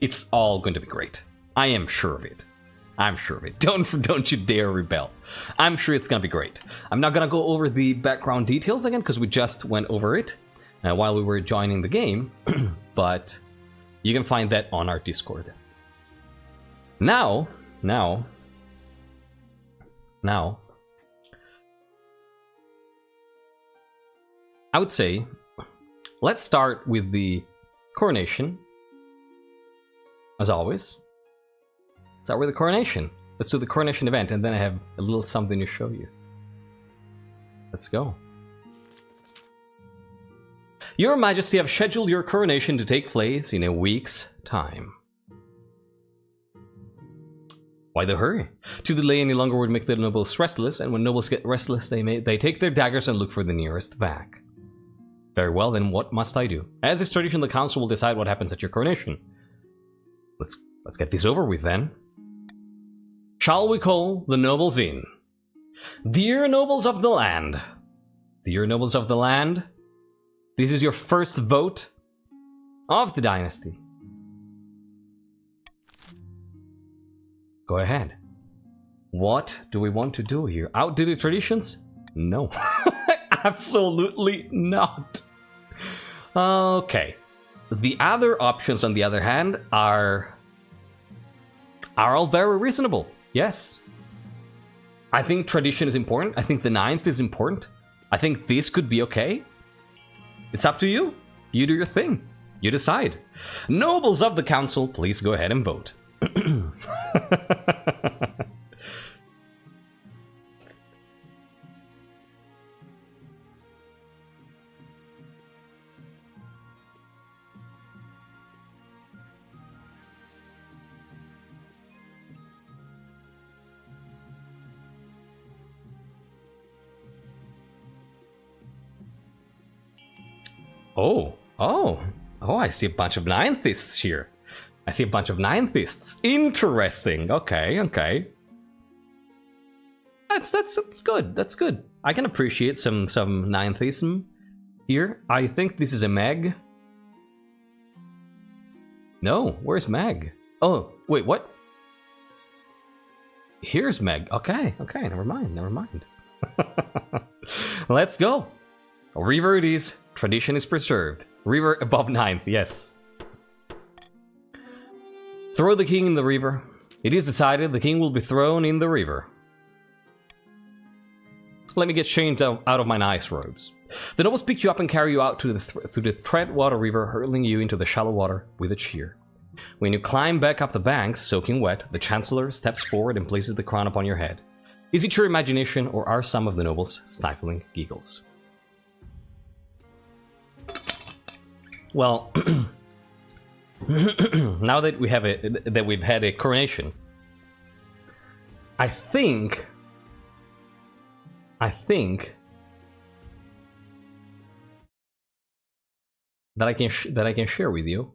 It's all going to be great. I am sure of it. I'm sure of it. Don't you dare rebel. I'm sure it's gonna be great. I'm not gonna go over the background details again because we just went over it while we were joining the game, but you can find that on our Discord. Now, I would say let's start with the coronation. As always, start with the coronation. Let's do the coronation event, and then I have a little something to show you. Let's go. Your Majesty, have scheduled your coronation to take place in a week's time. Why the hurry? To delay any longer would make the nobles restless, and when nobles get restless, they take their daggers and look for the nearest back. Very well, then what must I do? As is tradition, the council will decide what happens at your coronation. Let's get this over with then. Shall we call the nobles in? Dear nobles of the land. Dear nobles of the land. This is your first vote of the dynasty. Go ahead. What do we want to do here? Outdo the traditions? No. Absolutely not. Okay. The other options, on the other hand, are all very reasonable. Yes. I think tradition is important. I think the 9th is important. I think this could be okay. It's up to you. You do your thing. You decide. Nobles of the council, please go ahead and vote. Oh, I see a bunch of ninethists here. I see a bunch of ninethists. Interesting. Okay. That's good. That's good. I can appreciate some ninethism here. I think this is a Meg. No, where's Meg? Oh, wait, what? Here's Meg. Okay, never mind. Let's go. River it is. Tradition is preserved. River above 9th, yes. Throw the king in the river. It is decided the king will be thrown in the river. Let me get changed out of my nice robes. The nobles pick you up and carry you out to through the Threadwater River, hurling you into the shallow water with a cheer. When you climb back up the banks, soaking wet, the Chancellor steps forward and places the crown upon your head. Is it your imagination, or are some of the nobles stifling giggles? Well, now that we've had a coronation, I think that I can share with you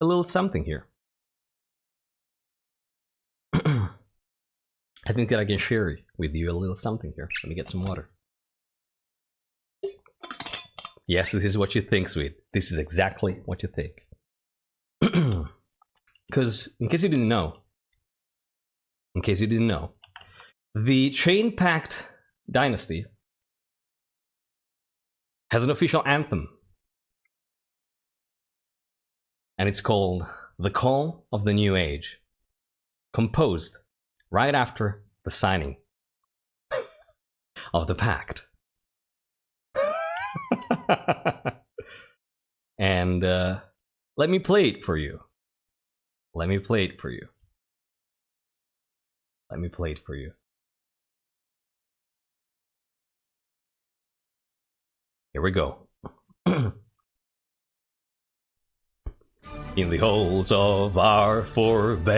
a little something here. I think that I can share with you a little something here. Let me get some water. Yes, this is what you think, sweet. This is exactly what you think. Because, in case you didn't know, the Chain Pact Dynasty has an official anthem. And it's called The Call of the New Age, composed right after the signing of the Pact. And let me play it for you. Here we go. In the halls of our forebears.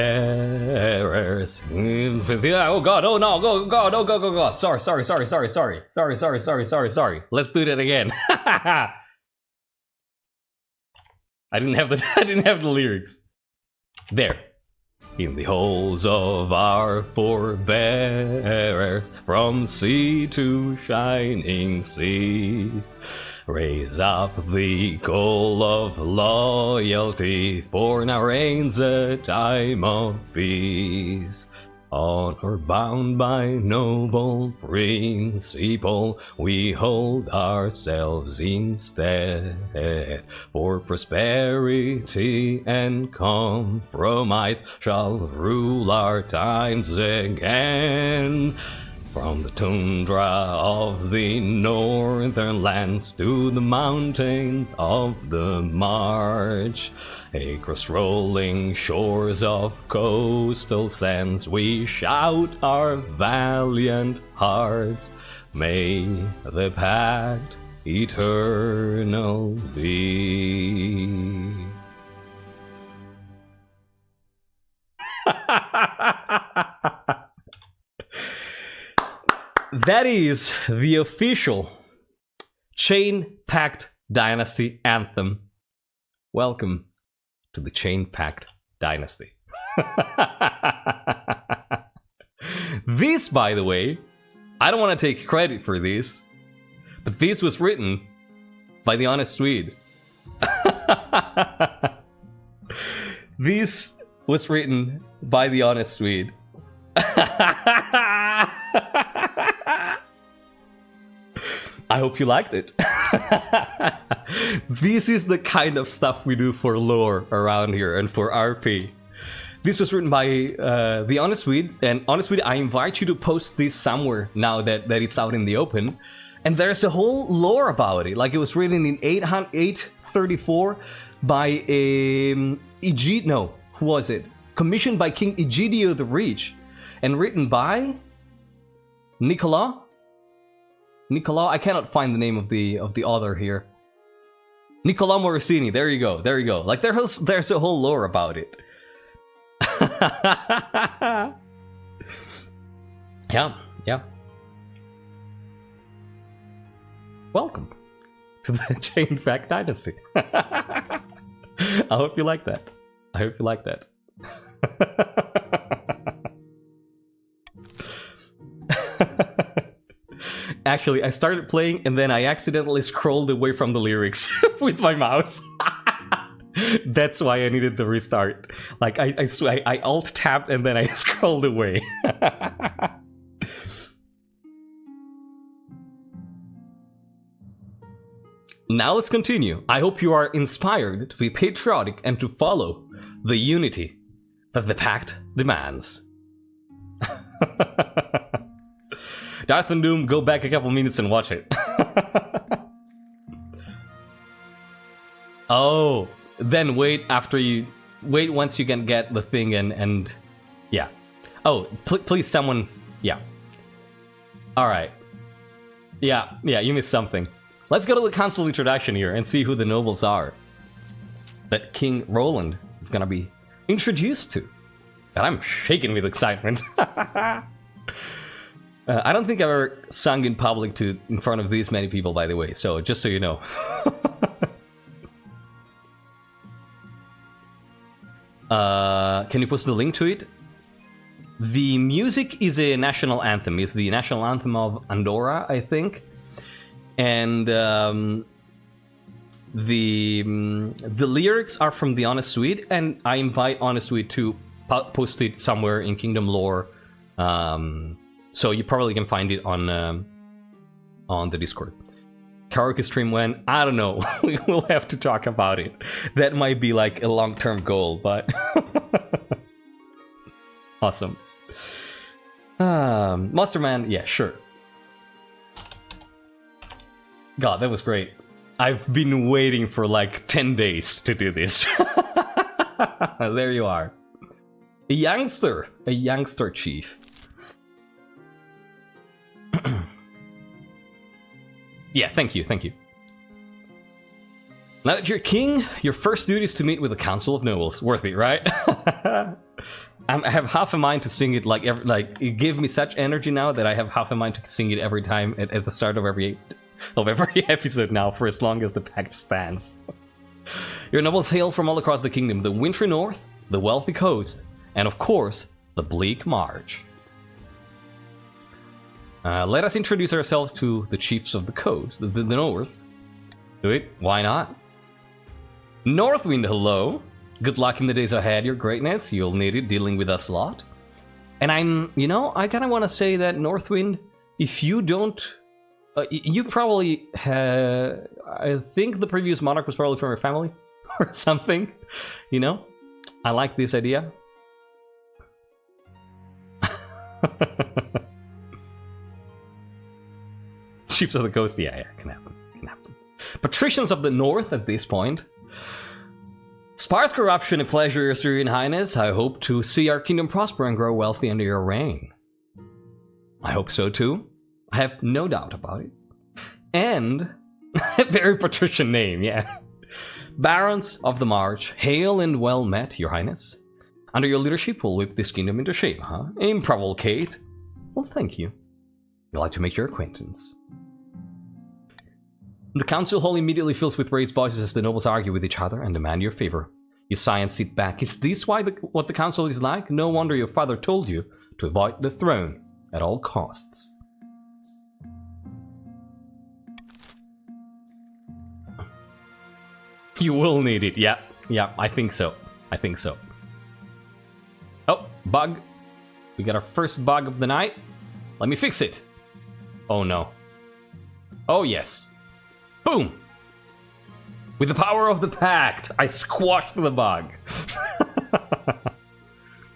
Oh God! Oh no! Go God! Oh go! Sorry. Let's do that again. I didn't have the lyrics. There. In the halls of our forebears, from sea to shining sea, Raise up the goal of loyalty, for now reigns a time of peace. Honor bound by noble principle, we hold ourselves instead. For prosperity and compromise shall rule our times again. From the tundra of the northern lands to the mountains of the march, across rolling shores of coastal sands, we shout our valiant hearts. May the pact eternal be. That is the official Chain Pact Dynasty anthem. Welcome to the Chain Pact Dynasty. This, by the way, I don't want to take credit for this, but this was written by the Honest Swede. This was written by the Honest Swede. I hope you liked it. This is the kind of stuff we do for lore around here and for RP. This was written by the Honest Swede, and Honest Swede, I invite you to post this somewhere now that it's out in the open. And there's a whole lore about it. Like, it was written in 834 by who was it? Commissioned by King Egidio the Rich, and written by Nicolas, I cannot find the name of the author here. Nicolas Morosini. There you go. Like, there's a whole lore about it. Yeah. Welcome to the Chain Pact Dynasty. I hope you like that. Actually, I started playing and then I accidentally scrolled away from the lyrics with my mouse. That's why I needed the restart. Like, I alt-tapped and then I scrolled away. Now let's continue. I hope you are inspired to be patriotic and to follow the unity that the Pact demands. Darth and Doom, go back a couple minutes and watch it. Oh, then wait once you can get the thing and yeah. Oh, please someone, yeah. All right. Yeah, you missed something. Let's go to the console introduction here and see who the nobles are that King Roland is gonna be introduced to. And I'm shaking with excitement. I don't think I've ever sung in public in front of these many people, by the way, so just so you know. Can you post the link to it? The music is a national anthem. It's the national anthem of Andorra, I think. And the lyrics are from the Honest Swede, and I invite Honest Swede to post it somewhere in Kingdom Lore. So you probably can find it on the Discord. Karaoke stream when? I don't know. We'll have to talk about it. That might be like a long-term goal, but awesome. Monster Man, yeah, sure. God, that was great. I've been waiting for like 10 days to do this. There you are. A youngster chief. Yeah, thank you. Now that you're king, your first duty is to meet with the Council of Nobles. Worth it, right? I have half a mind to sing it it gave me such energy now that I have half a mind to sing it every time at the start of every episode now for as long as the pact stands. Your nobles hail from all across the kingdom, the wintry north, the wealthy coast, and of course, the bleak march. Let us introduce ourselves to the chiefs of the coast, the north. Do it. Why not? Northwind, hello. Good luck in the days ahead, your greatness. You'll need it dealing with us a lot. And I kind of want to say that Northwind, if you don't... you probably... I think the previous monarch was probably from your family or something. You know? I like this idea. Chiefs of the Coast, yeah, can happen. Patricians of the North at this point. Sparse corruption, a pleasure, Your Serene Highness. I hope to see our kingdom prosper and grow wealthy under your reign. I hope so too. I have no doubt about it. And, very patrician name, yeah. Barons of the March, hail and well met, Your Highness. Under your leadership, we'll whip this kingdom into shape, huh? Improbable, Kate. Well, thank you. Glad to make your acquaintance. The council hall immediately fills with raised voices as the nobles argue with each other and demand your favor. You sigh and sit back. Is this what the council is like? No wonder your father told you to avoid the throne at all costs. You will need it. Yeah, I think so. Oh, bug. We got our first bug of the night. Let me fix it. Oh no. Oh yes. Boom! With the power of the Pact, I squashed the bug.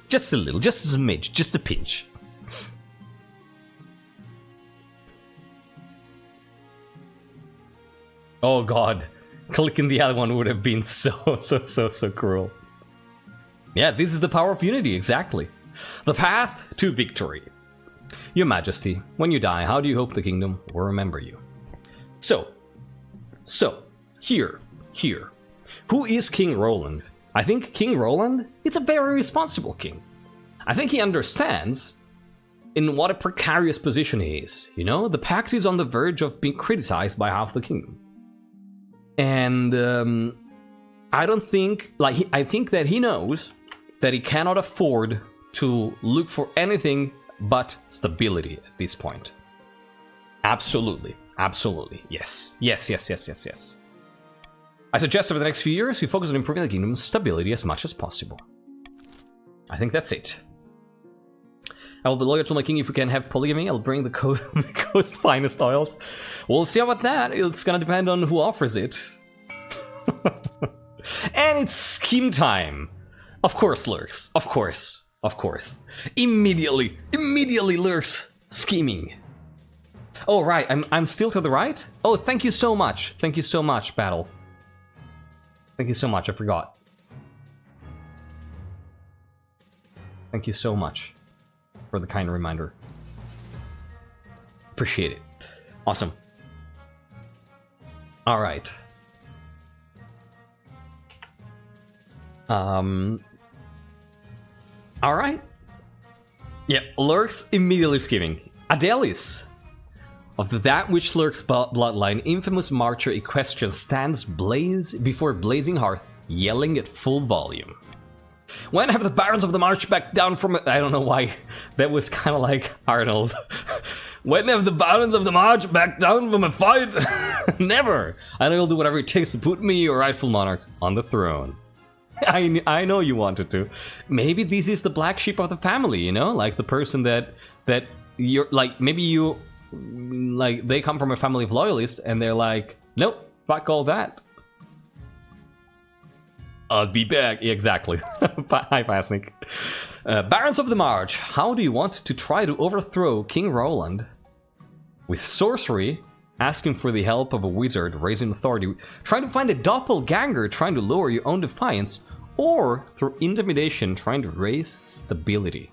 Just a little, just a smidge, just a pinch. Oh god, clicking the other one would have been so cruel. Yeah, this is the power of unity, exactly. The path to victory. Your Majesty, when you die, how do you hope the kingdom will remember you? So, here. Who is King Roland? I think King Roland is a very responsible king. I think he understands in what a precarious position he is. You know, the Pact is on the verge of being criticized by half the kingdom. And I think that he knows that he cannot afford to look for anything but stability at this point. Absolutely. Yes. I suggest over the next few years, you focus on improving the kingdom's stability as much as possible. I think that's it. I will be loyal to my king if we can have polygamy. I'll bring the coast's finest oils. We'll see about that. It's gonna depend on who offers it. And it's scheme time. Of course, Lurks. Of course. Immediately Lurks scheming. Oh, right. I'm still to the right? Oh, thank you so much. Battle. Thank you so much. I forgot. Thank you so much for the kind reminder. Appreciate it. Awesome. All right. All right. Yeah, Lurks immediately scheming. Adelis. Of that which Lurks bloodline, infamous marcher equestrian stands before blazing hearth, yelling at full volume. When have the barons of the march backed down from it? I don't know why that was kind of like Arnold. When have the barons of the march backed down from a fight? Never! I know you'll do whatever it takes to put me, your rightful monarch, on the throne. I know you wanted to. Maybe this is the black sheep of the family, you know? Like the person that you're, like, maybe you... Like, they come from a family of loyalists, and they're like, nope, fuck all that. I'll be back. Yeah, exactly. Hi, Pasnik. Barons of the March, how do you want to try to overthrow King Roland? With sorcery, asking for the help of a wizard, raising authority, trying to find a doppelganger, trying to lower your own defiance, or through intimidation, trying to raise stability?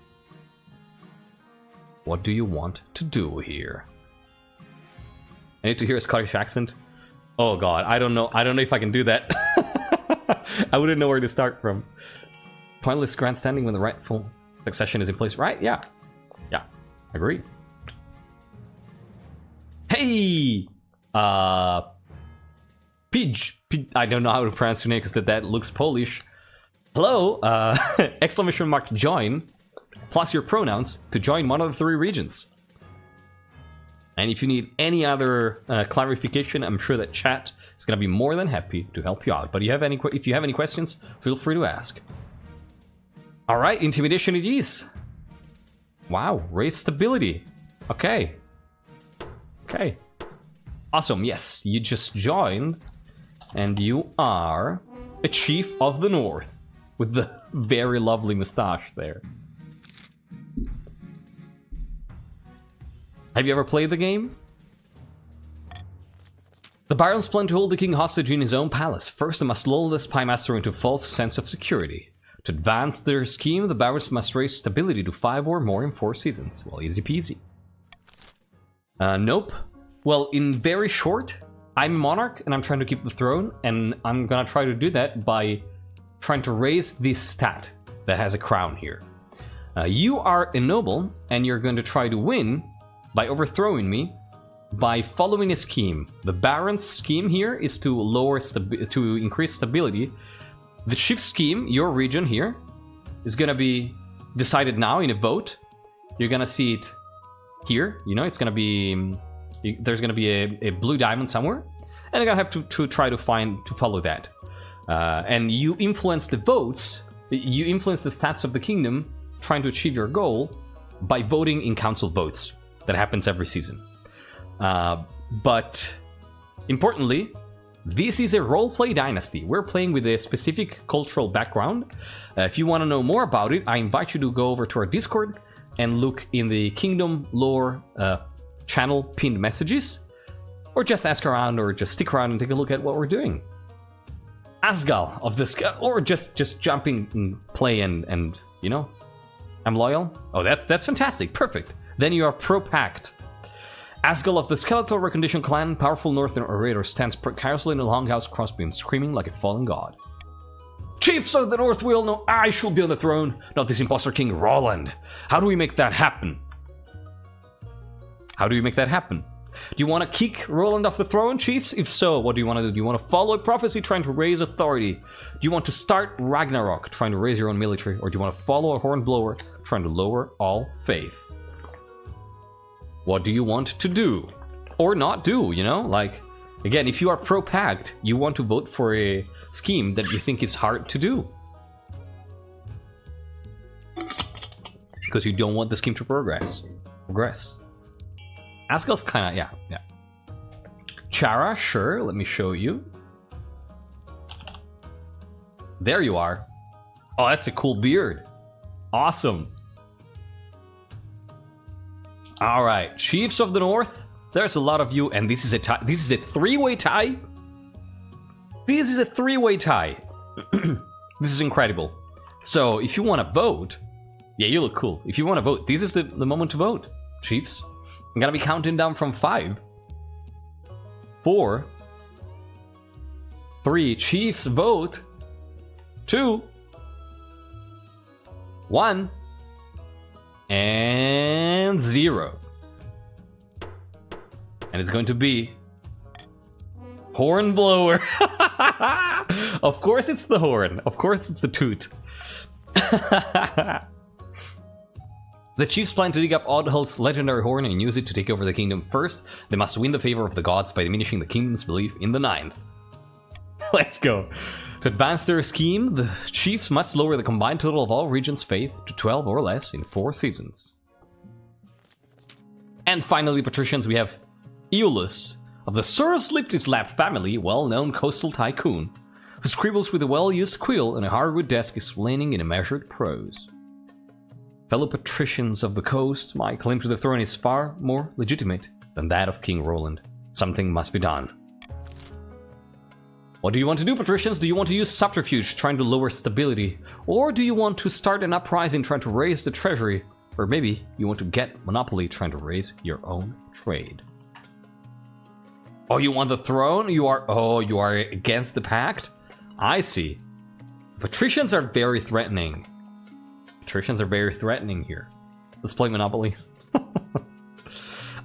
What do you want to do here? I need to hear a Scottish accent. Oh god, I don't know if I can do that. I wouldn't know where to start from. Pointless grandstanding when the rightful succession is in place, right? Yeah, agree. Hey, Pidge. I don't know how to pronounce your name because that looks Polish. Hello, exclamation mark join, plus your pronouns to join one of the 3 regions. And if you need any other clarification, I'm sure that chat He's gonna be more than happy to help you out. But if you have any questions, feel free to ask. All right, intimidation it is. Wow, raise stability. Okay. Okay. Awesome, yes, you just joined. And you are a Chief of the North. With the very lovely moustache there. Have you ever played the game? The Barons plan to hold the king hostage in his own palace. First, they must lull the spy master into a false sense of security. To advance their scheme, the Barons must raise stability to 5 or more in 4 seasons. Well, easy peasy. Nope. Well, in very short, I'm a monarch and I'm trying to keep the throne, and I'm gonna try to do that by trying to raise this stat that has a crown here. You are a noble, and you're going to try to win by overthrowing me by following a scheme. The Baron's scheme here is to increase stability. The chief's scheme, your region here, is gonna be decided now in a vote. You're gonna see it here. You know, it's gonna be there's gonna be a blue diamond somewhere, and you're gonna have to try to follow that. And you influence the votes. You influence the stats of the kingdom, trying to achieve your goal by voting in council votes. That happens every season. But importantly, this is a roleplay dynasty. We're playing with a specific cultural background. If you want to know more about it, I invite you to go over to our Discord and look in the Kingdom Lore channel pinned messages, or just ask around, or just stick around and take a look at what we're doing. Asgal of the Sky, or just jumping and play and you know, I'm loyal. Oh, that's fantastic, perfect. Then you are pro-pact. Asgal of the Skeletal Recondition clan, powerful northern orator, stands precariously in a longhouse crossbeam, screaming like a fallen god. Chiefs of the North, we all know I shall be on the throne, not this imposter king Roland. How do we make that happen? How do we make that happen? Do you want to kick Roland off the throne, chiefs? If so, what do you want to do? Do you want to follow a prophecy trying to raise authority? Do you want to start Ragnarok trying to raise your own military? Or do you want to follow a hornblower trying to lower all faith? What do you want to do? Or not do, you know? Like, again, if you are pro-pact, you want to vote for a scheme that you think is hard to do. Because you don't want the scheme to progress. Asgal's kinda, yeah. Chara, sure, let me show you. There you are. Oh, that's a cool beard. Awesome. All right, Chiefs of the North. There's a lot of you, and this is a tie. This is a three-way tie. This is a three-way tie. This is incredible. So, if you want to vote, yeah, you look cool. If you want to vote, this is the moment to vote, Chiefs. I'm gonna be counting down from 5, 4, 3. Chiefs vote. 2, 1. And 0. And it's going to be Hornblower. Of course it's the horn. Of course it's the toot. The chiefs plan to dig up Oddhull's legendary horn and use it to take over the kingdom. First, they must win the favor of the gods by diminishing the kingdom's belief in the Ninth. Let's go. To advance their scheme, the chiefs must lower the combined total of all regions' faith to 12 or less in 4 seasons. And finally, patricians, we have Aeolus of the Sursliptislap family, well-known coastal tycoon, who scribbles with a well-used quill and a hardwood desk, explaining in a measured prose. Fellow patricians of the coast, my claim to the throne is far more legitimate than that of King Roland. Something must be done. What do you want to do, patricians? Do you want to use subterfuge, trying to lower stability? Or do you want to start an uprising, trying to raise the treasury? Or maybe you want to get monopoly, trying to raise your own trade? Oh, you want the throne? You are against the pact? I see. Patricians are very threatening. Patricians are very threatening here. Let's play Monopoly.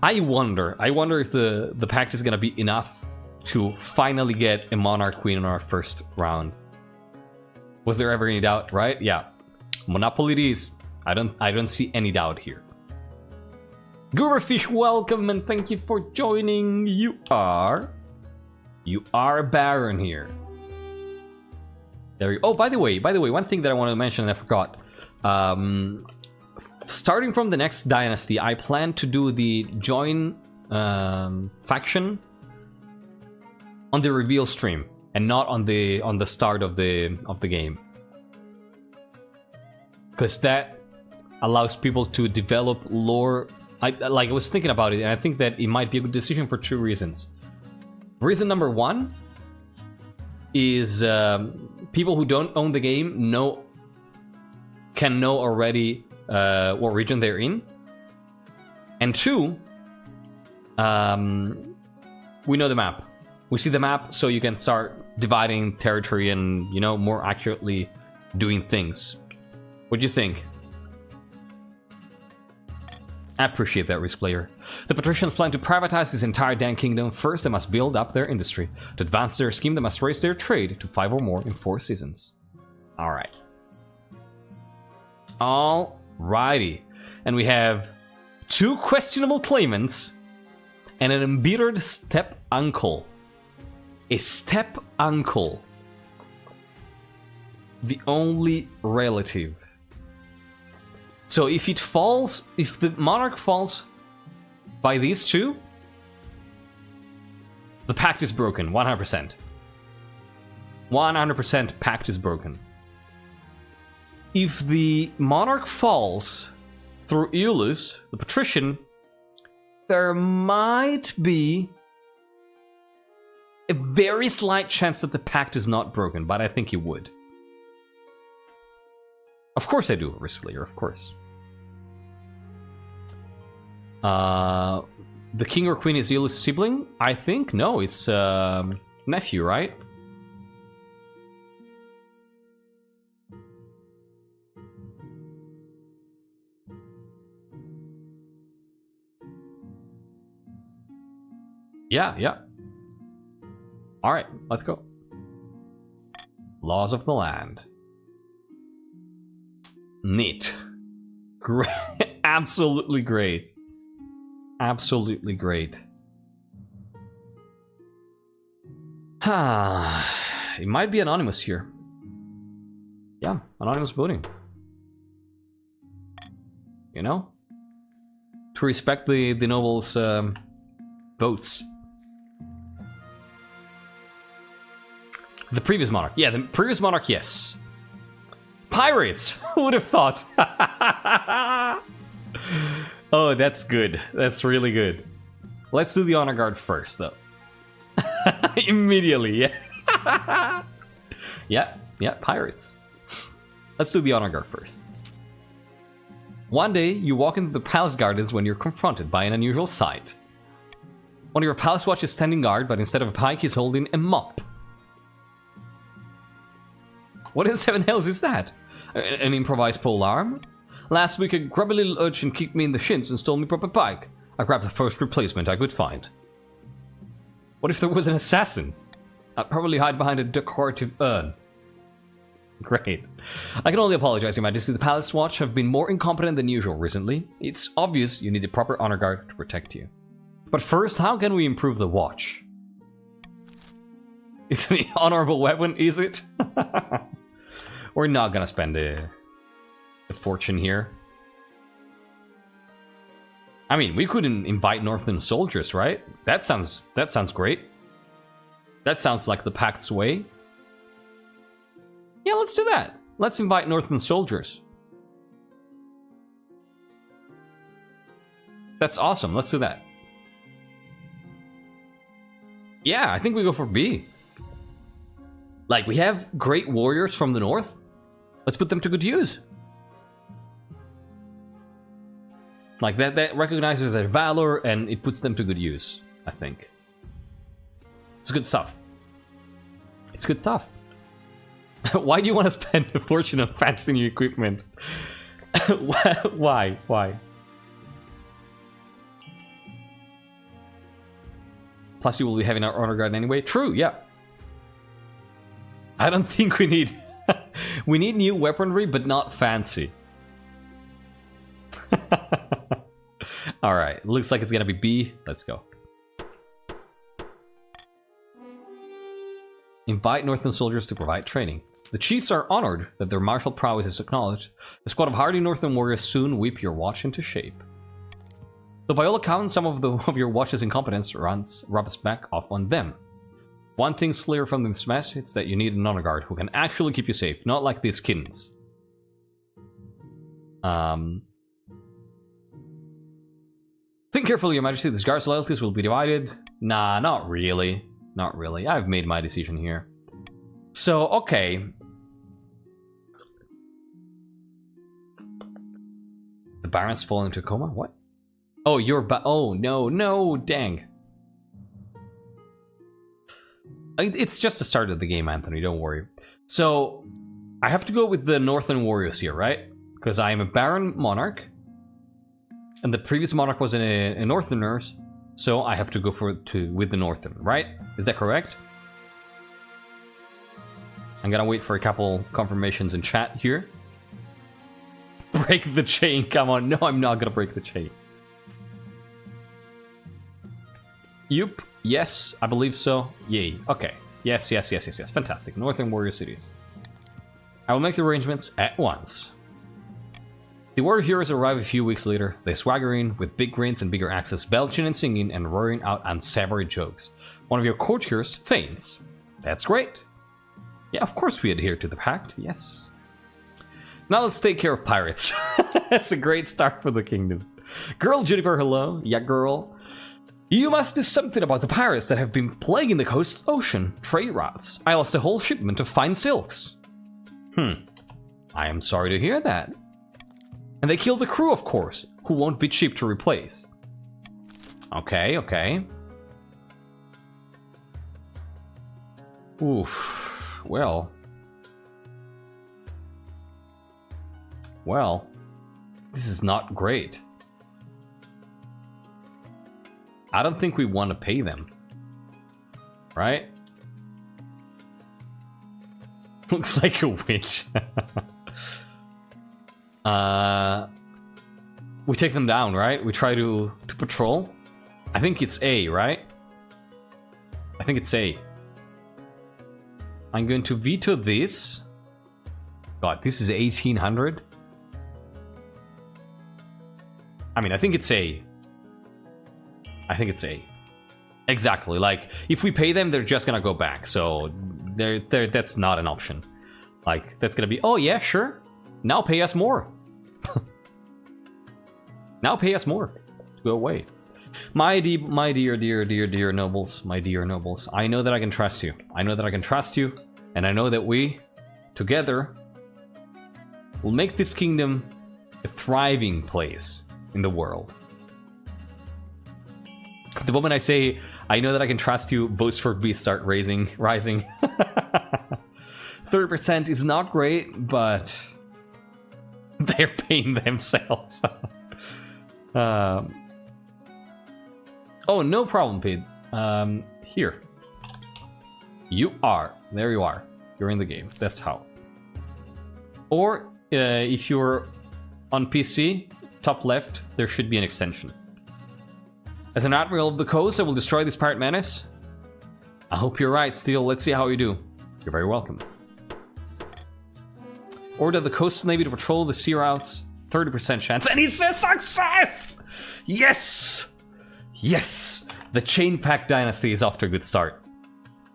I wonder if the pact is gonna be enough to finally get a monarch queen in our first round. Was there ever any doubt, right? Yeah. Monopoly it is. I don't see any doubt here. Gooberfish, welcome and thank you for joining. You are You are a Baron here. There you. Oh, by the way, one thing that I wanted to mention and I forgot. Starting from the next dynasty, I plan to do the join faction on the reveal stream and not on the start of the game, because that allows people to develop lore. I was thinking about it, and I think that it might be a good decision for 2 reasons. Reason number 1 is people who don't own the game can know already what region they're in, and 2, we know the map. We see the map, so you can start dividing territory and, you know, more accurately doing things. What do you think? I appreciate that, Risk Player. The patricians plan to privatize this entire damn kingdom. First, they must build up their industry. To advance their scheme, they must raise their trade to 5 or more in 4 seasons. Alright. Alrighty. And we have 2 questionable claimants and an embittered step-uncle. A step-uncle. The only relative. So if it falls, if the monarch falls by these 2, the pact is broken, 100%. 100% pact is broken. If the monarch falls through Eulus, the patrician, there might be a very slight chance that the pact is not broken, but I think it would. Of course I do, Risk Player, of course. The king or queen is Eulus' sibling? I think? No, it's nephew, right? Yeah. Alright, let's go. Laws of the land. Neat. Great. Absolutely great. Absolutely great. It might be anonymous here. Yeah, anonymous voting. You know? To respect the nobles' votes. The previous monarch. Yeah, the previous monarch, yes. Pirates! Who would have thought? Oh, that's good. That's really good. Let's do the honor guard first, though. Immediately, yeah. Yeah, pirates. Let's do the honor guard first. One day, you walk into the palace gardens when you're confronted by an unusual sight. One of your palace watch is standing guard, but instead of a pike, he's holding a mop. What in the 7 hells is that? An improvised pole arm? Last week, a grubby little urchin kicked me in the shins and stole me proper pike. I grabbed the first replacement I could find. What if there was an assassin? I'd probably hide behind a decorative urn. Great. I can only apologize, Your Majesty. The Palace Watch have been more incompetent than usual recently. It's obvious you need a proper honor guard to protect you. But first, how can we improve the watch? It's an honorable weapon, is it? We're not gonna spend a fortune here. I mean, we couldn't invite Northern soldiers, right? That sounds great. That sounds like the Pact's way. Yeah, let's do that. Let's invite Northern soldiers. That's awesome. Let's do that. Yeah, I think we go for B. Like, we have great warriors from the north. Let's put them to good use. Like, that recognizes their valor and it puts them to good use, I think. It's good stuff. It's good stuff. Why do you want to spend a fortune on fancy new equipment? Why? Plus you will be having our honor guard anyway. True, yeah. I don't think we need... we need new weaponry, but not fancy. Alright, looks like it's gonna be B. Let's go. Invite northern soldiers to provide training. The chiefs are honored that their martial prowess is acknowledged. A squad of hardy northern warriors soon whip your watch into shape. So by all accounts, some of your watch's incompetence rubs back off on them. One thing's clear from this mess, it's that you need an honor guard who can actually keep you safe, not like these kittens. Think carefully, Your Majesty, this guard's loyalties will be divided. Nah, not really. Not really. I've made my decision here. So, okay. The Baron's fallen into a coma? What? Oh, you're oh, no, dang. It's just the start of the game, Anthony, don't worry. So, I have to go with the Northern Warriors here, right? Because I am a Baron Monarch. And the previous Monarch was a Northerners. So, I have to go with the Northern, right? Is that correct? I'm gonna wait for a couple confirmations in chat here. Break the chain, come on. No, I'm not gonna break the chain. Yup. Yes, I believe so. Yay. Okay. Yes. Fantastic. Northern Warrior Cities. I will make the arrangements at once. The warrior heroes arrive a few weeks later. They swagger in with big grins and bigger axes, belching and singing and roaring out unsavory jokes. One of your courtiers faints. That's great. Yeah, of course we adhere to the pact. Yes. Now let's take care of pirates. That's a great start for the kingdom. Girl Juniper, hello. Yeah, girl. You must do something about the pirates that have been plaguing the coast's ocean trade routes. I lost a whole shipment of fine silks. I am sorry to hear that. And they killed the crew, of course, who won't be cheap to replace. Okay. Oof. Well, this is not great. I don't think we want to pay them. Right? Looks like a witch. We take them down, right? We try to patrol. I think it's A, right? I think it's A. I'm going to veto this. God, this is 1800. I mean, I think it's A. I think it's A. Exactly. Like, if we pay them, they're just gonna go back. So, that's not an option. Like, that's gonna be, oh yeah, sure. Now pay us more. Now pay us more. Go away. My dear nobles. My dear nobles. I know that I can trust you. I know that I can trust you. And I know that we, together, will make this kingdom a thriving place in the world. The moment I say, I know that I can trust you, votes for B start rising. 30% is not great, but they're paying themselves. Oh, no problem, Pete. Here. You are. There you are. You're in the game. That's how. Or, if you're on PC, top left, there should be an extension. As an admiral of the coast, I will destroy this pirate menace. I hope you're right, Steel. Let's see how you do. You're very welcome. Order the coast navy to patrol the sea routes. 30% chance. And it's a success! Yes! Yes! The chain Pact Dynasty is off to a good start.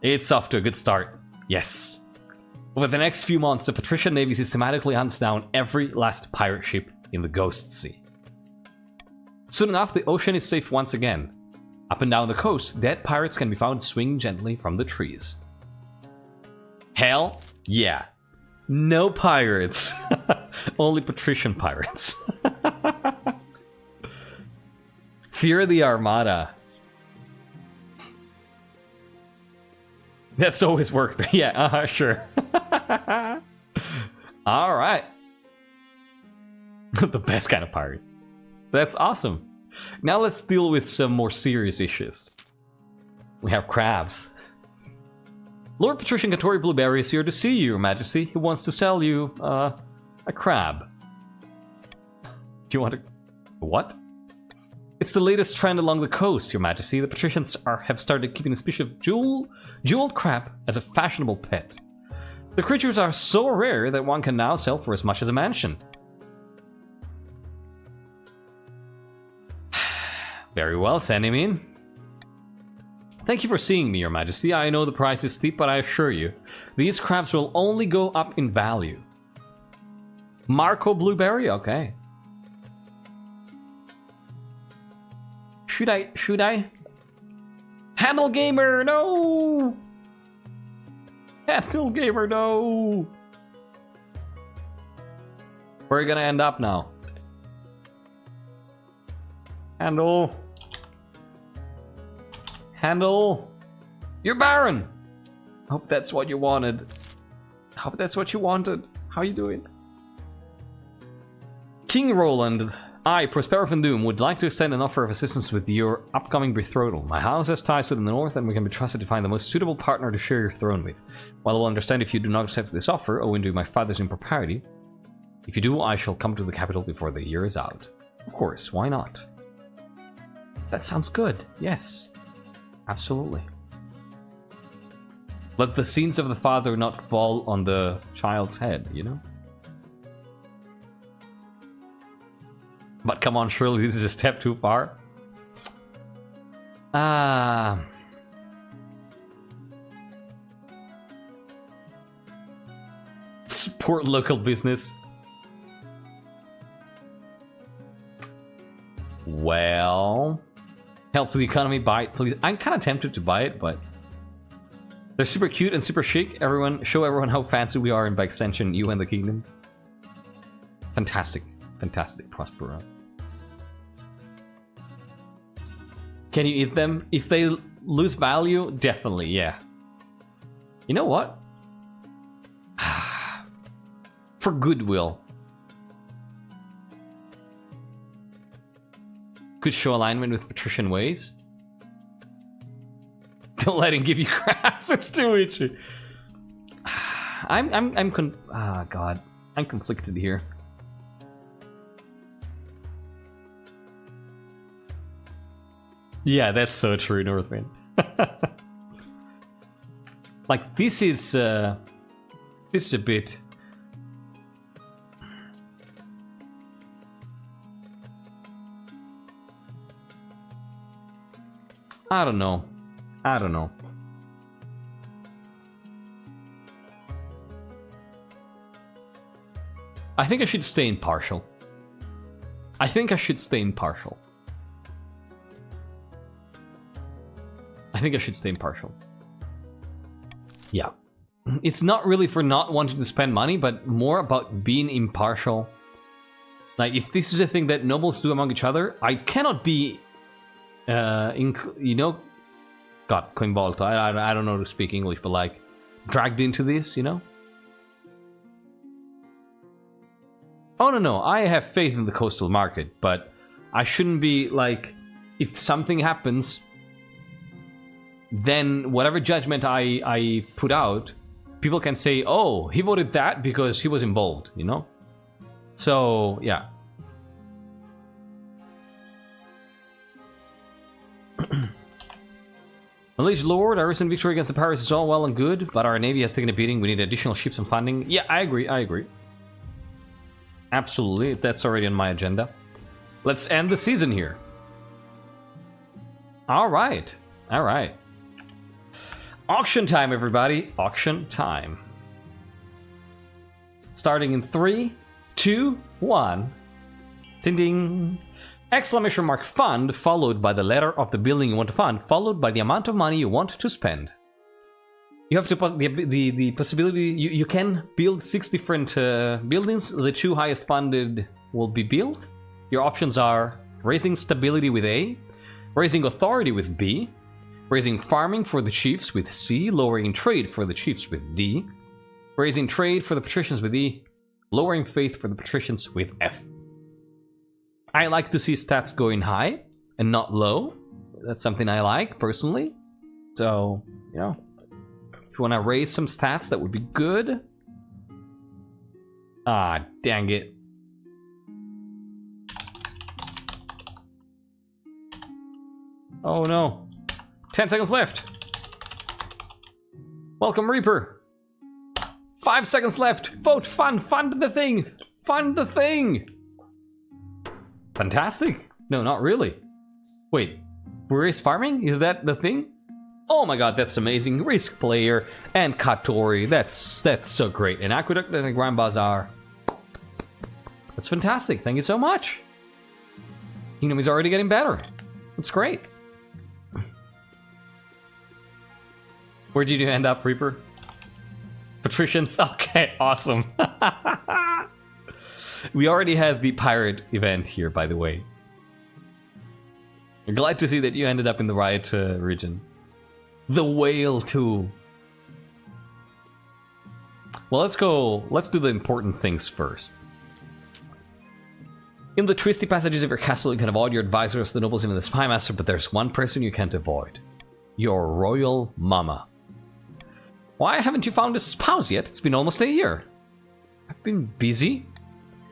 It's off to a good start. Yes. Over the next few months, the Patrician Navy systematically hunts down every last pirate ship in the Ghost Sea. Soon enough, the ocean is safe once again. Up and down the coast, dead pirates can be found swinging gently from the trees. Hell yeah. No pirates. Only patrician pirates. Fear the Armada. That's always worked. Yeah, sure. Alright. The best kind of pirates. That's awesome. Now let's deal with some more serious issues. We have crabs. Lord Patrician Katori Blueberry is here to see you, Your Majesty. He wants to sell you, a crab. Do you want to... What? It's the latest trend along the coast, Your Majesty. The patricians have started keeping a species of jeweled crab as a fashionable pet. The creatures are so rare that one can now sell for as much as a mansion. Very well, send him in. Thank you for seeing me, Your Majesty. I know the price is steep, but I assure you, these crabs will only go up in value. Marco Blueberry? Okay. Should I? Handle Gamer, no! Handle Gamer, no! Where are you gonna end up now? Handle. You're Baron! Hope that's what you wanted. How are you doing? King Roland, I, Prospero Van Doom, would like to extend an offer of assistance with your upcoming betrothal. My house has ties to the north, and we can be trusted to find the most suitable partner to share your throne with. While I will understand if you do not accept this offer, owing to my father's impropriety, if you do, I shall come to the capital before the year is out. Of course, why not? That sounds good, yes. Absolutely. Let the sins of the father not fall on the child's head, you know? But come on, surely this is a step too far. Support local business. Well, help the economy, buy it, please. I'm kind of tempted to buy it, but they're super cute and super chic. Show everyone how fancy we are, and by extension, you and the kingdom. Fantastic. Fantastic, Prospero. Can you eat them? If they lose value, definitely, yeah. You know what? For goodwill. Could show alignment with patrician ways. Don't let him give you crabs, it's too itchy. I'm conflicted here. Yeah, that's so true, Northwind. Like, this is a bit... I don't know. I think I should stay impartial. Yeah. It's not really for not wanting to spend money, but more about being impartial. Like, if this is a thing that nobles do among each other, I cannot be, you know... God, coinvolto. I don't know to speak English, but like, dragged into this, you know? Oh, no, I have faith in the coastal market, but I shouldn't be, like, if something happens... then whatever judgment I put out, people can say, oh, he voted that because he was involved, you know? So, yeah. My liege lord, our recent victory against the pirates is all well and good, but our navy has taken a beating. We need additional ships and funding. Yeah, I agree. Absolutely, that's already on my agenda. Let's end the season here. Alright. Auction time, everybody. Auction time. Starting in 3, 2, 1. Ding ding. Exclamation mark fund, followed by the letter of the building you want to fund, followed by the amount of money you want to spend. You have to put the possibility, you can build 6 different buildings. The 2 highest funded will be built. Your options are raising stability with A, raising authority with B, raising farming for the chiefs with C, lowering trade for the chiefs with D, raising trade for the patricians with E, lowering faith for the patricians with F. I like to see stats going high and not low. That's something I like, personally. So, you know, if you want to raise some stats, that would be good. Ah, dang it. Oh no. 10 seconds left. Welcome, Reaper. 5 seconds left. Vote, fund the thing. Fund the thing. Fantastic. No, not really. Wait, where is farming? Is that the thing? Oh my god, that's amazing. Risk Player and Katori. That's so great. And Aqueduct and Grand Bazaar. That's fantastic. Thank you so much. Kingdom is already getting better. That's great. Where did you end up, Reaper? Patricians? Okay, awesome. We already had the pirate event here, by the way. I'm glad to see that you ended up in the right region. The whale, too. Well, let's do the important things first. In the twisty passages of your castle, you can avoid your advisors, the nobles, even the spy master, but there's one person you can't avoid. Your royal mama. Why haven't you found a spouse yet? It's been almost a year. I've been busy.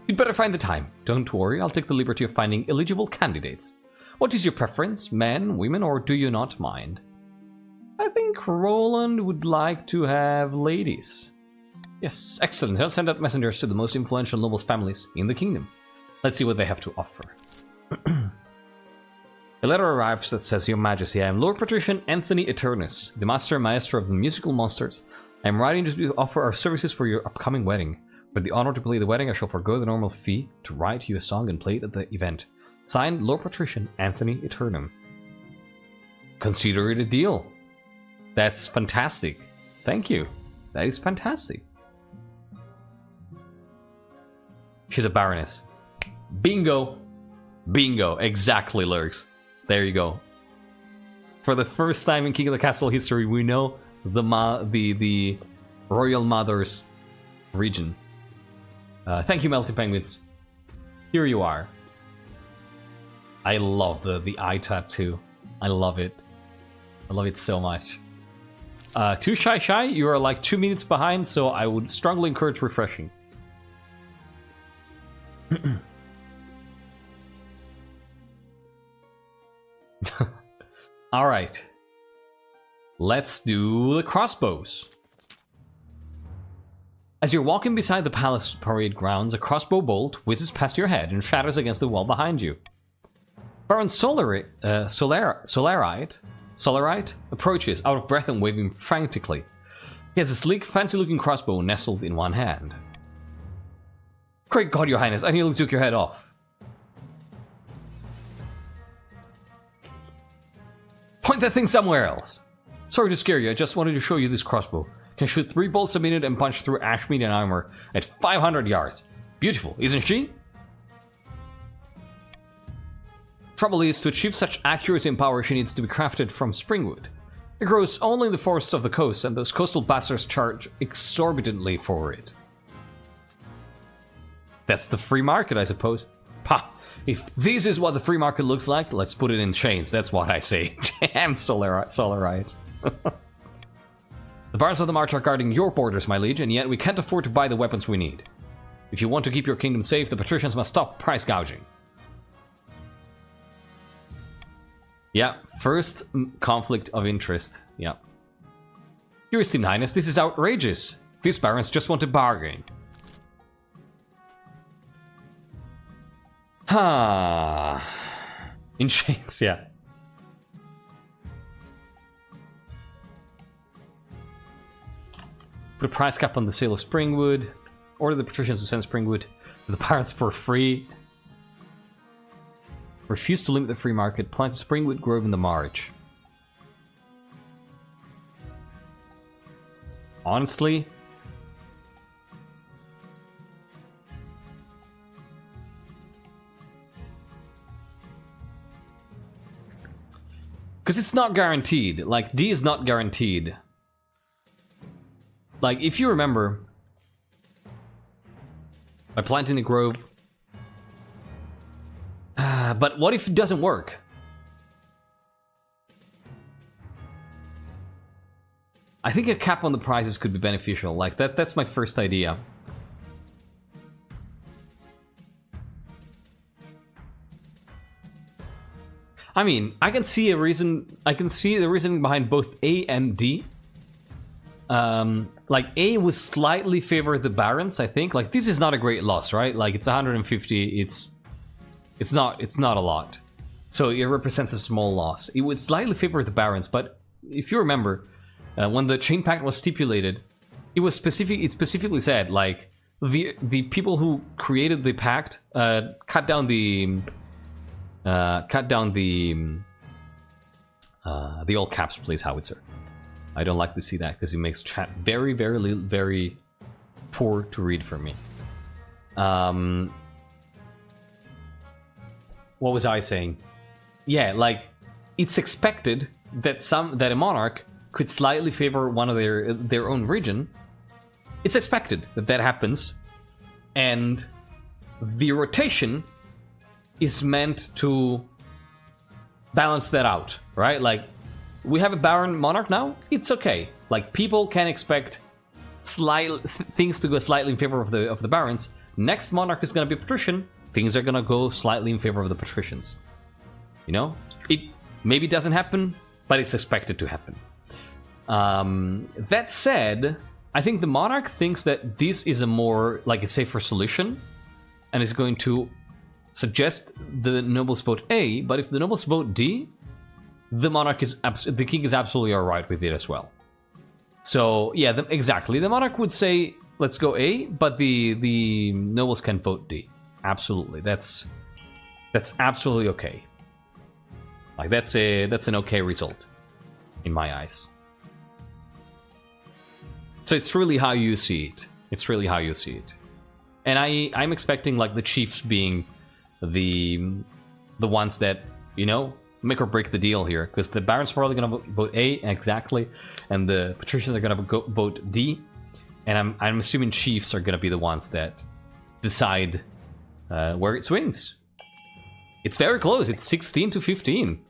You'd better find the time. Don't worry, I'll take the liberty of finding eligible candidates. What is your preference? Men, women, or do you not mind? I think Roland would like to have ladies. Yes, excellent. I'll send out messengers to the most influential nobles' families in the kingdom. Let's see what they have to offer. A letter arrives that says, Your Majesty, I am Lord Patrician Anthony Eternus, the master and maestro of the musical monsters. I am writing to offer our services for your upcoming wedding. For the honor to play the wedding, I shall forego the normal fee to write you a song and play it at the event. Signed, Lord Patrician Anthony Eternum. Consider it a deal. That's fantastic. Thank you. That is fantastic. She's a baroness. Bingo. Bingo. Exactly, Lurks. There you go. For the first time in King of the Castle history, we know the Royal Mother's region. Thank you, Melting Penguins. Here you are. I love the eye tattoo. I love it. I love it so much. Too shy, you are like 2 minutes behind, so I would strongly encourage refreshing. Alright. Let's do the crossbows. As you're walking beside the palace parade grounds, a crossbow bolt whizzes past your head and shatters against the wall behind you. Baron Solarite approaches, out of breath and waving frantically. He has a sleek, fancy-looking crossbow nestled in one hand. Great God, Your Highness, I nearly took your head off. Point that thing somewhere else. Sorry to scare you, I just wanted to show you this crossbow. Can shoot 3 bolts a minute and punch through ash-median armor at 500 yards. Beautiful, isn't she? Trouble is, to achieve such accuracy and power, she needs to be crafted from springwood. It grows only in the forests of the coast, and those coastal bastards charge exorbitantly for it. That's the free market, I suppose. Ha! If this is what the free market looks like, let's put it in chains, that's what I say. Damn, Solarite. The Barons of the March are guarding your borders, my liege, and yet we can't afford to buy the weapons we need. If you want to keep your kingdom safe, the patricians must stop price gouging. Yeah, first conflict of interest. Yeah. Your esteemed highness, this is outrageous. These barons just want to bargain. Ha. In chains, yeah. Put a price cap on the sale of springwood. Order the patricians to send springwood to the barons for free. Refuse to limit the free market. Plant a springwood grove in the march. Honestly, because it's not guaranteed. Like, D is not guaranteed. Like, if you remember, by planting a grove. But what if it doesn't work? I think a cap on the prices could be beneficial. Like, that's my first idea. I mean, I can see a reason. I can see the reason behind both A and D. Like A was slightly favor the Barons, I think. Like this is not a great loss, right? Like it's 150. It's not a lot. So it represents a small loss. It would slightly favor the Barons, but if you remember, when the Chain Pact was stipulated, it was specific. It specifically said like the people who created the pact cut down the all caps, please, howitzer. I don't like to see that because it makes chat very, very, very poor to read for me. What was I saying? Yeah, like it's expected that a monarch could slightly favor one of their own region. It's expected that happens, and the rotation is meant to balance that out, right? Like we have a Baron monarch now. It's okay. Like people can expect things to go slightly in favor of the Barons. Next monarch is going to be patrician. Things are going to go slightly in favor of the patricians. You know, it maybe doesn't happen, but it's expected to happen. That said, I think the monarch thinks that this is a more like a safer solution, and is going to suggest the nobles vote A. But if the nobles vote D, the king is absolutely alright with it as well. So yeah, exactly. The monarch would say, "Let's go A," but the nobles can vote D. Absolutely, that's absolutely okay. Like that's an okay result in my eyes. So it's really how you see it. It's really how you see it. And I'm expecting like the chiefs being the ones that, you know, make or break the deal here, because the Barons are probably going to vote A exactly, and the patricians are going to vote D, and I'm assuming chiefs are going to be the ones that decide where it swings. It's very close. It's 16 to 15.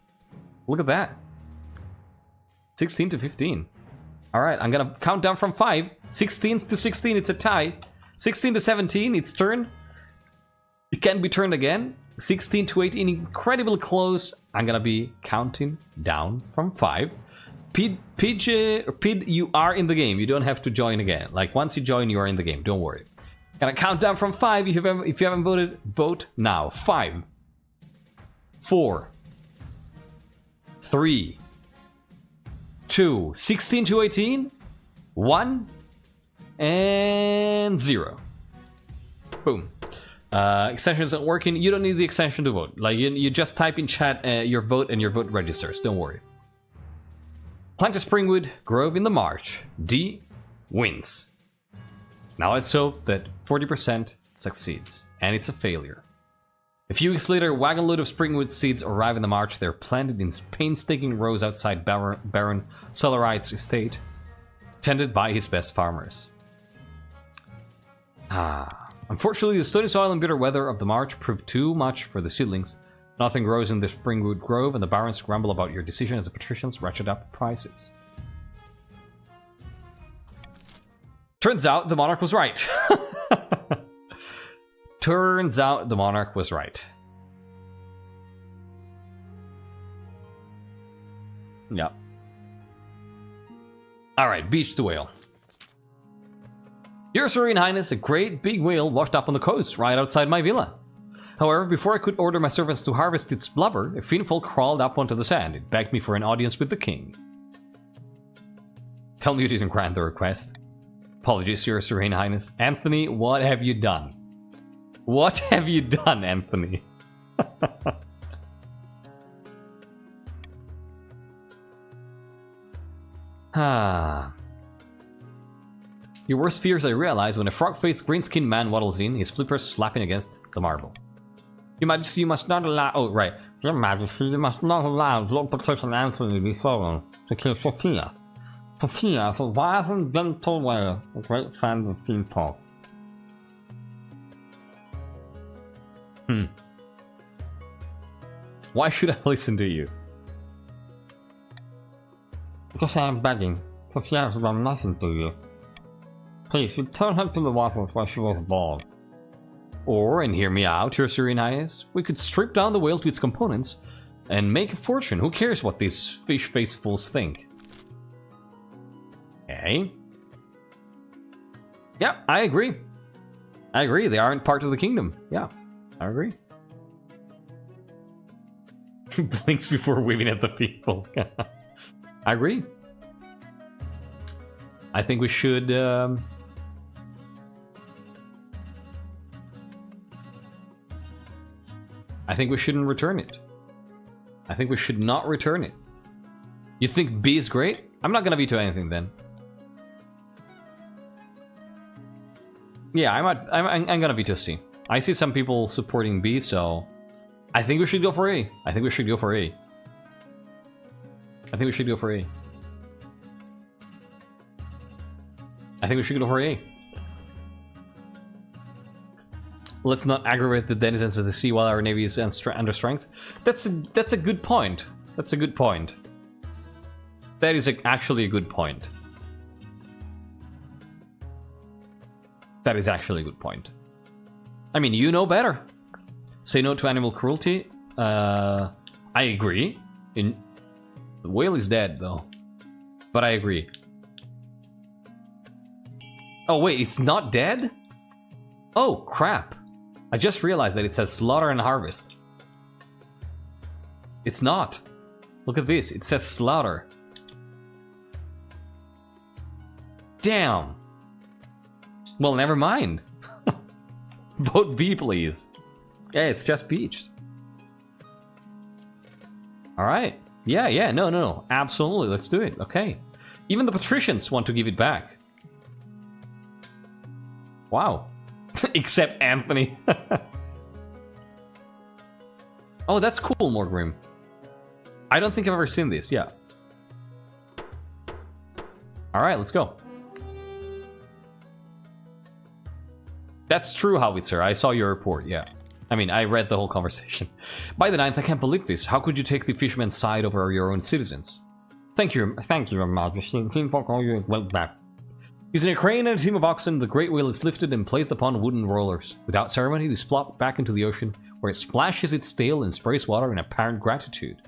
Look at that. 16 to 15. All right, I'm gonna count down from 5. 16 to 16, it's a tie. 16 to 17, it's turn. It can be turned again. 16 to 18, incredibly close. I'm gonna be counting down from 5. Pid, you are in the game. You don't have to join again. Like once you join, you are in the game. Don't worry. Gonna count down from 5. If you haven't voted, vote now. 5, 4, 3, 2, 16 to 18, 1, and 0. Boom. Extension isn't working. You don't need the extension to vote. Like you just type in chat your vote and your vote registers. Don't worry. Plant a Springwood Grove in the March. D wins. Now let's hope that 40% succeeds, and it's a failure. A few weeks later, a wagon load of Springwood seeds arrive in the March. They're planted in painstaking rows outside Baron Solarite's estate, tended by his best farmers. Unfortunately, the stony soil and bitter weather of the March proved too much for the seedlings. Nothing grows in the Springwood Grove, and the Barons grumble about your decision as the patricians ratchet up prices. Turns out the monarch was right. Turns out the monarch was right. Yeah. Alright, beach the whale. Your Serene Highness, a great big whale washed up on the coast right outside my villa. However, before I could order my servants to harvest its blubber, a fiendful crawled up onto the sand. It begged me for an audience with the king. Tell me you didn't grant the request. Apologies, Your Serene Highness. Anthony, what have you done? What have you done, Anthony? Your worst fears, I realize, when a frog-faced green-skinned man waddles in, his flippers slapping against the marble. Your Majesty, you must not allow... Oh, right. Your Majesty, you must not allow Lord Patrician Anthony to be stolen to kill Sophia. Sophia is a wise and gentle whale, a great fan of theme talk. Why should I listen to you? Because I am begging. Sophia has done nothing to you. Please, return her to the waters where she was born. Or, and hear me out, Your Serene Highness, we could strip down the whale to its components, and make a fortune. Who cares what these fish faithfuls think? Okay. Yeah, I agree. I agree. They aren't part of the kingdom. Yeah, I agree. Blinks before waving at the people. I agree. I think we should... I think we shouldn't return it. I think we should not return it. You think B is great? I'm not gonna veto anything then. Yeah, I'm gonna veto C. I see some people supporting B, so I think we should go for A. I think we should go for A. I think we should go for A. I think we should go for A. Let's not aggravate the denizens of the sea while our navy is under strength. That's a good point. That's a good point. That is actually a good point. That is actually a good point. I mean, you know better. Say no to animal cruelty. I agree. The whale is dead, though. But I agree. Oh, wait, it's not dead? Oh, crap. I just realized that it says slaughter and harvest. It's not. Look at this. It says slaughter. Damn. Well, never mind. Vote B, please. Yeah, it's just beached. Alright. Yeah, no. Absolutely, let's do it. Okay. Even the patricians want to give it back. Wow. Except Anthony. Oh, that's cool, Morgrim. I don't think I've ever seen this, yeah. Alright, let's go. That's true, Howitzer. I saw your report, yeah. I mean, I read the whole conversation. By the 9th, I can't believe this. How could you take the fisherman's side over your own citizens? Thank you, Your Majesty. Well back. Using a crane and a team of oxen, the great whale is lifted and placed upon wooden rollers. Without ceremony, it is plopped back into the ocean, where it splashes its tail and sprays water in apparent gratitude.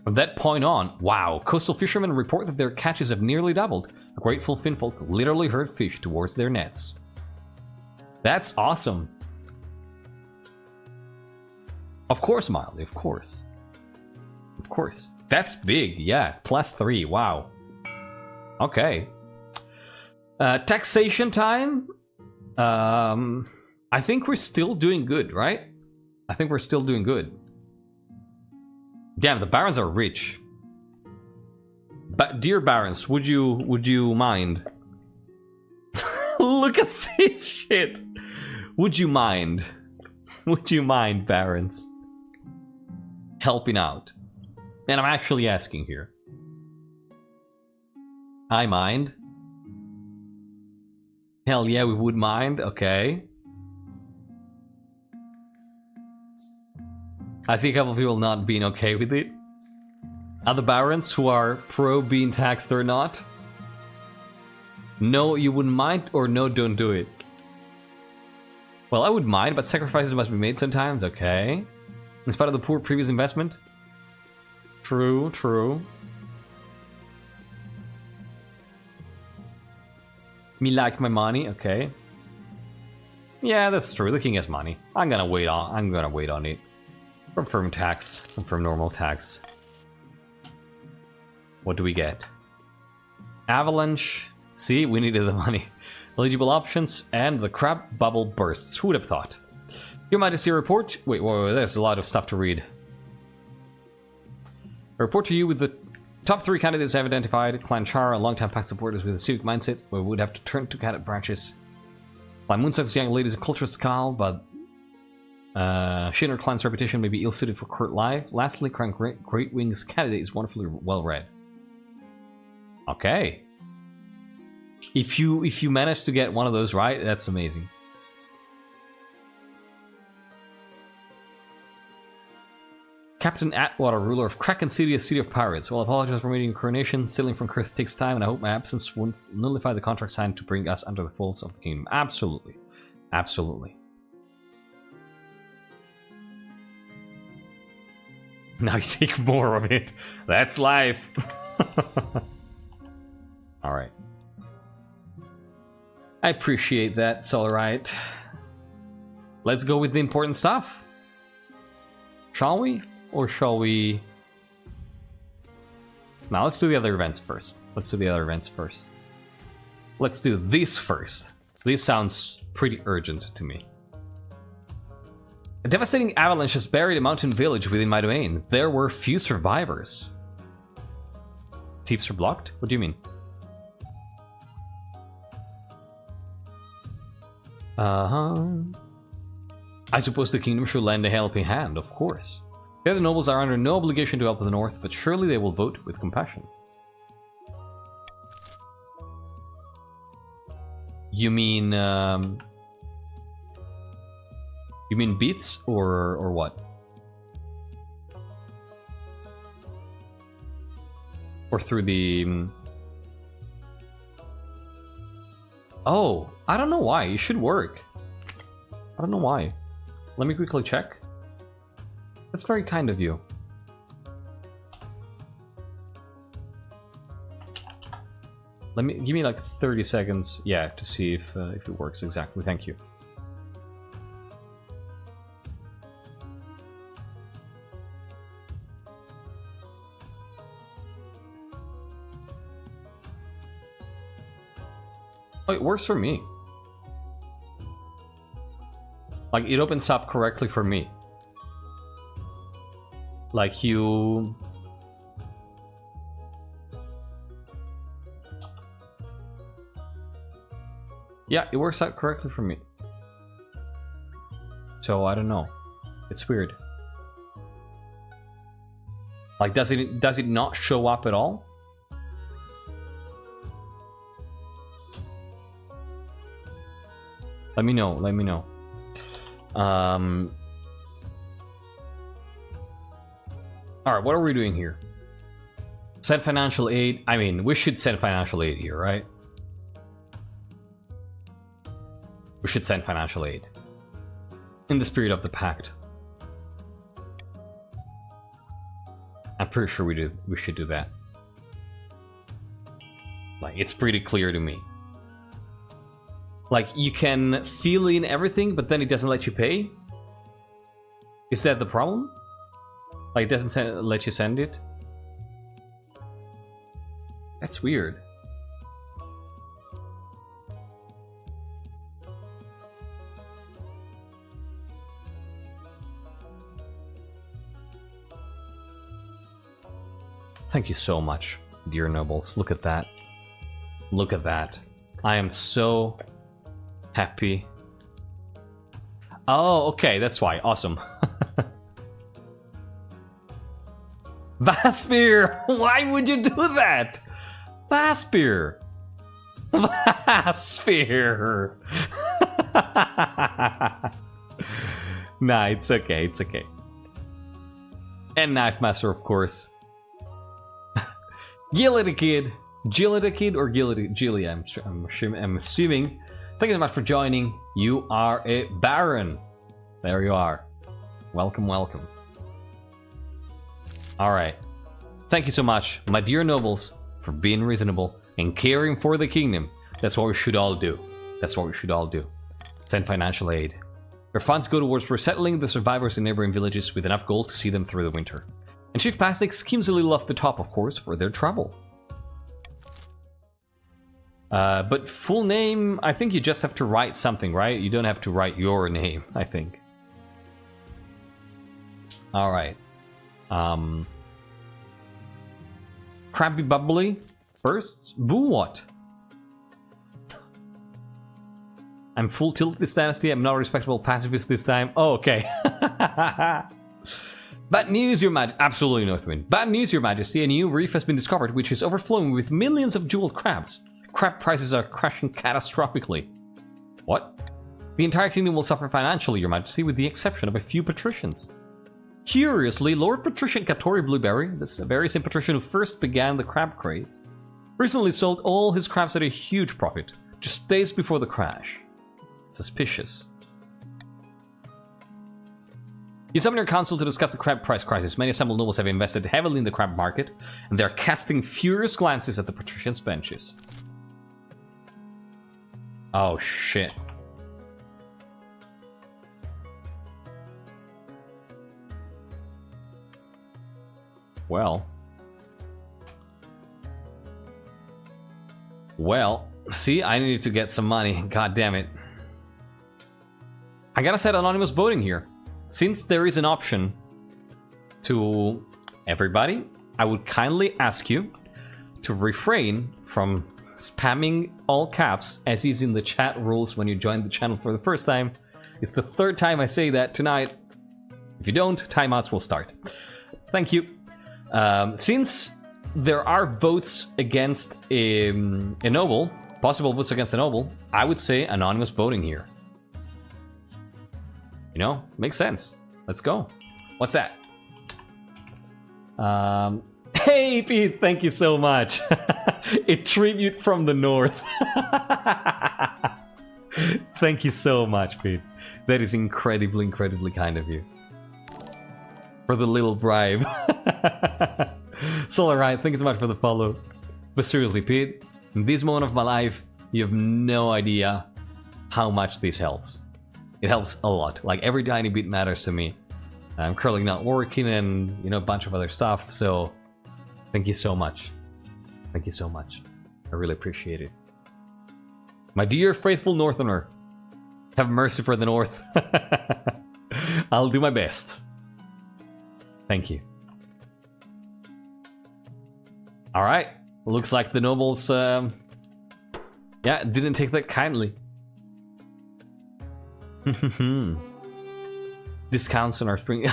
From that point on, wow, coastal fishermen report that their catches have nearly doubled. A grateful finfolk literally herd fish towards their nets. That's awesome. Of course, Miley, of course. Of course. That's big, yeah. +3, wow. Okay. Taxation time? I think we're still doing good, right? I think we're still doing good. Damn, the barons are rich. But dear barons, would you mind? Look at this shit. Would you mind? Would you mind, barons? Helping out. And I'm actually asking here. I mind. Hell yeah, we would mind. Okay. I see a couple of people not being okay with it. Other barons who are pro being taxed or not. No, you wouldn't mind, or no, don't do it. Well, I would mind, but sacrifices must be made sometimes. Okay. In spite of the poor previous investment. True, true. Me like my money, okay. Yeah, that's true. The king has money. I'm gonna wait on it. Confirm tax. Confirm normal tax. What do we get? Avalanche. See, we needed the money. Eligible options and the crab bubble bursts. Who would have thought? Your Majesty, report. Wait, there's a lot of stuff to read. A report to you with the top 3 candidates I've identified. Clan Chara, long-time Pact supporters with a civic mindset, where we would have to turn to cadet branches. Clan Moonsuck's young ladies, a culturist Skal, but Shinner Clan's reputation may be ill-suited for court life. Lastly, Clan Great Wing's candidate is wonderfully well-read. Okay. If you manage to get one of those right, that's amazing. Captain Atwater, ruler of Kraken City, a city of pirates. Well, I apologize for meeting coronation. Sailing from Kurth takes time, and I hope my absence won't nullify the contract signed to bring us under the folds of the kingdom. Absolutely. Absolutely. Now you take more of it. That's life. Alright. I appreciate that. It's alright. Let's go with the important stuff. Shall we? Or shall we... Now let's do the other events first. Let's do this first. This sounds pretty urgent to me. A devastating avalanche has buried a mountain village within my domain. There were few survivors. Tips are blocked? What do you mean? I suppose the kingdom should lend a helping hand, of course. The other nobles are under no obligation to help the north, but surely they will vote with compassion. You mean beats or what? Or through the... Oh, I don't know why. It should work. I don't know why. Let me quickly check. That's very kind of you. Give me like 30 seconds, yeah, to see if it works exactly. Thank you. Oh, it works for me. Like, it opens up correctly for me. Like, you... Yeah, it works out correctly for me. So, I don't know. It's weird. Like, does it not show up at all? Let me know, let me know. Alright, what are we doing here? Send financial aid. I mean, we should send financial aid here, right? We should send financial aid. In the spirit of the pact. I'm pretty sure we should do that. Like, it's pretty clear to me. Like, you can fill in everything, but then it doesn't let you pay? Is that the problem? Like, it doesn't let you send it? That's weird. Thank you so much, dear nobles. Look at that. Look at that. I am so happy. Oh, okay, that's why. Awesome. Vaspir! Why would you do that? Vaspir! Vaspir! Nah, it's okay, it's okay. And Knife Master, of course. Gilly Kid. Gilly Kid or Gilly, I'm assuming. Thank you so much for joining. You are a Baron. There you are. Welcome, welcome. Alright. Thank you so much, my dear nobles, for being reasonable and caring for the kingdom. That's what we should all do. That's what we should all do. Send financial aid. Your funds go towards resettling the survivors in neighboring villages with enough gold to see them through the winter. And Chief Pastic skims a little off the top, of course, for their trouble. But full name, I think you just have to write something, right? You don't have to write your name, I think. Alright. Krabby Bubbly first. Boo what? I'm full tilt this dynasty. I'm not a respectable pacifist this time. Oh, okay. Bad news, Your Majesty. Absolutely, Northwind. Bad news, Your Majesty. A new reef has been discovered, which is overflowing with millions of jeweled crabs. Crab prices are crashing catastrophically. What? The entire kingdom will suffer financially, Your Majesty, with the exception of a few patricians. Curiously, Lord Patrician Katori Blueberry, this very same patrician who first began the crab craze, recently sold all his crabs at a huge profit, just days before the crash. Suspicious. You summon your council to discuss the crab price crisis. Many assembled nobles have invested heavily in the crab market, and they're casting furious glances at the patricians' benches. Oh, shit. Well, see, I need to get some money. God damn it. I gotta set anonymous voting here. Since there is an option to everybody, I would kindly ask you to refrain from spamming all caps as is in the chat rules when you join the channel for the first time. It's the third time I say that tonight. If you don't, timeouts will start. Thank you. Since there are votes against a noble, possible votes against a noble, I would say anonymous voting here. You know, makes sense. Let's go. What's that? Hey, Pete, thank you so much. A tribute from the north. Thank you so much, Pete. That is incredibly, incredibly kind of you. For the little bribe. So alright, thank you so much for the follow. But seriously, Pete, in this moment of my life, you have no idea how much this helps. It helps a lot. Like, every tiny bit matters to me. I'm currently not working and, you know, a bunch of other stuff, so thank you so much. Thank you so much. I really appreciate it. My dear faithful Northerner, have mercy for the North. I'll do my best. Thank you. Alright, looks like the nobles, yeah, didn't take that kindly. Discounts on our spring.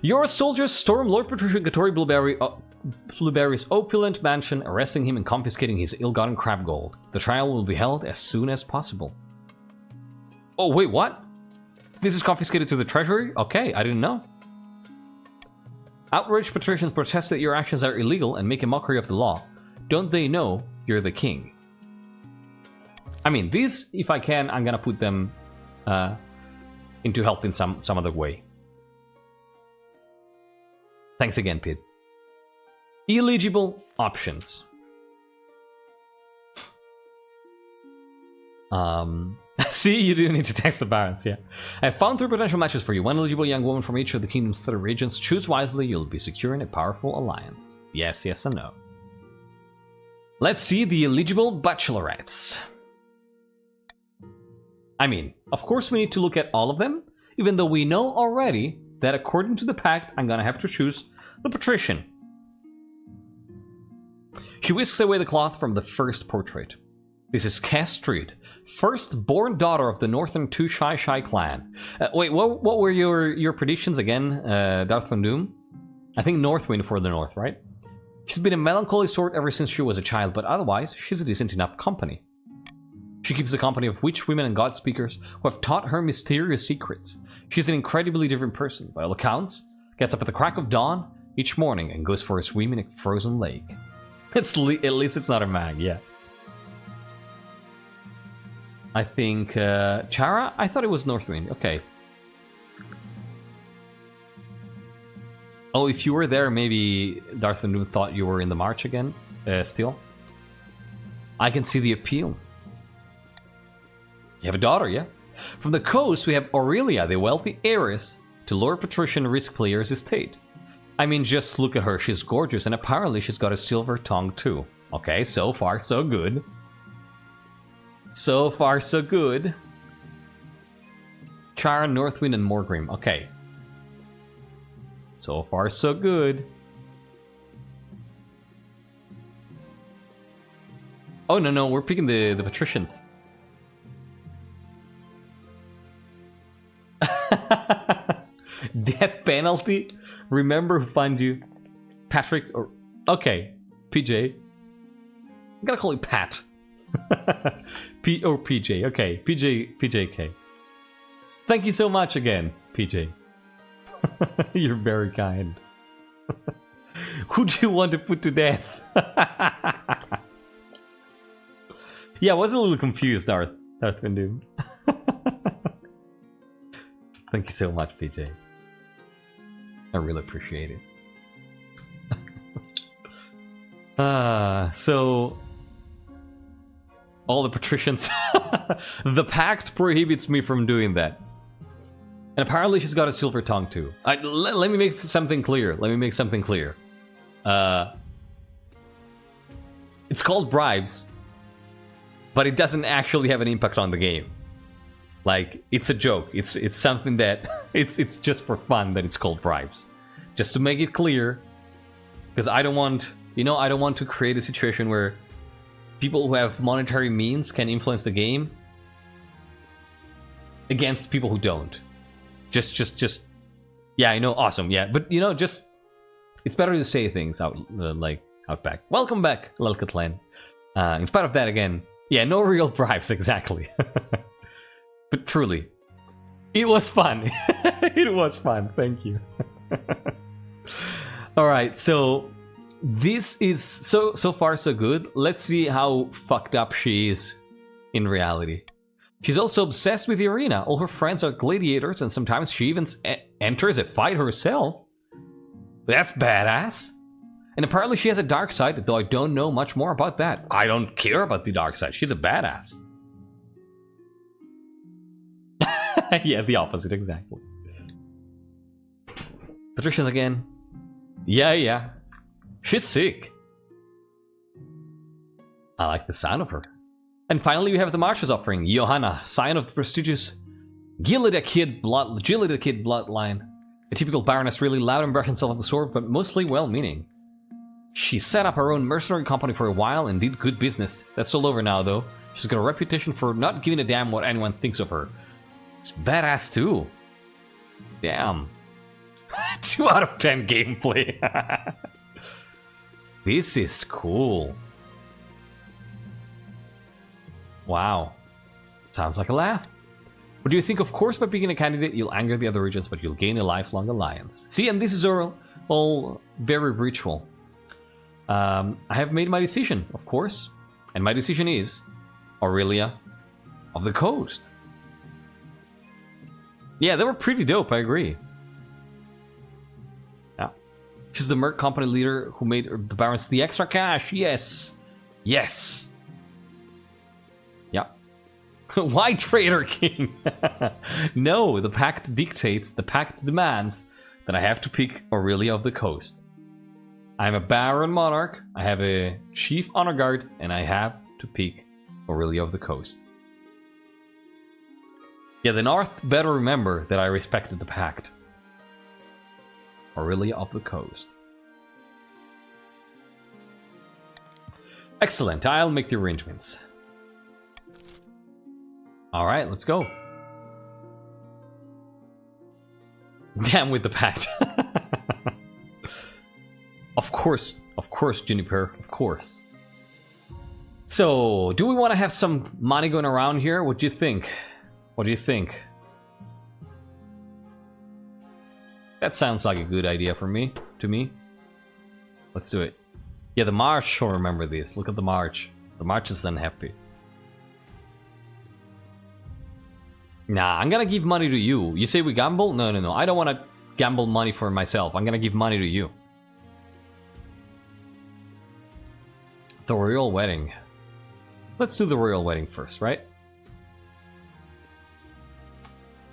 Your soldiers storm Lord Patrician Gattori Blueberry's opulent mansion, arresting him and confiscating his ill-gotten crab gold. The trial will be held as soon as possible. Oh, wait, what? This is confiscated to the treasury? Okay, I didn't know. Outraged patricians protest that your actions are illegal and make a mockery of the law. Don't they know you're the king? I mean, these, if I can, I'm gonna put them into help in some other way. Thanks again, Pete. Eligible options. See, you didn't need to text the barons, yeah. I found 3 potential matches for you. 1 eligible young woman from each of the kingdom's 3 regions. Choose wisely, you'll be securing a powerful alliance. Yes, yes, and no. Let's see the eligible bachelorettes. I mean, of course we need to look at all of them, even though we know already that according to the pact, I'm gonna have to choose the patrician. She whisks away the cloth from the first portrait. This is Cass Street, first-born daughter of the Northern Two Shy clan. Wait, what were your predictions again, Darth Von Doom? I think Northwind for the North, right? She's been a melancholy sort ever since she was a child, but otherwise, she's a decent enough company. She keeps the company of witch women and god speakers who have taught her mysterious secrets. She's an incredibly different person, by all accounts. Gets up at the crack of dawn each morning and goes for a swim in a frozen lake. At least it's not a mag, yeah. I think Chara? I thought it was Northwind. Okay. Oh, if you were there, maybe Darth Van Doom thought you were in the march again. Still. I can see the appeal. You have a daughter, yeah? From the coast, we have Aurelia, the wealthy heiress to Lord Patrician Risk Player's estate. I mean, just look at her. She's gorgeous, and apparently she's got a silver tongue, too. Okay, so far, so good. So far, so good. Chara, Northwind, and Morgrim. Okay. So far, so good. Oh, no, we're picking the patricians. Death penalty? Remember who found you? Patrick or... Okay, PJ. I'm gonna call you Pat. P or PJ. Okay, PJK. Thank you so much again, PJ. You're very kind. Who do you want to put to death? Yeah, I was a little confused, Darth Van Doom. Thank you so much, PJ. I really appreciate it. So all the patricians. The pact prohibits me from doing that. And apparently she's got a silver tongue too. Let me make something clear. It's called bribes, but it doesn't actually have an impact on the game. Like, it's a joke. It's something that it's just for fun that it's called bribes. Just to make it clear, because I don't want to create a situation where people who have monetary means can influence the game against people who don't. Just yeah, I know, awesome, yeah, but just it's better to say things out back. Welcome back, Lelkatlan. In spite of that, again, yeah, no real bribes, exactly. But truly, it was fun. It was fun. Thank you. All right, so this is so far so good. Let's see how fucked up she is in reality. She's also obsessed with the arena. All her friends are gladiators, and sometimes she even enters a fight herself. That's badass. And apparently she has a dark side, though I don't know much more about that. I don't care about the dark side. She's a badass. Yeah, the opposite, exactly. Patricians again. Yeah. She's sick. I like the sound of her. And finally, we have the Marshal's offering. Johanna, scion of the prestigious Gilida-Kid bloodline. A typical baroness, really loud and brush himself off the sword, but mostly well-meaning. She set up her own mercenary company for a while and did good business. That's all over now, though. She's got a reputation for not giving a damn what anyone thinks of her. It's badass, too. Damn. 2 out of 10 gameplay. This is cool. Wow. Sounds like a laugh. What do you think? Of course, by being a candidate, you'll anger the other regions, but you'll gain a lifelong alliance. See, and this is all very ritual. I have made my decision, of course. And my decision is Aurelia of the Coast. Yeah, they were pretty dope, I agree. Yeah. She's the Merc Company leader who made the Barons the extra cash. Yes. Yes. Yeah. Why Traitor King? No, the Pact dictates, the Pact demands that I have to pick Aurelia of the Coast. I'm a Baron Monarch, I have a Chief Honor Guard, and I have to pick Aurelia of the Coast. Yeah, the North better remember that I respected the Pact. Aurelia of the Coast. Excellent, I'll make the arrangements. Alright, let's go. Damn with the Pact. Of course, Juniper, of course. So, do we want to have some money going around here? What do you think? What do you think? That sounds like a good idea to me. Let's do it. Yeah, the March will remember this. Look at the March. The March is unhappy. Nah, I'm gonna give money to you. You say we gamble? No. I don't want to gamble money for myself. I'm gonna give money to you. The royal wedding. Let's do the royal wedding first, right?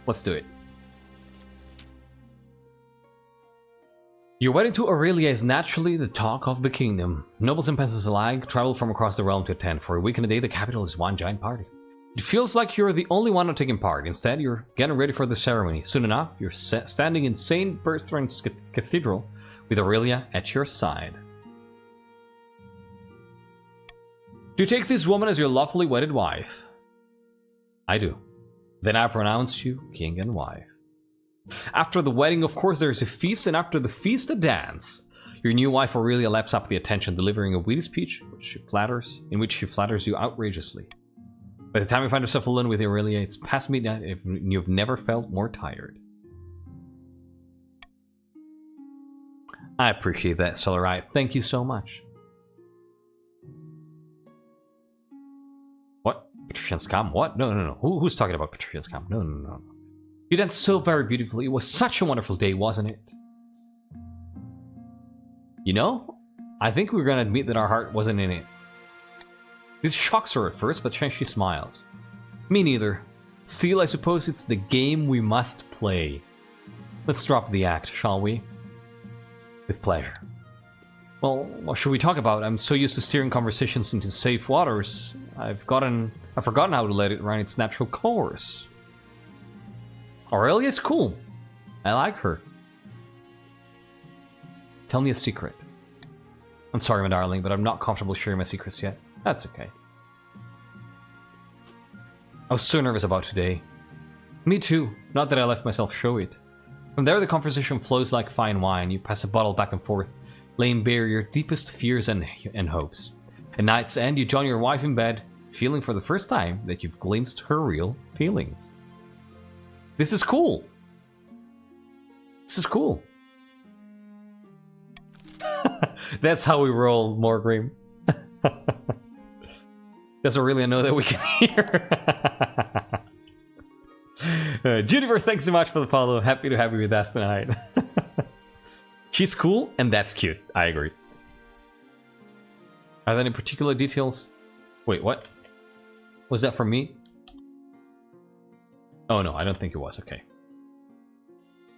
Let's do it. Your wedding to Aurelia is naturally the talk of the kingdom. Nobles and peasants alike travel from across the realm to attend. For a week and a day, the capital is one giant party. It feels like you're the only one not taking part. Instead, you're getting ready for the ceremony. Soon enough, you're standing in St. Bertrand's Cathedral with Aurelia at your side. Do you take this woman as your lawfully wedded wife? I do. Then I pronounce you king and wife. After the wedding, of course, there's a feast, and after the feast, a dance. Your new wife Aurelia laps up the attention, delivering a witty speech in which she flatters you outrageously. By the time you find yourself alone with Aurelia, it's past midnight and you've never felt more tired. I appreciate that, Solarite. Thank you so much. What? Patrician scam? What? No. Who's talking about Patrician scam? No. You danced so very beautifully. It was such a wonderful day, wasn't it? You know, I think we're gonna admit that our heart wasn't in it. This shocks her at first, but then she smiles. Me neither. Still, I suppose it's the game we must play. Let's drop the act, shall we? With pleasure. Well, what should we talk about? I'm so used to steering conversations into safe waters. I've forgotten how to let it run its natural course. Aurelia's cool. I like her. Tell me a secret. I'm sorry, my darling, but I'm not comfortable sharing my secrets yet. That's okay. I was so nervous about today. Me too. Not that I left myself show it. From there, the conversation flows like fine wine. You pass a bottle back and forth, laying bare your deepest fears and hopes. At night's end, you join your wife in bed, feeling for the first time that you've glimpsed her real feelings. This is cool. This is cool. That's how we roll, Morgrim. Does Aurelia know that we can hear? Juniper, thanks so much for the follow. Happy to have you with us tonight. She's cool, and that's cute. I agree. Are there any particular details? Wait, what? Was that for me? Oh no, I don't think it was. Okay.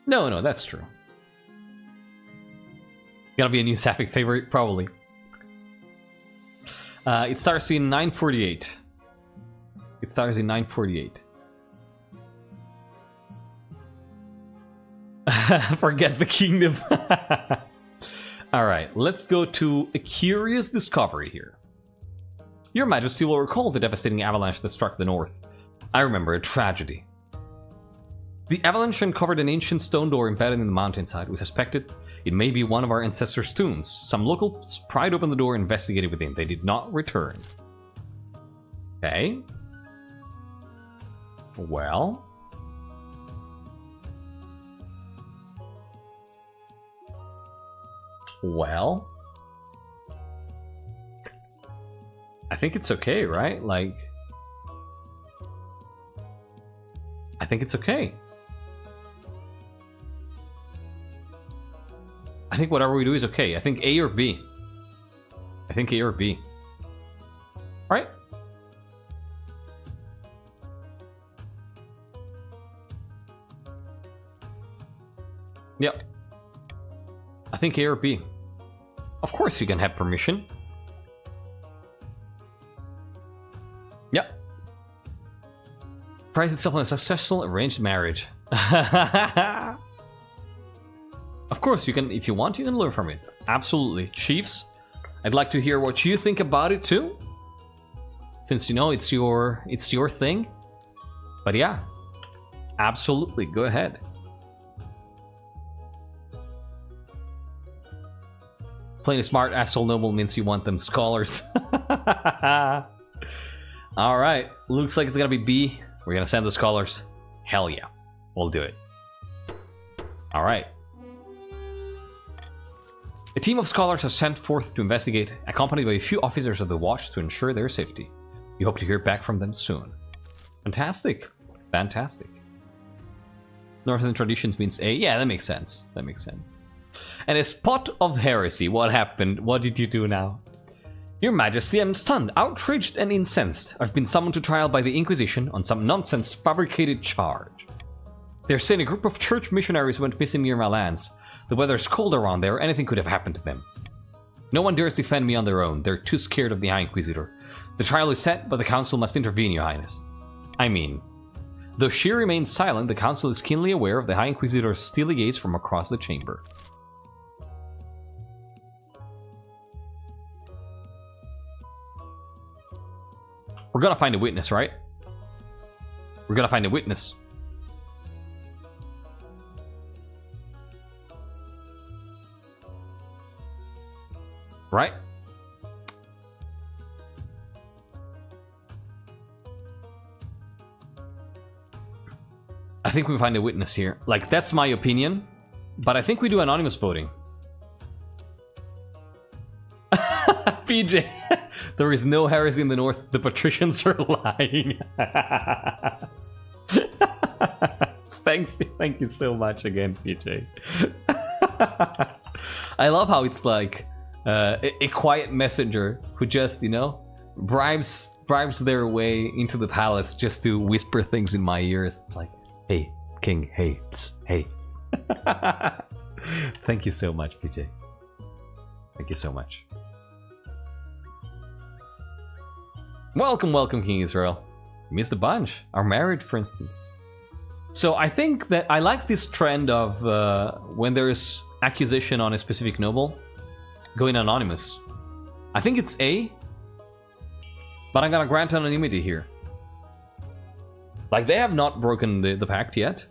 No, that's true. Gonna be a new Sapphic favorite? Probably. It starts in 948. It starts in 948. Forget the kingdom. Alright, let's go to a curious discovery here. Your Majesty will recall the devastating avalanche that struck the north. I remember a tragedy. The avalanche uncovered an ancient stone door embedded in the mountainside. We suspected it may be one of our ancestors' tombs. Some locals pried open the door and investigated within. They did not return. Okay. Well. I think it's okay, right? Like, I think it's okay. I think whatever we do is okay. I think A or B. I think A or B. Right? Yep. I think A or B. Of course you can have permission. Yep. Prize itself on a successful arranged marriage. Of course, you can, if you want, you can learn from it. Absolutely. Chiefs, I'd like to hear what you think about it too. Since you know it's your thing. But yeah. Absolutely, go ahead. Playing a smart asshole noble means you want them scholars. Alright, looks like it's gonna be B. We're gonna send the scholars. Hell yeah, we'll do it. Alright. A team of scholars are sent forth to investigate, accompanied by a few officers of the watch to ensure their safety. We hope to hear back from them soon. Fantastic. Fantastic. Northern traditions means A. Yeah, that makes sense. That makes sense. And a spot of heresy. What happened? What did you do now? Your Majesty, I'm stunned, outraged, and incensed. I've been summoned to trial by the Inquisition on some nonsense fabricated charge. They're saying a group of church missionaries went missing near my lands. The weather's cold around there, anything could have happened to them. No one dares defend me on their own. They're too scared of the High Inquisitor. The trial is set, but the Council must intervene, Your Highness. I mean, though she remains silent, the Council is keenly aware of the High Inquisitor's steely gaze from across the chamber. We're gonna find a witness, right? We're gonna find a witness. Right? I think we find a witness here. Like, that's my opinion. But I think we do anonymous voting. PJ, there is no heresy in the north. The patricians are lying. Thank you so much again, PJ. I love how it's like a quiet messenger who just, you know, bribes their way into the palace just to whisper things in my ears. Like, hey, king, hey, psst, hey. Thank you so much, PJ. Thank you so much. Welcome, welcome, King Israel. Missed a bunch. Our marriage, for instance. So I think that I like this trend of when there's accusation on a specific noble, going anonymous. I think it's A, but I'm gonna grant anonymity here. Like, they have not broken the pact yet.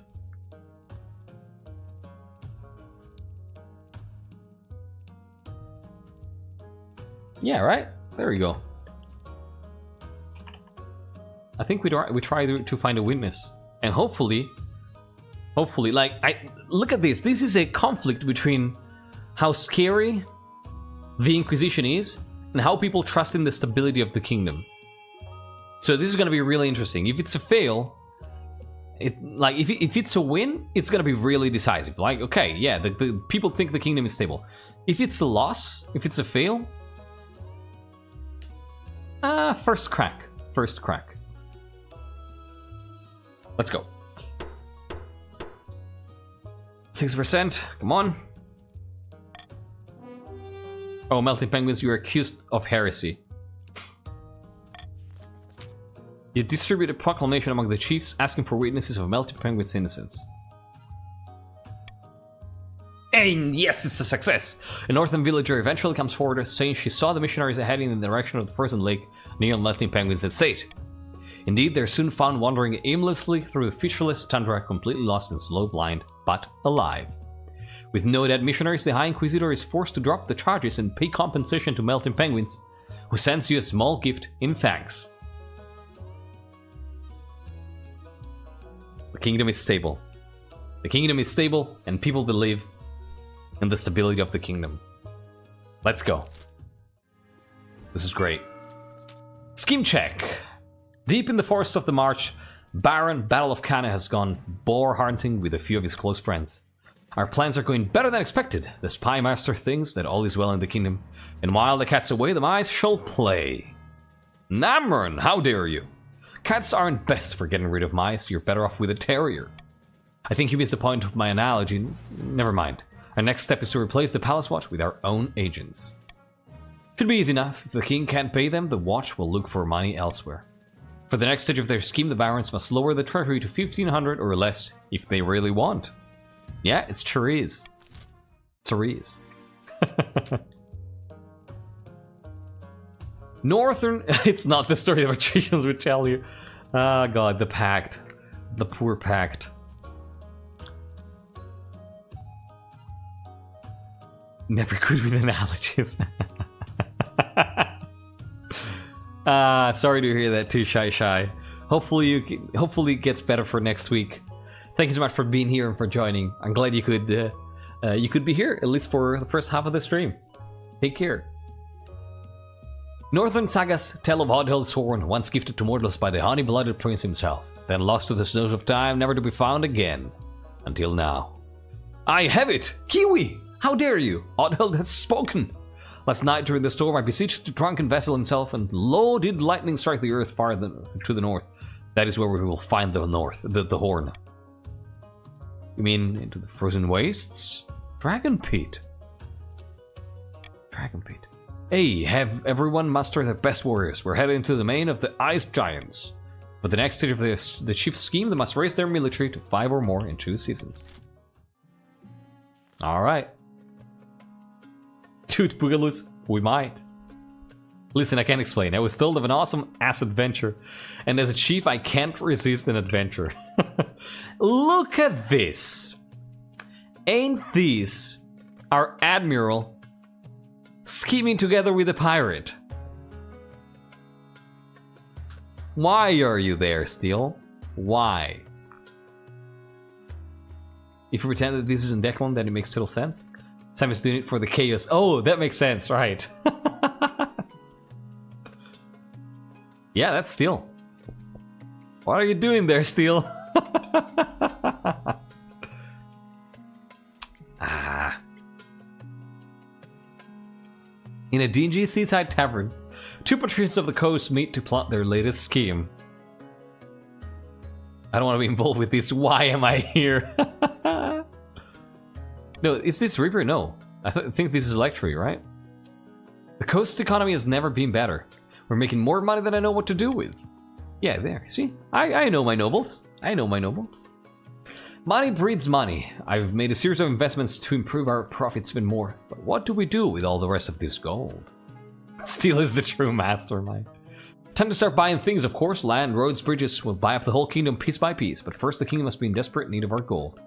Yeah, right? There we go. I think we try to find a witness. And hopefully, like, look at this. This is a conflict between how scary the Inquisition is and how people trust in the stability of the kingdom. So this is going to be really interesting. If it's a fail, if it's a win, it's going to be really decisive. Like, okay, yeah, the people think the kingdom is stable. If it's a loss, if it's a fail, first crack. First crack. Let's go. 6%, come on. Oh, Melting Penguins, you're accused of heresy. You distribute a proclamation among the chiefs asking for witnesses of Melting Penguins' innocence. And yes, it's a success! A northern villager eventually comes forward saying she saw the missionaries heading in the direction of the frozen lake near Melting Penguins' estate. Indeed, they're soon found wandering aimlessly through the featureless tundra, completely lost and slow blind, but alive. With no dead missionaries, the High Inquisitor is forced to drop the charges and pay compensation to Melting Penguins, who sends you a small gift in thanks. The kingdom is stable. The kingdom is stable, and people believe in the stability of the kingdom. Let's go. This is great. Scheme check. Deep in the forests of the March, Baron Battle of Cana has gone boar hunting with a few of his close friends. Our plans are going better than expected. The spy master thinks that all is well in the kingdom, and while the cat's away, the mice shall play. Namron, how dare you? Cats aren't best for getting rid of mice. You're better off with a terrier. I think you missed the point of my analogy. Never mind. Our next step is to replace the Palace Watch with our own agents. Should be easy enough. If the king can't pay them, the watch will look for money elsewhere. For the next stage of their scheme, the barons must lower the treasury to 1,500 or less if they really want. Yeah, it's Therese. Therese. Northern... It's not the story the patricians would tell you. Ah, God, the pact. The poor pact. Never good with analogies. Sorry to hear that too, Shy. Hopefully it gets better for next week. Thank you so much for being here and for joining. I'm glad you could be here, at least for the first half of the stream. Take care. Northern sagas tell of Oddhild's horn, once gifted to mortals by the honey-blooded prince himself, then lost to the snows of time, never to be found again. Until now. I have it! Kiwi! How dare you! Oddhild has spoken! Last night during the storm I beseeched the drunken vessel himself, and lo did lightning strike the earth far to the north. That is where we will find the horn. You mean into the frozen wastes? Dragon Pit. Dragon Pit. Hey, have everyone muster their best warriors. We're heading to the domain of the Ice Giants. For the next stage of the chief's scheme, they must raise their military to 5 or more in 2 seasons. Alright. Dude, Boogaloos, we might. Listen, I can't explain. I was told of an awesome ass adventure, and as a chief, I can't resist an adventure. Look at this. Ain't this our admiral scheming together with a pirate? Why are you there still? Why? If you pretend that this isn't Declan, then it makes total sense. Sam is doing it for the chaos. Oh, that makes sense, right. Yeah, that's Steel. What are you doing there, Steel? In a dingy seaside tavern, two patricians of the coast meet to plot their latest scheme. I don't want to be involved with this. Why am I here? No, is this Reaper? No. I think this is Electri, right? The coast's economy has never been better. We're making more money than I know what to do with. Yeah, there. See? I know my nobles. I know my nobles. Money breeds money. I've made a series of investments to improve our profits even more. But what do we do with all the rest of this gold? Steel is the true mastermind. Time to start buying things, of course. Land, roads, bridges. We'll buy up the whole kingdom piece by piece. But first, the kingdom must be in desperate need of our gold.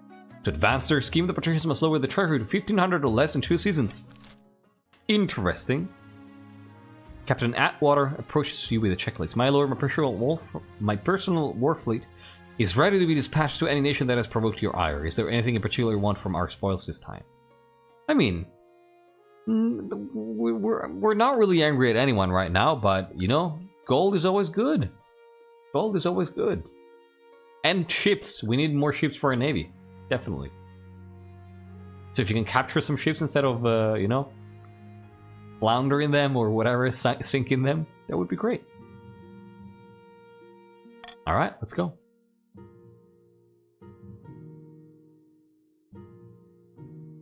To advance their scheme, the patricians must lower the treasury to 1,500 or less in 2 seasons. Interesting. Captain Atwater approaches you with a checklist. My lord, my personal war fleet is ready to be dispatched to any nation that has provoked your ire. Is there anything in particular you want from our spoils this time? I mean, we're not really angry at anyone right now, but, you know, gold is always good. Gold is always good. And ships. We need more ships for our navy. Definitely. So if you can capture some ships instead of, you know, floundering them or whatever, sinking them, that would be great. Alright, let's go.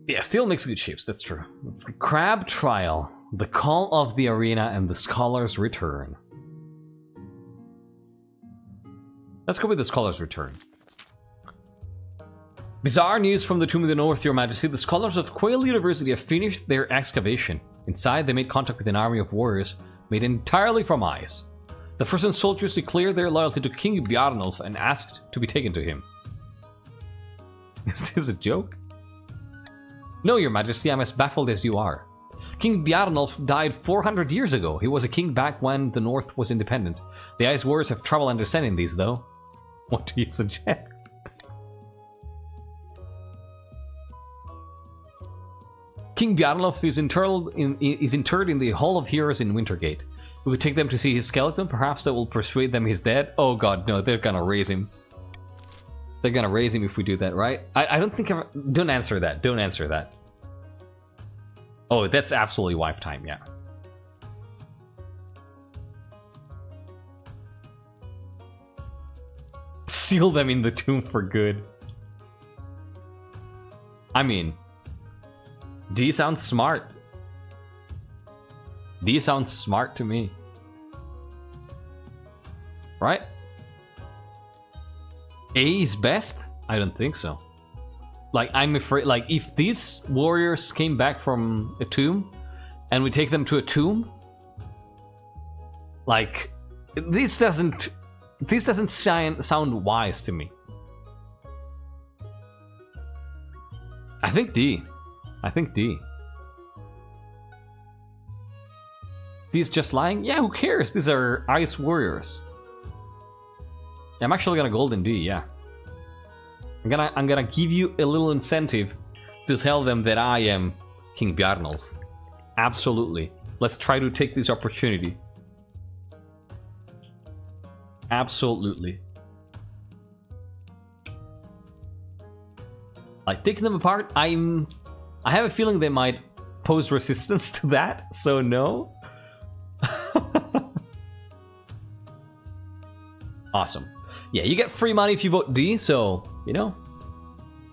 Yeah, steel makes good ships, that's true. The Crab Trial, the Call of the Arena, and the Scholar's Return. Let's go with the Scholar's Return. Bizarre news from the Tomb of the North, Your Majesty. The scholars of Quail University have finished their excavation. Inside, they made contact with an army of warriors made entirely from ice. The frozen soldiers declared their loyalty to King Bjarnulf and asked to be taken to him. Is this a joke? No, Your Majesty, I'm as baffled as you are. King Bjarnulf died 400 years ago. He was a king back when the North was independent. The Ice Warriors have trouble understanding these, though. What do you suggest? King Bjarnulf is interred in the Hall of Heroes in Wintergate. We would take them to see his skeleton. Perhaps that will persuade them he's dead. Oh god, no, they're gonna raise him. They're gonna raise him if we do that, right? I don't think don't answer that. Don't answer that. Oh, that's absolutely wife time, yeah. Seal them in the tomb for good. I mean, D sounds smart. D sounds smart to me. Right? A is best? I don't think so. Like, I'm afraid, like, if these warriors came back from a tomb and we take them to a tomb, like, this doesn't sound wise to me. I think D. I think D. D's just lying? Yeah, who cares? These are ice warriors. I'm actually gonna golden D, yeah. I'm gonna give you a little incentive to tell them that I am King Bjarnulf. Absolutely. Let's try to take this opportunity. Absolutely. Like, taking them apart, I have a feeling they might pose resistance to that, so no. Awesome. Yeah, you get free money if you vote D, so, you know,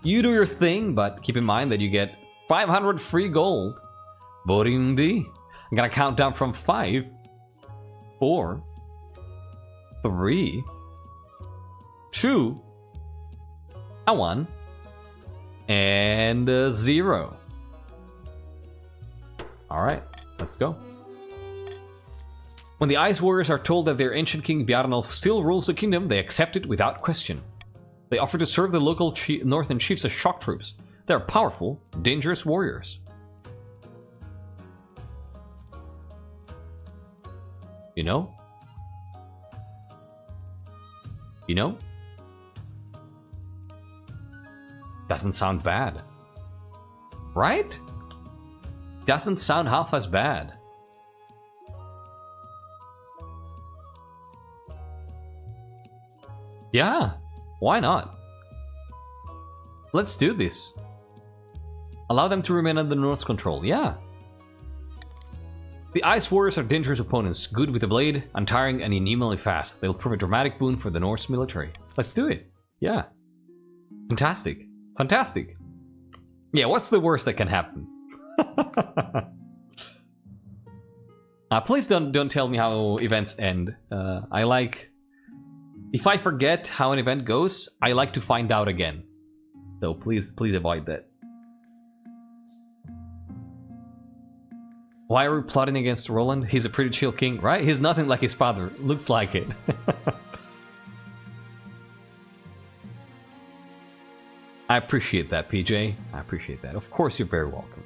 you do your thing, but keep in mind that you get 500 free gold voting D. I'm gonna count down from 5, 4, 3, 2, and 1, and 0. Alright, let's go. When the Ice Warriors are told that their ancient king Bjarnulf still rules the kingdom, they accept it without question. They offer to serve the local northern chiefs as shock troops. They are powerful, dangerous warriors. You know? You know? Doesn't sound bad. Right? Doesn't sound half as bad. Yeah, why not? Let's do this. Allow them to remain under North's control, yeah. The Ice Warriors are dangerous opponents, good with the blade, untiring, and inhumanly fast. They'll prove a dramatic boon for the Norse military. Let's do it. Yeah. Fantastic. Fantastic. Yeah, what's the worst that can happen? Please don't tell me how events end. I like... If I forget how an event goes, I like to find out again. So please avoid that. Why are we plotting against Roland? He's a pretty chill king, right? He's nothing like his father. Looks like it. I appreciate that, PJ. I appreciate that. Of course, you're very welcome.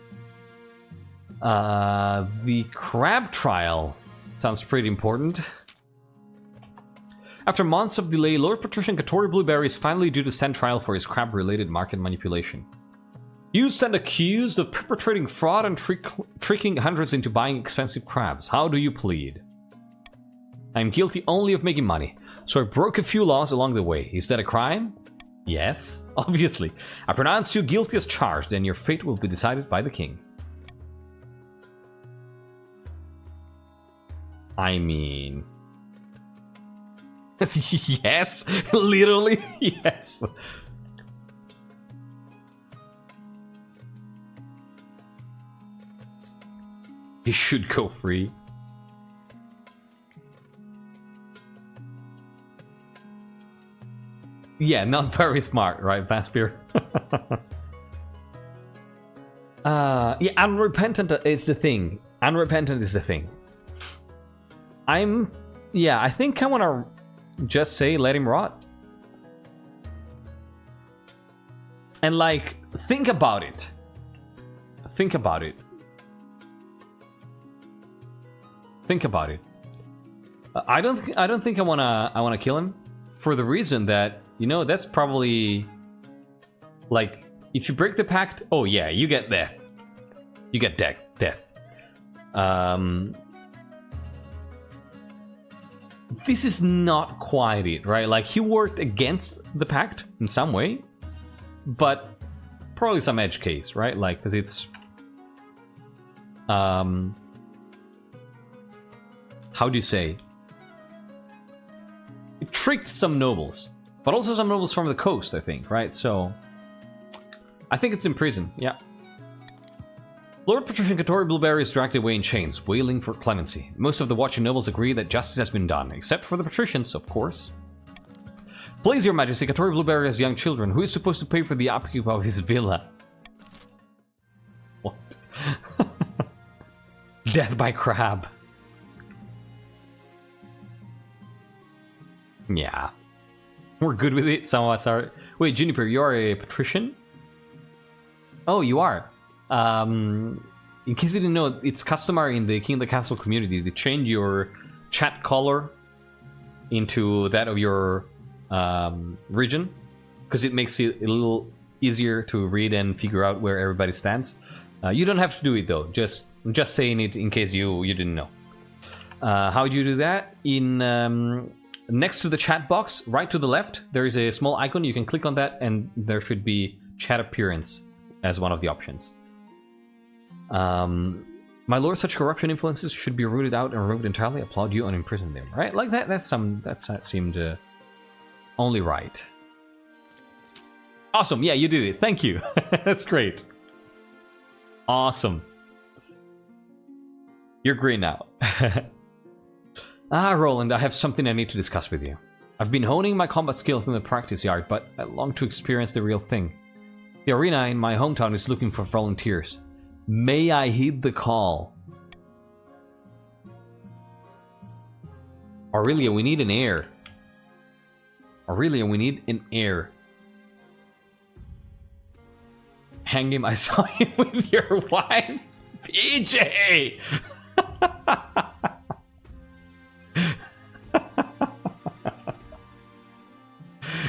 The crab trial sounds pretty important. After months of delay, Lord Patrician Katori Blueberry is finally due to stand trial for his crab-related market manipulation. You stand accused of perpetrating fraud and tricking hundreds into buying expensive crabs. How do you plead? I am guilty only of making money, so I broke a few laws along the way. Is that a crime? Yes, obviously. I pronounce you guilty as charged, and your fate will be decided by the king. I mean... yes, literally, yes. He should go free. Yeah, not very smart, right, Vaspir? Yeah, unrepentant is the thing. Unrepentant is the thing. Yeah, I think I want to just say let him rot. And like, think about it. Think about it. Think about it. I don't think I wanna kill him, for the reason that, you know, that's probably like, if you break the pact, oh yeah, you get death. You get death. This is not quite it, right? Like, he worked against the pact in some way, but probably some edge case, right? Like, because it's how do you say? It tricked some nobles, but also some nobles from the coast, I think, right? So, I think it's in prison, yeah. Lord Patrician Katori Blueberry is dragged away in chains, wailing for clemency. Most of the watching nobles agree that justice has been done, except for the patricians, of course. Please, your majesty, Katori Blueberry has young children. Who is supposed to pay for the upkeep of his villa? What? Death by crab. Yeah. We're good with it. Some of us are... Wait, Juniper, you are a patrician? Oh, you are. In case you didn't know, it's customary in the King of the Castle community to change your chat color into that of your region, because it makes it a little easier to read and figure out where everybody stands. You don't have to do it though. I'm just saying it in case you didn't know. How do you do that? In next to the chat box, right to the left, there is a small icon. You can click on that, and there should be chat appearance as one of the options. My lord, such corruption influences should be rooted out and removed entirely. Applaud you and imprison them. Right, like that. That seemed only right. Awesome. Yeah, you did it. Thank you. That's great. Awesome. You're green now. Roland, I have something I need to discuss with you. I've been honing my combat skills in the practice yard, but I long to experience the real thing. The arena in my hometown is looking for volunteers. May I heed the call? Aurelia, we need an heir. Aurelia, we need an heir. Hang him, I saw him with your wife. PJ!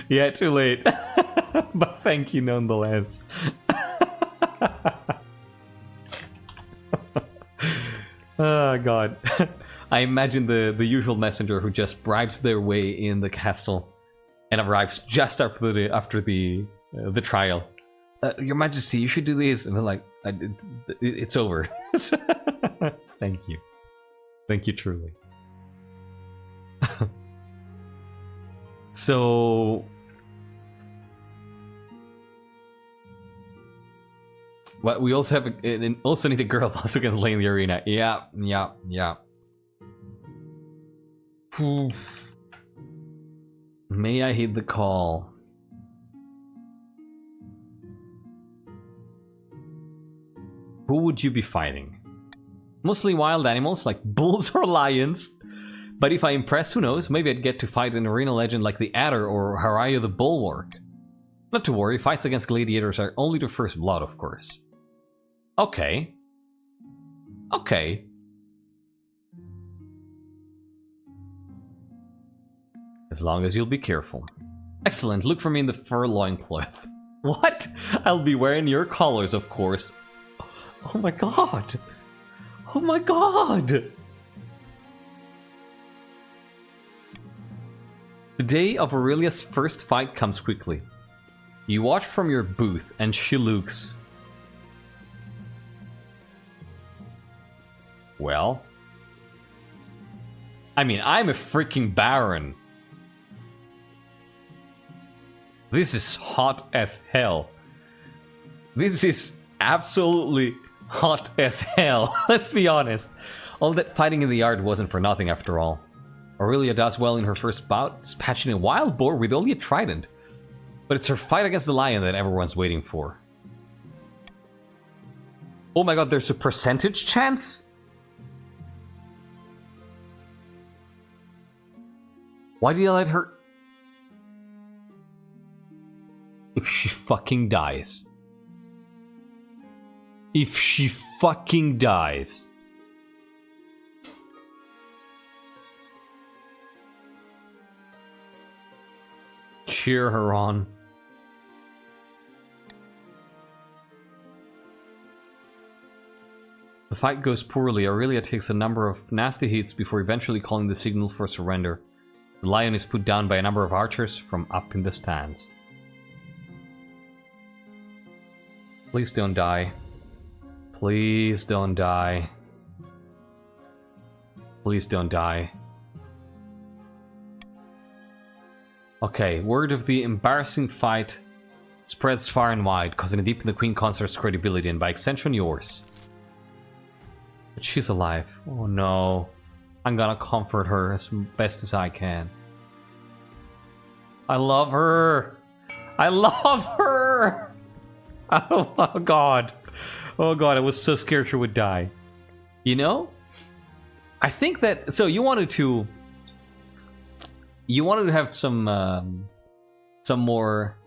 Yeah, too late. But thank you nonetheless. Oh god. I imagine the usual messenger who just bribes their way in the castle and arrives just after the trial. Your Majesty, you should do this. And they're like, it's over. Thank you. Thank you, truly. So... But we also have also need a girl also can play in the arena. Yeah. May I heed the call? Who would you be fighting? Mostly wild animals like bulls or lions. But if I impress, who knows? Maybe I'd get to fight an arena legend like the Adder or Haraya the Bulwark. Not to worry, fights against gladiators are only the first blood, of course. Okay. Okay. As long as you'll be careful. Excellent, look for me in the fur loincloth. What? I'll be wearing your colors, of course. Oh my god! Oh my god! The day of Aurelia's first fight comes quickly. You watch from your booth, and she looks... Well... I mean, I'm a freaking baron. This is hot as hell. This is absolutely hot as hell. Let's be honest. All that fighting in the yard wasn't for nothing after all. Aurelia does well in her first bout, dispatching a wild boar with only a trident. But it's her fight against the lion that everyone's waiting for. Oh my god, there's a percentage chance? Why did you let her... If she fucking dies. If she fucking dies. Cheer her on. The fight goes poorly. Aurelia takes a number of nasty hits before eventually calling the signal for surrender. The lion is put down by a number of archers from up in the stands. Please don't die. Please don't die. Please don't die. Okay, word of the embarrassing fight spreads far and wide, causing a dip in the Queen Consort's credibility and by extension yours. But she's alive. Oh no. I'm gonna comfort her as best as I can. I love her! I love her! Oh god. Oh god, I was so scared she would die. You know? I think that... So you wanted to have some more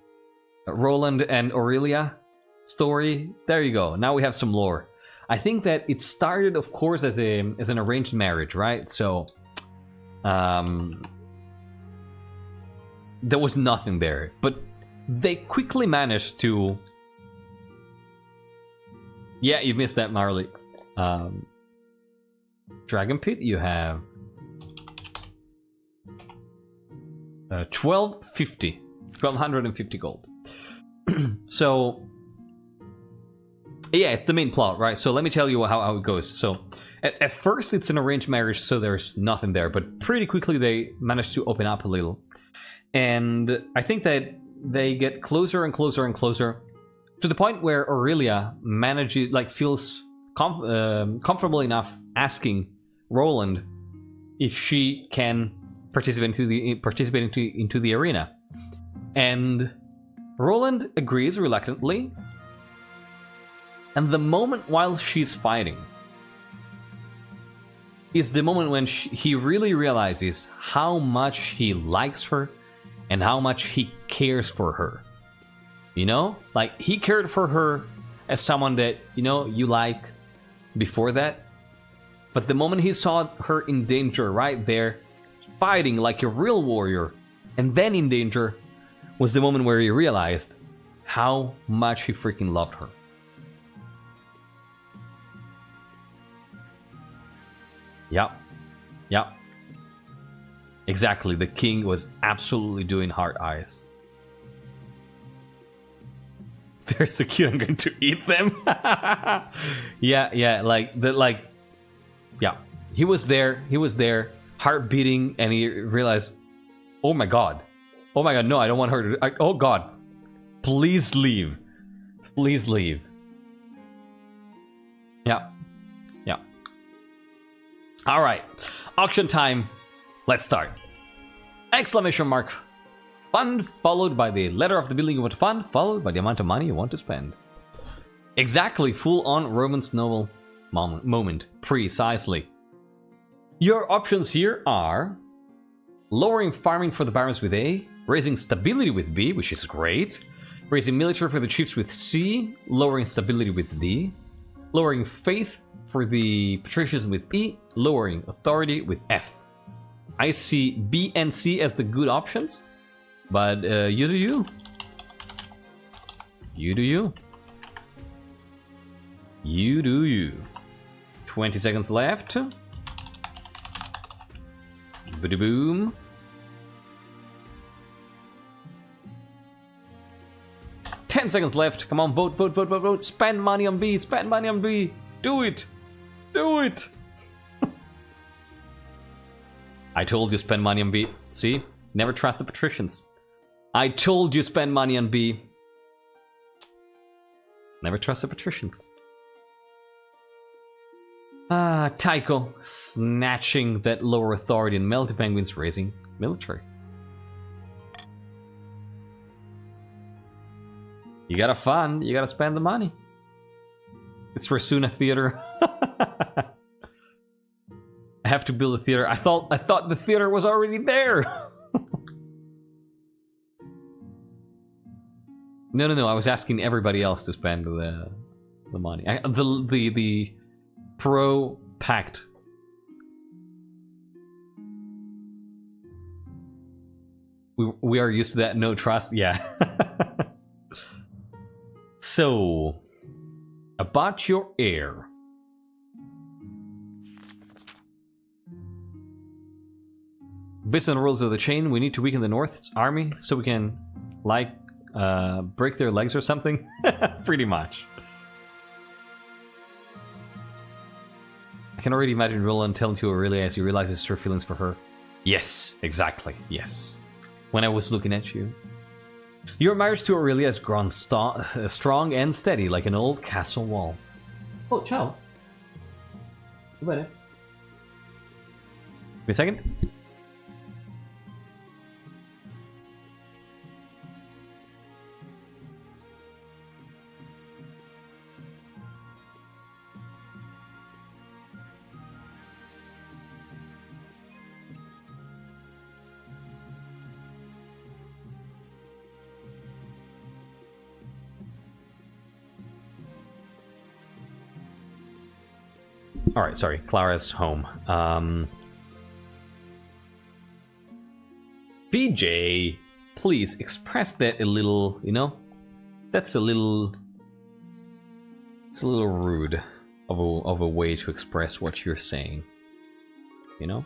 Roland and Aurelia story. There you go. Now we have some lore. I think that it started, of course, as an arranged marriage, right? So there was nothing there, but they quickly managed to... Yeah, you missed that, Marley. Dragon Pit, you have 1250 gold. So yeah, it's the main plot, right? So let me tell you how it goes. So at first it's an arranged marriage, so there's nothing there, but pretty quickly they manage to open up a little, and I think that they get closer and closer and closer to the point where Aurelia manages, like, feels comfortable enough asking Roland if she can participate into the arena, and Roland agrees reluctantly. And the moment while she's fighting is the moment when he really realizes how much he likes her and how much he cares for her. You know? Like, he cared for her as someone that, you know, you like before that. But the moment he saw her in danger right there, fighting like a real warrior, and then in danger, was the moment where he realized how much he freaking loved her. Yep. Exactly, the king was absolutely doing hard eyes. They're so cute, I'm going to eat them. Yeah, He was there, heart beating, and he realized, oh my god, no, I don't want her to, oh god, please leave. Please leave. Yeah. Yeah. Alright. Auction time. Let's start. Exclamation mark. Fund, followed by the letter of the building you want to fund, followed by the amount of money you want to spend. Exactly. Full-on Roman's novel moment. Precisely. Your options here are lowering farming for the barons with A, raising stability with B, which is great, raising military for the chiefs with C, lowering stability with D, lowering faith for the patricians with E, lowering authority with F. I see B and C as the good options, but you do you. You do you. You do you. 20 seconds left. Boom. 10 seconds left. Come on, vote, vote, vote, vote, vote. Spend money on B. Spend money on B. Do it. Do it. I told you spend money on B. See? Never trust the patricians. I told you spend money on B. Never trust the patricians. Tycho snatching that lower authority and Melty Penguins raising military. You gotta fund, you gotta spend the money. It's Rasuna Theater. I have to build a theater. I thought the theater was already there. No. I was asking everybody else to spend the money. The pro pact. We are used to that. No trust. Yeah. So, about your heir. Based on the rules of the chain, we need to weaken the North's army so we can, like, break their legs or something. Pretty much. I can already imagine Roland telling to Aurelia as he realizes his true feelings for her. Yes, exactly, yes. When I was looking at you. Your marriage to Aurelia has grown strong and steady like an old castle wall. Oh, ciao. Goodbye. Give me a second. Alright, sorry. Clara's home. BJ, please express that a little, you know? That's a little... It's a little rude of a way to express what you're saying. You know?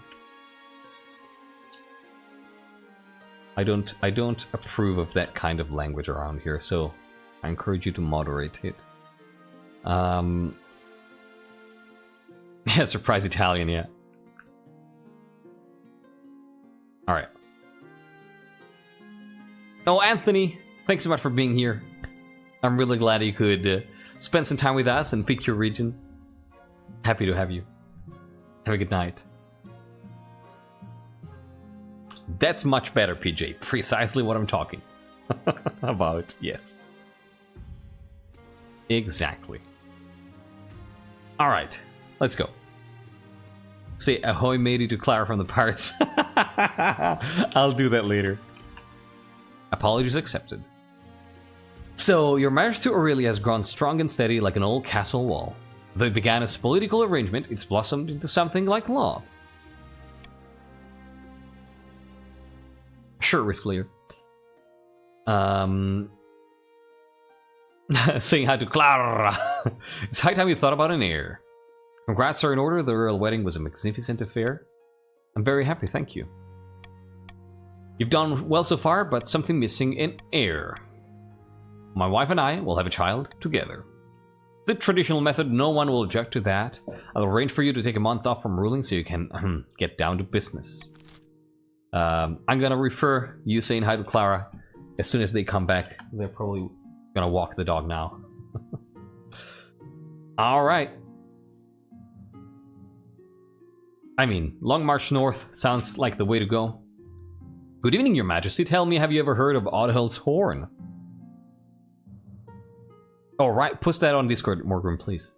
I don't approve of that kind of language around here, so I encourage you to moderate it. Yeah, surprise Italian, yeah. Alright. Oh, Anthony, thanks so much for being here. I'm really glad you could spend some time with us and pick your region. Happy to have you. Have a good night. That's much better, PJ. Precisely what I'm talking about, yes. Exactly. Alright, let's go. Say ahoy matey to Clara from the parts. I'll do that later. Apologies accepted. So, your marriage to Aurelia has grown strong and steady like an old castle wall. Though it began as political arrangement, it's blossomed into something like law. Sure, risk clear. Saying hi to Clara. It's high time you thought about an heir. Congrats are in order, the royal wedding was a magnificent affair. I'm very happy, thank you. You've done well so far, but something missing, an heir. My wife and I will have a child together. The traditional method, no one will object to that. I'll arrange for you to take a month off from ruling so you can get down to business. I'm gonna refer you saying hi to Clara as soon as they come back. They're probably gonna walk the dog now. Alright. I mean, Long March North sounds like the way to go. Good evening, Your Majesty. Tell me, have you ever heard of Odhill's Horn? Alright, post that on Discord, Morgan, please.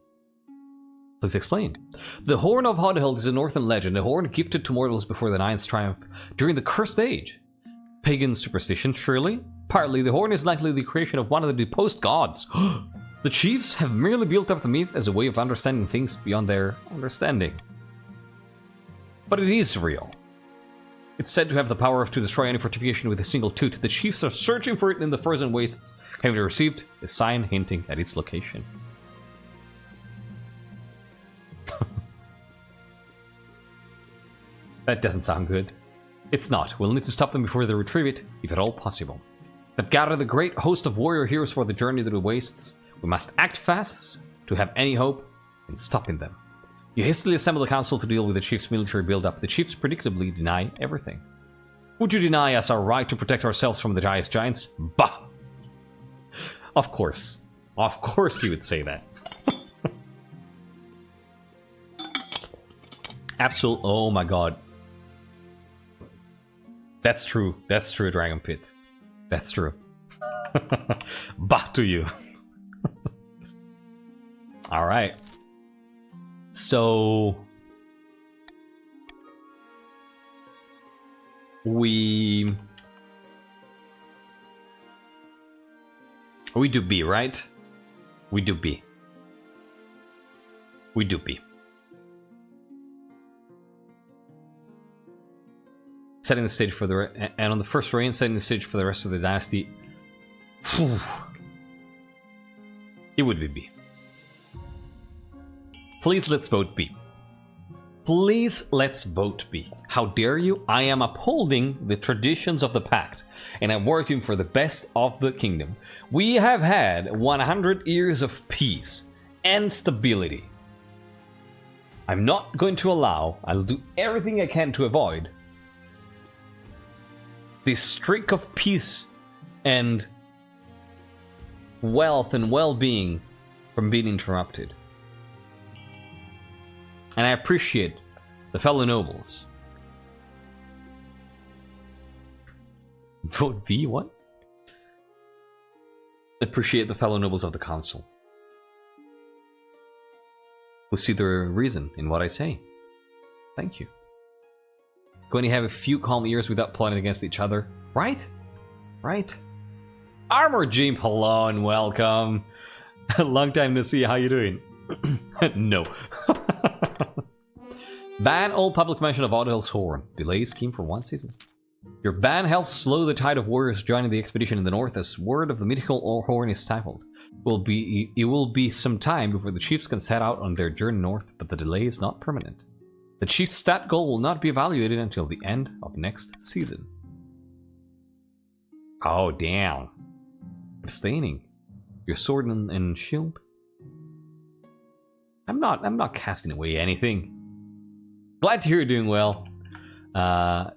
Please explain. The Horn of Odhill is a northern legend, a horn gifted to mortals before the Ninth's triumph during the Cursed Age. Pagan superstition, surely? Partly, the horn is likely the creation of one of the deposed gods. The chiefs have merely built up the myth as a way of understanding things beyond their understanding. But it is real. It's said to have the power to destroy any fortification with a single toot. The chiefs are searching for it in the frozen wastes. Having received a sign hinting at its location. That doesn't sound good. It's not. We'll need to stop them before they retrieve it, if at all possible. They've gathered a great host of warrior heroes for the journey through the wastes. We must act fast to have any hope in stopping them. You hastily assemble the council to deal with the chief's military build-up. The chiefs predictably deny everything. Would you deny us our right to protect ourselves from the giants? Bah! Of course. Of course you would say that. Absolute. Oh my god. That's true. That's true, Dragon Pit. That's true. Bah to you. Alright. So... We do B, right? We do B. We do B. Setting the stage for the... And on the first reign, setting the stage for the rest of the dynasty. Whew. It would be B. Please, let's vote B. Please, let's vote B. How dare you? I am upholding the traditions of the Pact, and I'm working for the best of the kingdom. We have had 100 years of peace and stability. I'm not going to allow, I'll do everything I can to avoid this streak of peace and wealth and well-being from being interrupted. And I appreciate the fellow nobles. Vote V? What? Appreciate the fellow nobles of the council who see the reason in what I say. Thank you. Going to have a few calm years without plotting against each other. Right? Right? Armor Jim, hello and welcome. Long time to see. How you doing? No. Ban all public mention of Odhill's Horn. Delay scheme for 1 season. Your ban helps slow the tide of warriors joining the expedition in the north as word of the mythical horn is stifled. It will be some time before the chiefs can set out on their journey north, but the delay is not permanent. The chief's stat goal will not be evaluated until the end of next season. Oh, damn. Abstaining. Your sword and shield? I'm not casting away anything. Glad to hear you're doing well.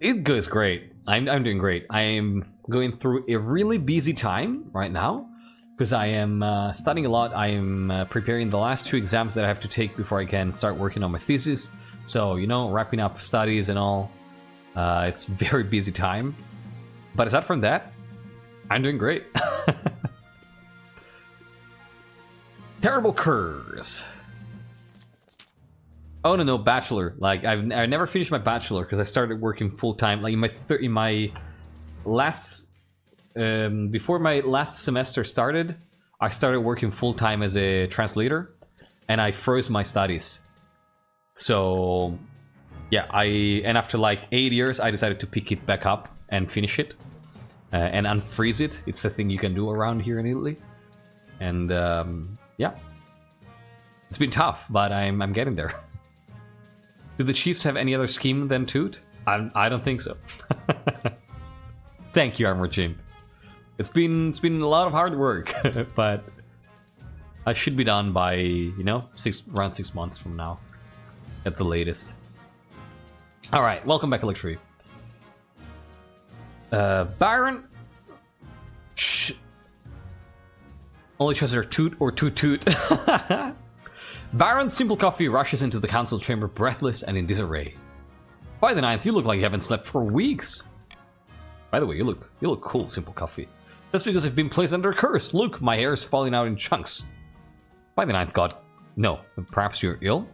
It goes great. I'm doing great. I am going through a really busy time right now because I am studying a lot. I am preparing the last 2 exams that I have to take before I can start working on my thesis. So, you know, wrapping up studies and all. It's very busy time. But aside from that, I'm doing great. Terrible curse. Oh no, bachelor. Like I never finished my bachelor because I started working full time. Like in my last before my last semester started, I started working full time as a translator, and I froze my studies. So yeah, and after like 8 years, I decided to pick it back up and finish it and unfreeze it. It's a thing you can do around here in Italy, and yeah, it's been tough, but I'm getting there. Do the Chiefs have any other scheme than Toot? I don't think so. Thank you, Armor Jim. It's been a lot of hard work, but I should be done by, you know, around 6 months from now, at the latest. All right, welcome back, Electri. Byron. Shh. Only choices are toot or toot. Baron Simple Coffee rushes into the council chamber breathless and in disarray. By the 9th, you look like you haven't slept for weeks. By the way, you look cool, Simple Coffee. That's because I've been placed under a curse. Look, my hair is falling out in chunks. By the 9th, God. No, perhaps you're ill?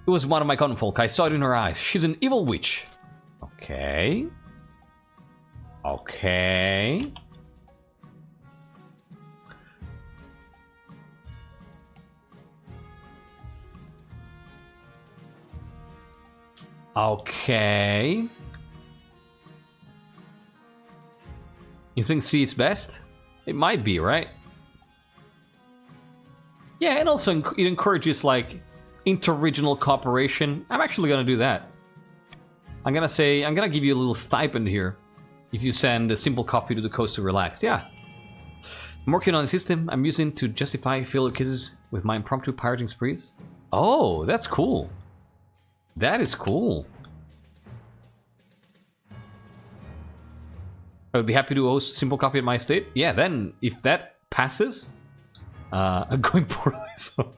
It was one of my common folk. I saw it in her eyes. She's an evil witch. Okay. Okay. Okay. You think C is best? It might be, right? Yeah, and also it encourages, like, inter-regional cooperation. I'm actually gonna do that. I'm gonna give you a little stipend here if you send a Simple Coffee to the coast to relax. Yeah. I'm working on a system I'm using to justify filial kisses with my impromptu pirating sprees. Oh, that's cool. That is cool. I would be happy to host Simple Coffee at my estate. Yeah, then if that passes, I'm going poorly. So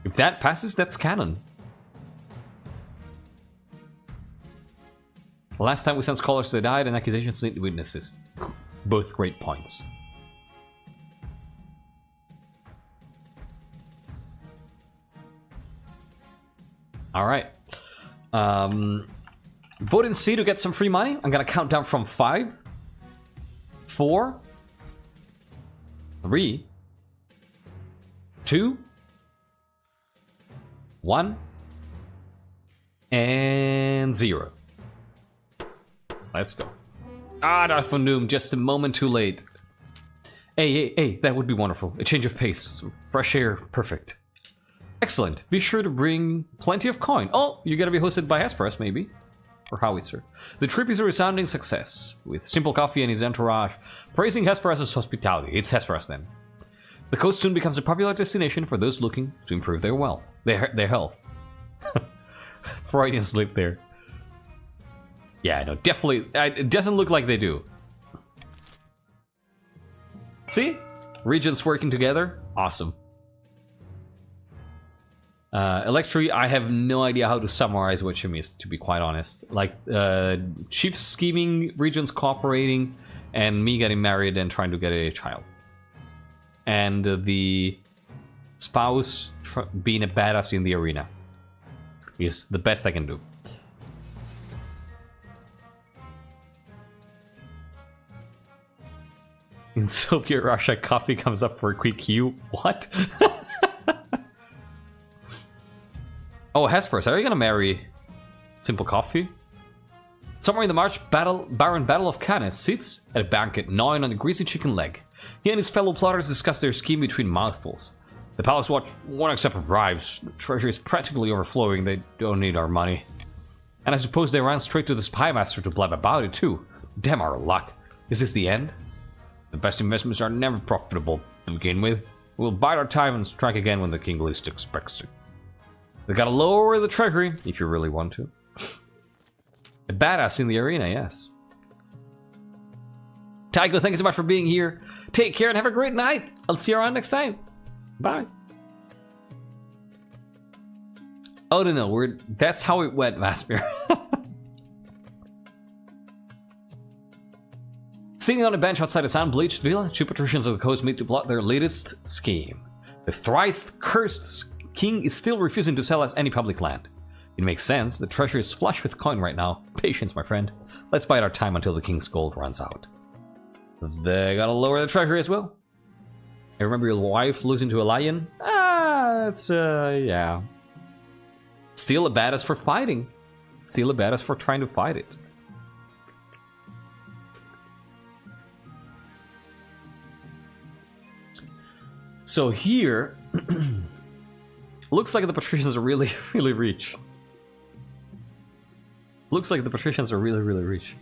if that passes, that's canon. The last time we sent scholars, they died, and accusations need witnesses. Both great points. All right. Vote in C to get some free money. I'm gonna count down from 5, 4, 3, 2, 1, and 0. Let's go. Ah, Darth Von Doom, just a moment too late. Hey, that would be wonderful. A change of pace. Some fresh air, perfect. Excellent. Be sure to bring plenty of coin. Oh, you're gonna be hosted by Hesperus, maybe? Or Howitzer. The trip is a resounding success, with Simple Coffee and his entourage praising Hesperus' hospitality. It's Hesperus then. The coast soon becomes a popular destination for those looking to improve their health. Freudian slip there. Yeah, no, definitely. It doesn't look like they do. See? Regions working together. Awesome. Electri, I have no idea how to summarize what you missed, to be quite honest. Like, chiefs scheming, regions cooperating, and me getting married and trying to get a child. And the spouse being a badass in the arena is the best I can do. In Soviet Russia, coffee comes up for a quick queue. What? Oh, Hesperus, are you gonna marry Simple Coffee? Somewhere in the March, Baron Battle of Canis sits at a banquet, gnawing on a greasy chicken leg. He and his fellow plotters discuss their scheme between mouthfuls. The Palace Watch won't accept bribes. The treasury is practically overflowing. They don't need our money. And I suppose they ran straight to the spy master to blab about it, too. Damn our luck. Is this the end? The best investments are never profitable to begin with. We'll bide our time and strike again when the king least expects it. They gotta lower the treasury, if you really want to. A badass in the arena, yes. Tycho, thank you so much for being here. Take care and have a great night. I'll see you around next time. Bye. Oh, no, that's how it went, Vaspir. Sitting on a bench outside a sun-bleached villa, two patricians of the coast meet to plot their latest scheme. The thrice cursed king is still refusing to sell us any public land. It makes sense, the treasury is flush with coin right now. Patience, my friend. Let's bide our time until the king's gold runs out. They gotta lower the treasury as well. I remember your wife losing to a lion? That's, yeah. Still a badass for fighting. Still a badass for trying to fight it. So here... looks like the patricians are really, really rich. Looks like the patricians are really, really rich.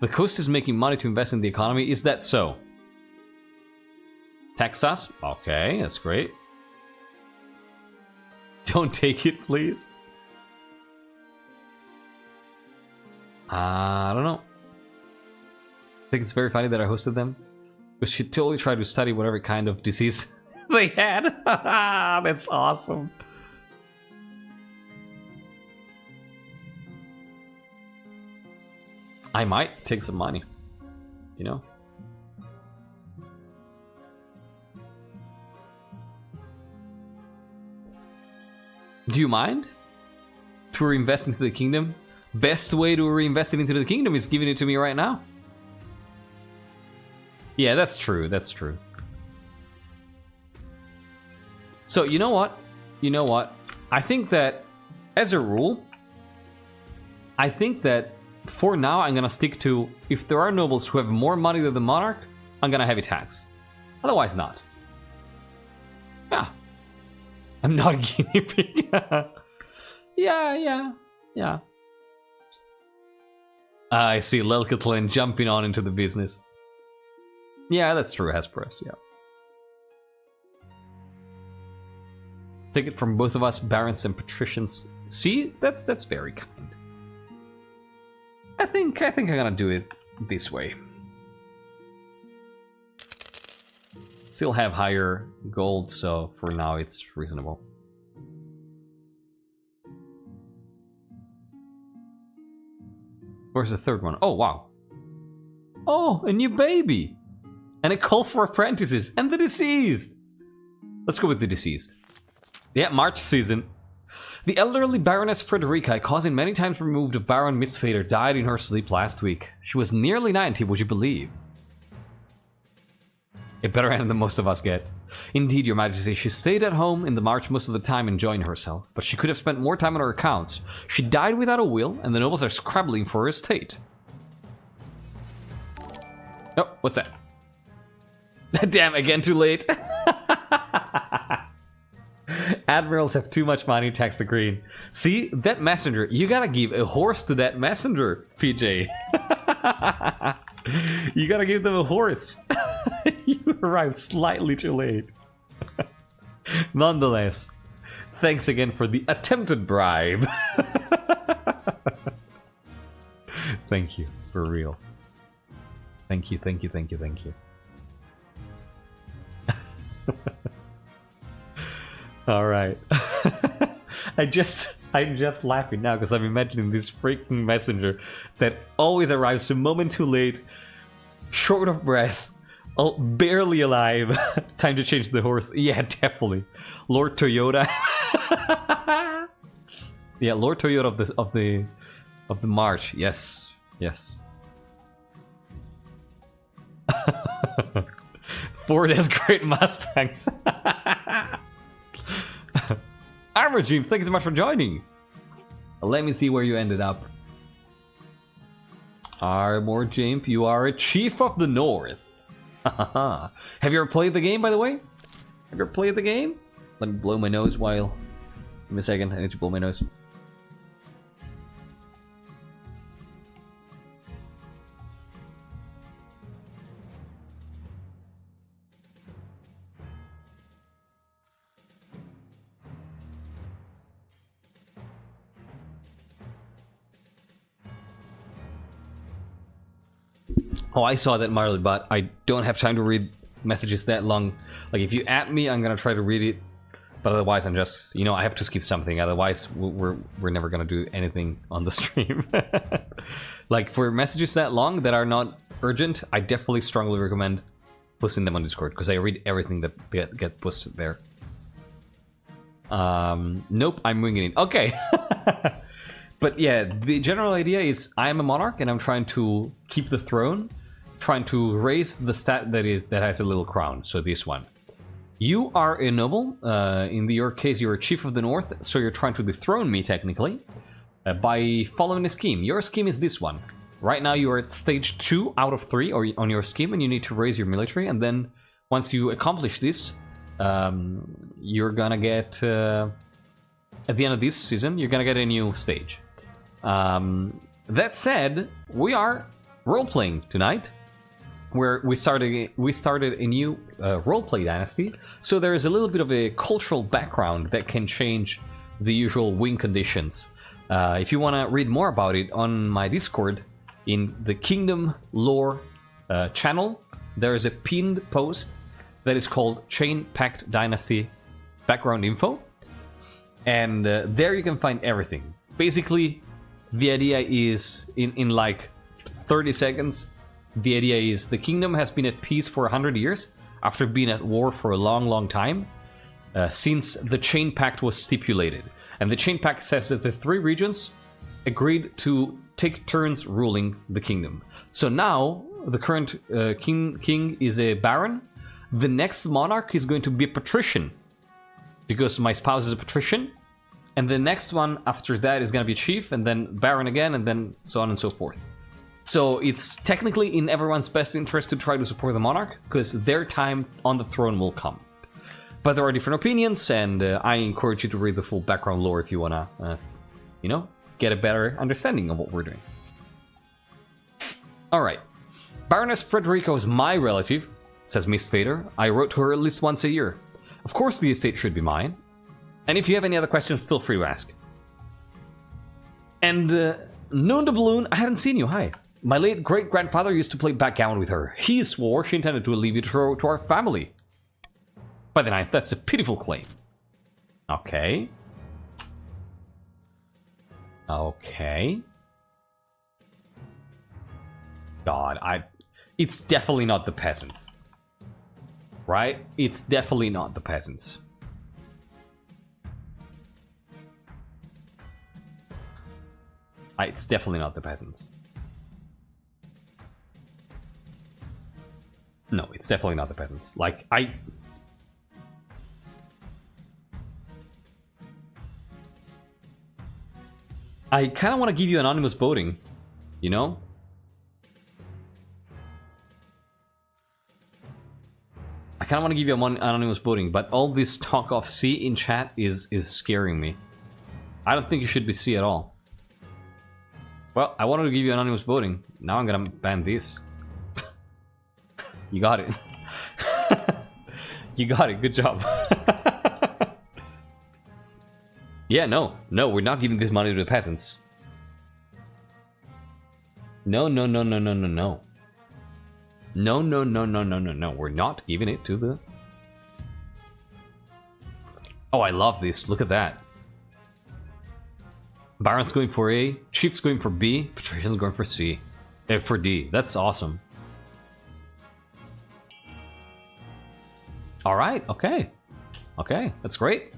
The coast is making money to invest in the economy. Is that so? Texas? Okay, that's great. Don't take it, please. I don't know. I think it's very funny that I hosted them. We should totally try to study whatever kind of disease they had. That's awesome. I might take some money, you know? Do you mind? To reinvest into the kingdom? Best way to reinvest it into the kingdom is giving it to me right now. Yeah, that's true, that's true. So, you know what? You know what? I think that, as a rule, I think that for now, I'm gonna stick to, if there are nobles who have more money than the monarch, I'm gonna heavy tax. Otherwise not. Yeah. I'm not a guinea pig. Yeah. I see Lelkatlin jumping on into the business. Yeah, that's true, Hesperus, yeah. Take it from both of us, barons and patricians. See, that's very kind. I think I'm gonna do it this way. Still have higher gold, so for now it's reasonable. Where's the third one? Oh, wow. Oh, a new baby! And a call for apprentices, and the deceased! Let's go with the deceased. Yeah, March season. The elderly Baroness Frederica, causing many times removed of Baron Miss Fader, died in her sleep last week. She was nearly 90, would you believe? A better end than most of us get. Indeed, your majesty, she stayed at home in the march most of the time enjoying herself, but she could have spent more time on her accounts. She died without a will, and the nobles are scrabbling for her estate. Oh, what's that? Damn, again too late. Admirals have too much money, tax the green. See, that messenger, you gotta give a horse to that messenger, PJ. You gotta give them a horse. You arrived slightly too late. Nonetheless, thanks again for the attempted bribe. Thank you, for real. Thank you. All right. I'm just laughing now because I'm imagining this freaking messenger that always arrives a moment too late, short of breath, barely alive. Time to change the horse. Yeah, definitely. Lord Toyota. Yeah, Lord Toyota of the march. Yes. Ford has great Mustangs. Armor Jeep, thank you so much for joining. Let me see where you ended up. Armor Jeep, you are a Chief of the North. Have you ever played the game, by the way? Have you ever played the game? Let me blow my nose while... Give me a second, I need to blow my nose. Oh, I saw that, Marley, but I don't have time to read messages that long. Like, if you add me, I'm gonna try to read it, but otherwise I'm just, you know, I have to skip something. Otherwise, we're never gonna do anything on the stream. Like, for messages that long that are not urgent, I definitely strongly recommend posting them on Discord, because I read everything that get posted there. Nope, I'm winging it. Okay. But yeah, the general idea is I am a monarch and I'm trying to keep the throne, trying to raise the stat that has a little crown, so this one. You are a noble, in your case you're a Chief of the North, so you're trying to dethrone me technically, by following a scheme. Your scheme is this one. Right now you are at stage 2 out of 3 on your scheme, and you need to raise your military, and then once you accomplish this, you're gonna get, at the end of this season, you're gonna get a new stage. That said, we are role-playing tonight, where we started a new role-play dynasty. So there is a little bit of a cultural background that can change the usual win conditions. If you want to read more about it on my Discord, in the Kingdom Lore channel, there is a pinned post that is called Chain Pact Dynasty Background Info. And there you can find everything. Basically, the idea is, in like 30 seconds, the idea is the kingdom has been at peace for 100 years, after being at war for a long, long time, since the Chain Pact was stipulated. And the Chain Pact says that the 3 regions agreed to take turns ruling the kingdom. So now, the current king is a baron. The next monarch is going to be a patrician, because my spouse is a patrician, and the next one after that is going to be chief, and then baron again, and then so on and so forth. So it's technically in everyone's best interest to try to support the monarch, because their time on the throne will come. But there are different opinions, and I encourage you to read the full background lore if you want to, you know, get a better understanding of what we're doing. Alright. Baroness Frederica is my relative, says Mist Vader. I wrote to her at least once a year. Of course the estate should be mine. And if you have any other questions, feel free to ask. And, Noon the Balloon, I haven't seen you, hi. My late great-grandfather used to play backgammon with her. He swore she intended to leave you to our family. By the 9th, that's a pitiful claim. Okay. Okay. God, it's definitely not the peasants. Right? It's definitely not the peasants. It's definitely not the peasants. No, it's definitely not the peasants. Like, I kind of want to give you anonymous voting, you know? I kind of want to give you anonymous voting, but all this talk of C in chat is scaring me. I don't think you should be C at all. Well, I wanted to give you anonymous voting. Now I'm gonna ban this. You got it. You got it. Good job. Yeah, no, we're not giving this money to the peasants. No. No, we're not giving it to the... Oh, I love this. Look at that. Baron's going for A, Chief's going for B, Patrician's going for C. For D. That's awesome. Alright, okay. Okay, that's great.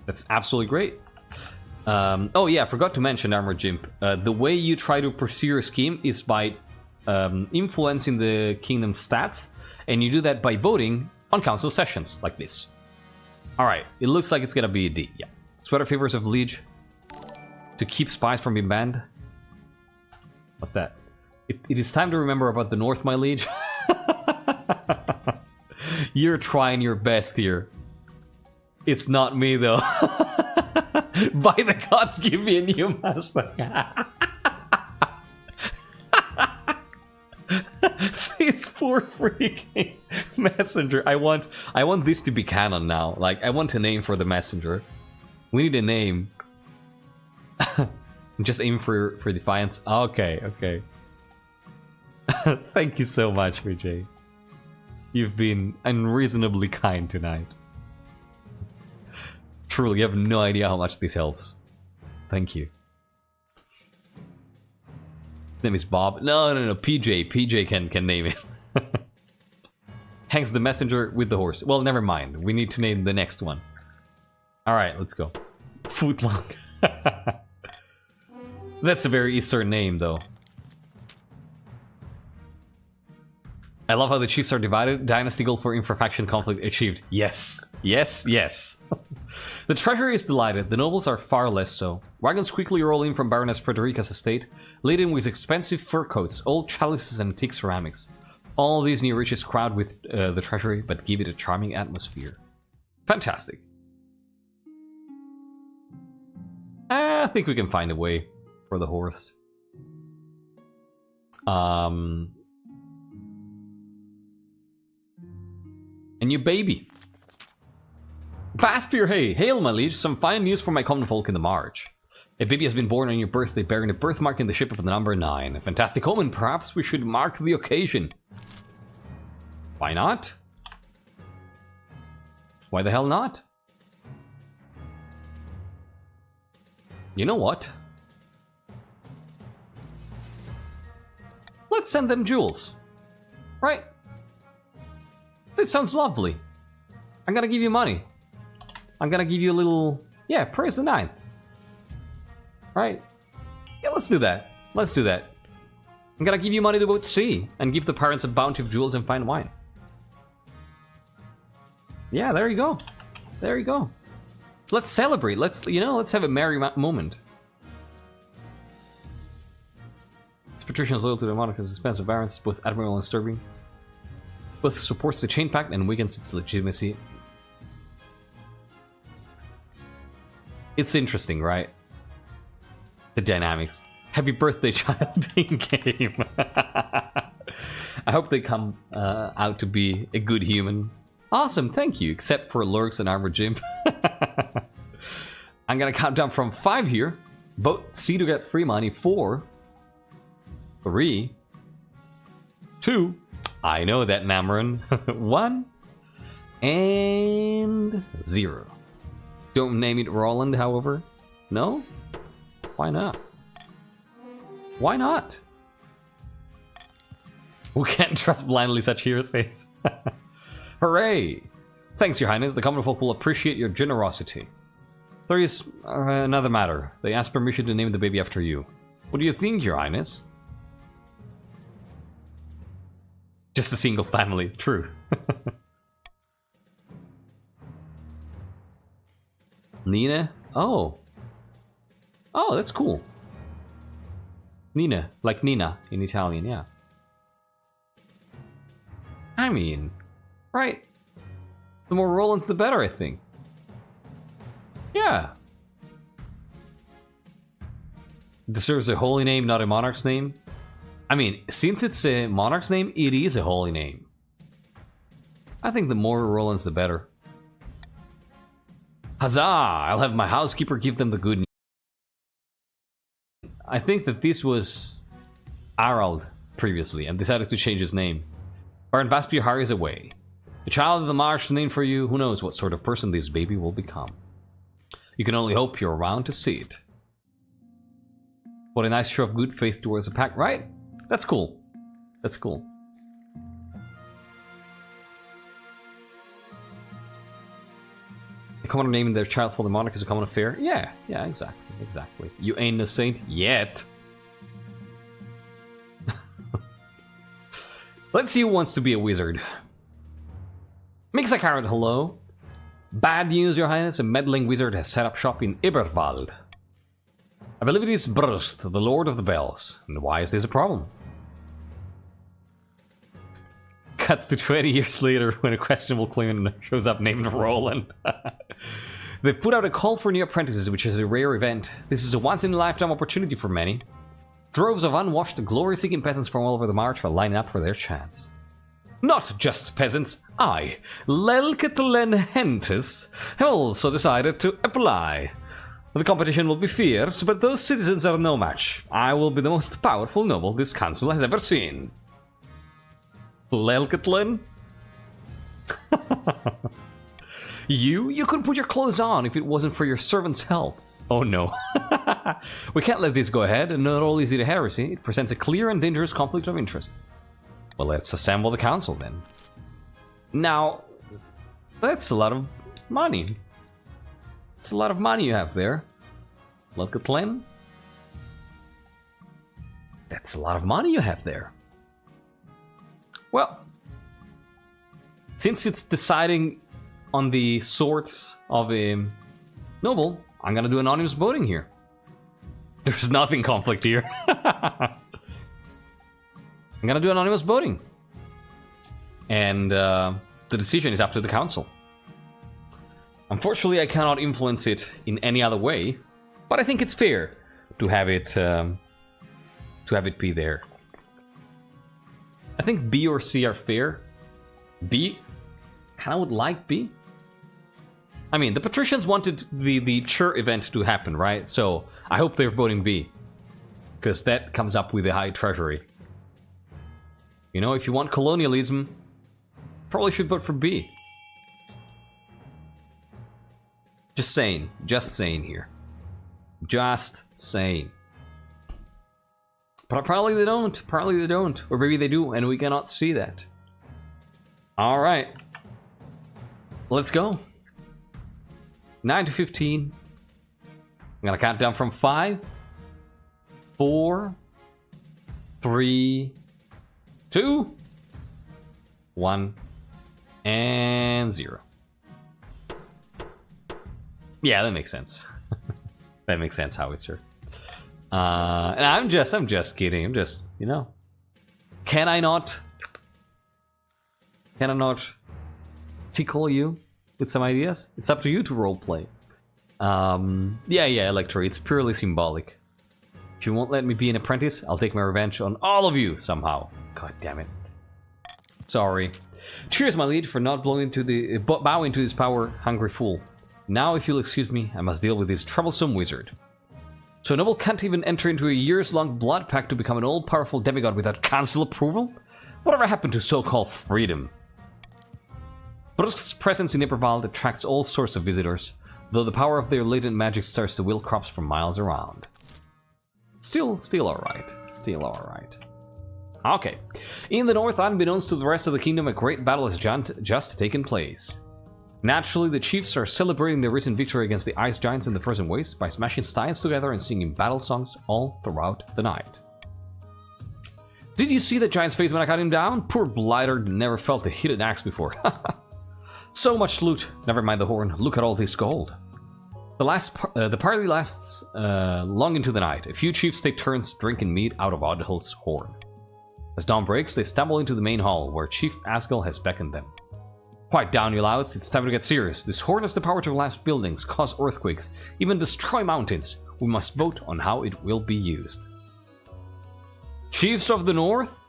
That's absolutely great. Oh yeah, I forgot to mention, Armor Jimp. The way you try to pursue your scheme is by influencing the kingdom's stats, and you do that by voting on council sessions, like this. Alright, it looks like it's gonna be a D, yeah. Sweater favors of Liege to keep spies from being banned. What's that? It is time to remember about the North, my liege. You're trying your best here. It's not me, though. By the gods, give me a new master. This poor freaking messenger. I want this to be canon now. Like, I want a name for the messenger. We need a name. Just aim for defiance. Okay, okay. Thank you so much, Vijay. You've been unreasonably kind tonight. Truly, you have no idea how much this helps. Thank you. His name is Bob. No, PJ. PJ can name it. Hangs the messenger with the horse. Well, never mind. We need to name the next one. Alright, let's go. Footlong. That's a very Eastern name, though. I love how the chiefs are divided. Dynasty goal for infrafaction conflict achieved. Yes. Yes, yes. The treasury is delighted. The nobles are far less so. Wagons quickly roll in from Baroness Frederica's estate, laden with expensive fur coats, old chalices, and antique ceramics. All these new riches crowd with the treasury, but give it a charming atmosphere. Fantastic. I think we can find a way for the horse. A new baby. Vaspir, hey, hail my liege, some fine news for my common folk in the march. A baby has been born on your birthday, bearing a birthmark in the shape of the number 9. A fantastic omen, perhaps we should mark the occasion. Why not? Why the hell not? You know what? Let's send them jewels. Right? This sounds lovely. I'm gonna give you money. I'm gonna give you a little... Yeah, praise the 9. Right? Yeah, let's do that. Let's do that. I'm gonna give you money to vote C and give the parents a bounty of jewels and fine wine. Yeah, there you go. There you go. Let's celebrate. Let's, you know, let's have a merry moment. Patrician is loyal to the monarch as expensive barons, both admirable and serving. Both supports the chain pact and weakens its legitimacy. It's interesting, right? The dynamics. Happy birthday, child in game. I hope they come out to be a good human. Awesome, thank you. Except for lurks and armor gym. I'm gonna count down from 5 here. Vote C to get free money. 4, 3, 2. I know that, Nameron. 1 and 0. Don't name it Roland, however. No? Why not? Why not? We can't trust blindly such heresies. Hooray! Thanks, Your Highness. The common folk will appreciate your generosity. There is another matter. They ask permission to name the baby after you. What do you think, Your Highness? Just a single family. True. Nina? Oh. Oh, that's cool. Nina. Like Nina in Italian, yeah. I mean, right. The more Rolands, the better, I think. Yeah. Deserves a holy name, not a monarch's name. I mean, since it's a monarch's name, it is a holy name. I think the more Rolands, the better. Huzzah! I'll have my housekeeper give them the good news. I think that this was Harald previously and decided to change his name. Baron Vaspir hurries away. The child of the marsh named for you, who knows what sort of person this baby will become. You can only hope you're around to see it. What a nice show of good faith towards the pact, right? That's cool. That's cool. A commoner naming their child for the monarch is a common affair? Yeah, exactly, exactly. You ain't a saint yet. Let's see who wants to be a wizard. MrKaji, hello. Bad news, Your Highness. A meddling wizard has set up shop in Iberwald. I believe it is Brust, the Lord of the Bells. And why is this a problem? Cuts to 20 years later when a questionable claimant shows up named Roland. They've put out a call for new apprentices, which is a rare event. This is a once-in-a-lifetime opportunity for many. Droves of unwashed, glory-seeking peasants from all over the march are lining up for their chance. Not just peasants, I, Lelketlen Hentis, have also decided to apply. The competition will be fierce, but those citizens are no match. I will be the most powerful noble this council has ever seen. Lelketlen? You couldn't put your clothes on if it wasn't for your servant's help. Oh no. We can't let this go ahead, and not only is it a heresy, it presents a clear and dangerous conflict of interest. Well, let's assemble the council then. Now, that's a lot of money. It's a lot of money you have there. Lelketlen? That's a lot of money you have there. Well, since it's deciding on the sorts of a noble, I'm gonna do anonymous voting here. There's nothing conflict here. I'm gonna do anonymous voting. And the decision is up to the council. Unfortunately, I cannot influence it in any other way, but I think it's fair to have it be there. I think B or C are fair. B? Kinda would like B. I mean, the patricians wanted the Chur event to happen, right? So I hope they're voting B. Because that comes up with a high treasury. You know, if you want colonialism, probably should vote for B. Just saying here. Just saying. But probably they don't, or maybe they do, and we cannot see that. Alright. Let's go. 9 to 15. I'm gonna count down from 5, 4, 3, 2, 1, and 0. Yeah, that makes sense. That makes sense how it's here. And I'm just kidding. I'm just, you know. Can I not tickle you with some ideas? It's up to you to roleplay. Yeah, Elector, it's purely symbolic. If you won't let me be an apprentice, I'll take my revenge on all of you somehow. God damn it. Sorry. Cheers, my liege, for not bowing to this power-hungry fool. Now, if you'll excuse me, I must deal with this troublesome wizard. So a noble can't even enter into a years-long blood pact to become an all-powerful demigod without council approval? Whatever happened to so-called freedom? Brusk's presence in Iperwald attracts all sorts of visitors, though the power of their latent magic starts to will crops from miles around. Still alright. Still alright. Okay. In the north, unbeknownst to the rest of the kingdom, a great battle has just taken place. Naturally, the chiefs are celebrating their recent victory against the ice giants in the frozen wastes by smashing steins together and singing battle songs all throughout the night. Did you see that giant's face when I cut him down? Poor blighter never felt a heated axe before. So much loot. Never mind the horn. Look at all this gold. The party lasts long into the night. A few chiefs take turns drinking mead out of Oddhill's horn. As dawn breaks, they stumble into the main hall, where Chief Askel has beckoned them. Quiet down, you louds. It's time to get serious. This horn has the power to collapse buildings, cause earthquakes, even destroy mountains. We must vote on how it will be used. Chiefs of the North?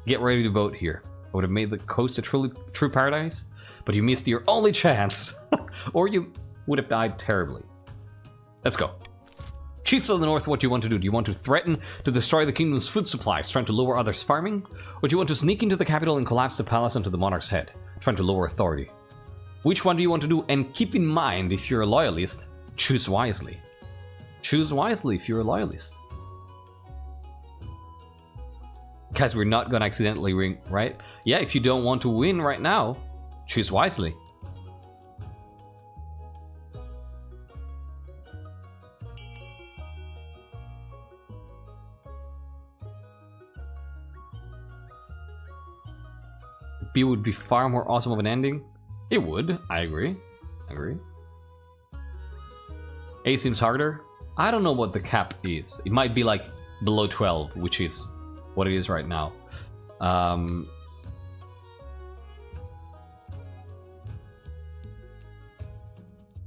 Get ready to vote here. I would have made the coast a true paradise, but you missed your only chance. Or you would have died terribly. Let's go. Chiefs of the North, what do you want to do? Do you want to threaten to destroy the kingdom's food supplies, trying to lower others' farming? Or do you want to sneak into the capital and collapse the palace onto the monarch's head, trying to lower authority? Which one do you want to do? And keep in mind, if you're a loyalist, choose wisely. Choose wisely if you're a loyalist. Because we're not going to accidentally win, right? Yeah, if you don't want to win right now, choose wisely. B would be far more awesome of an ending. It would. I agree. A seems harder. I don't know what the cap is. It might be like below 12, which is what it is right now.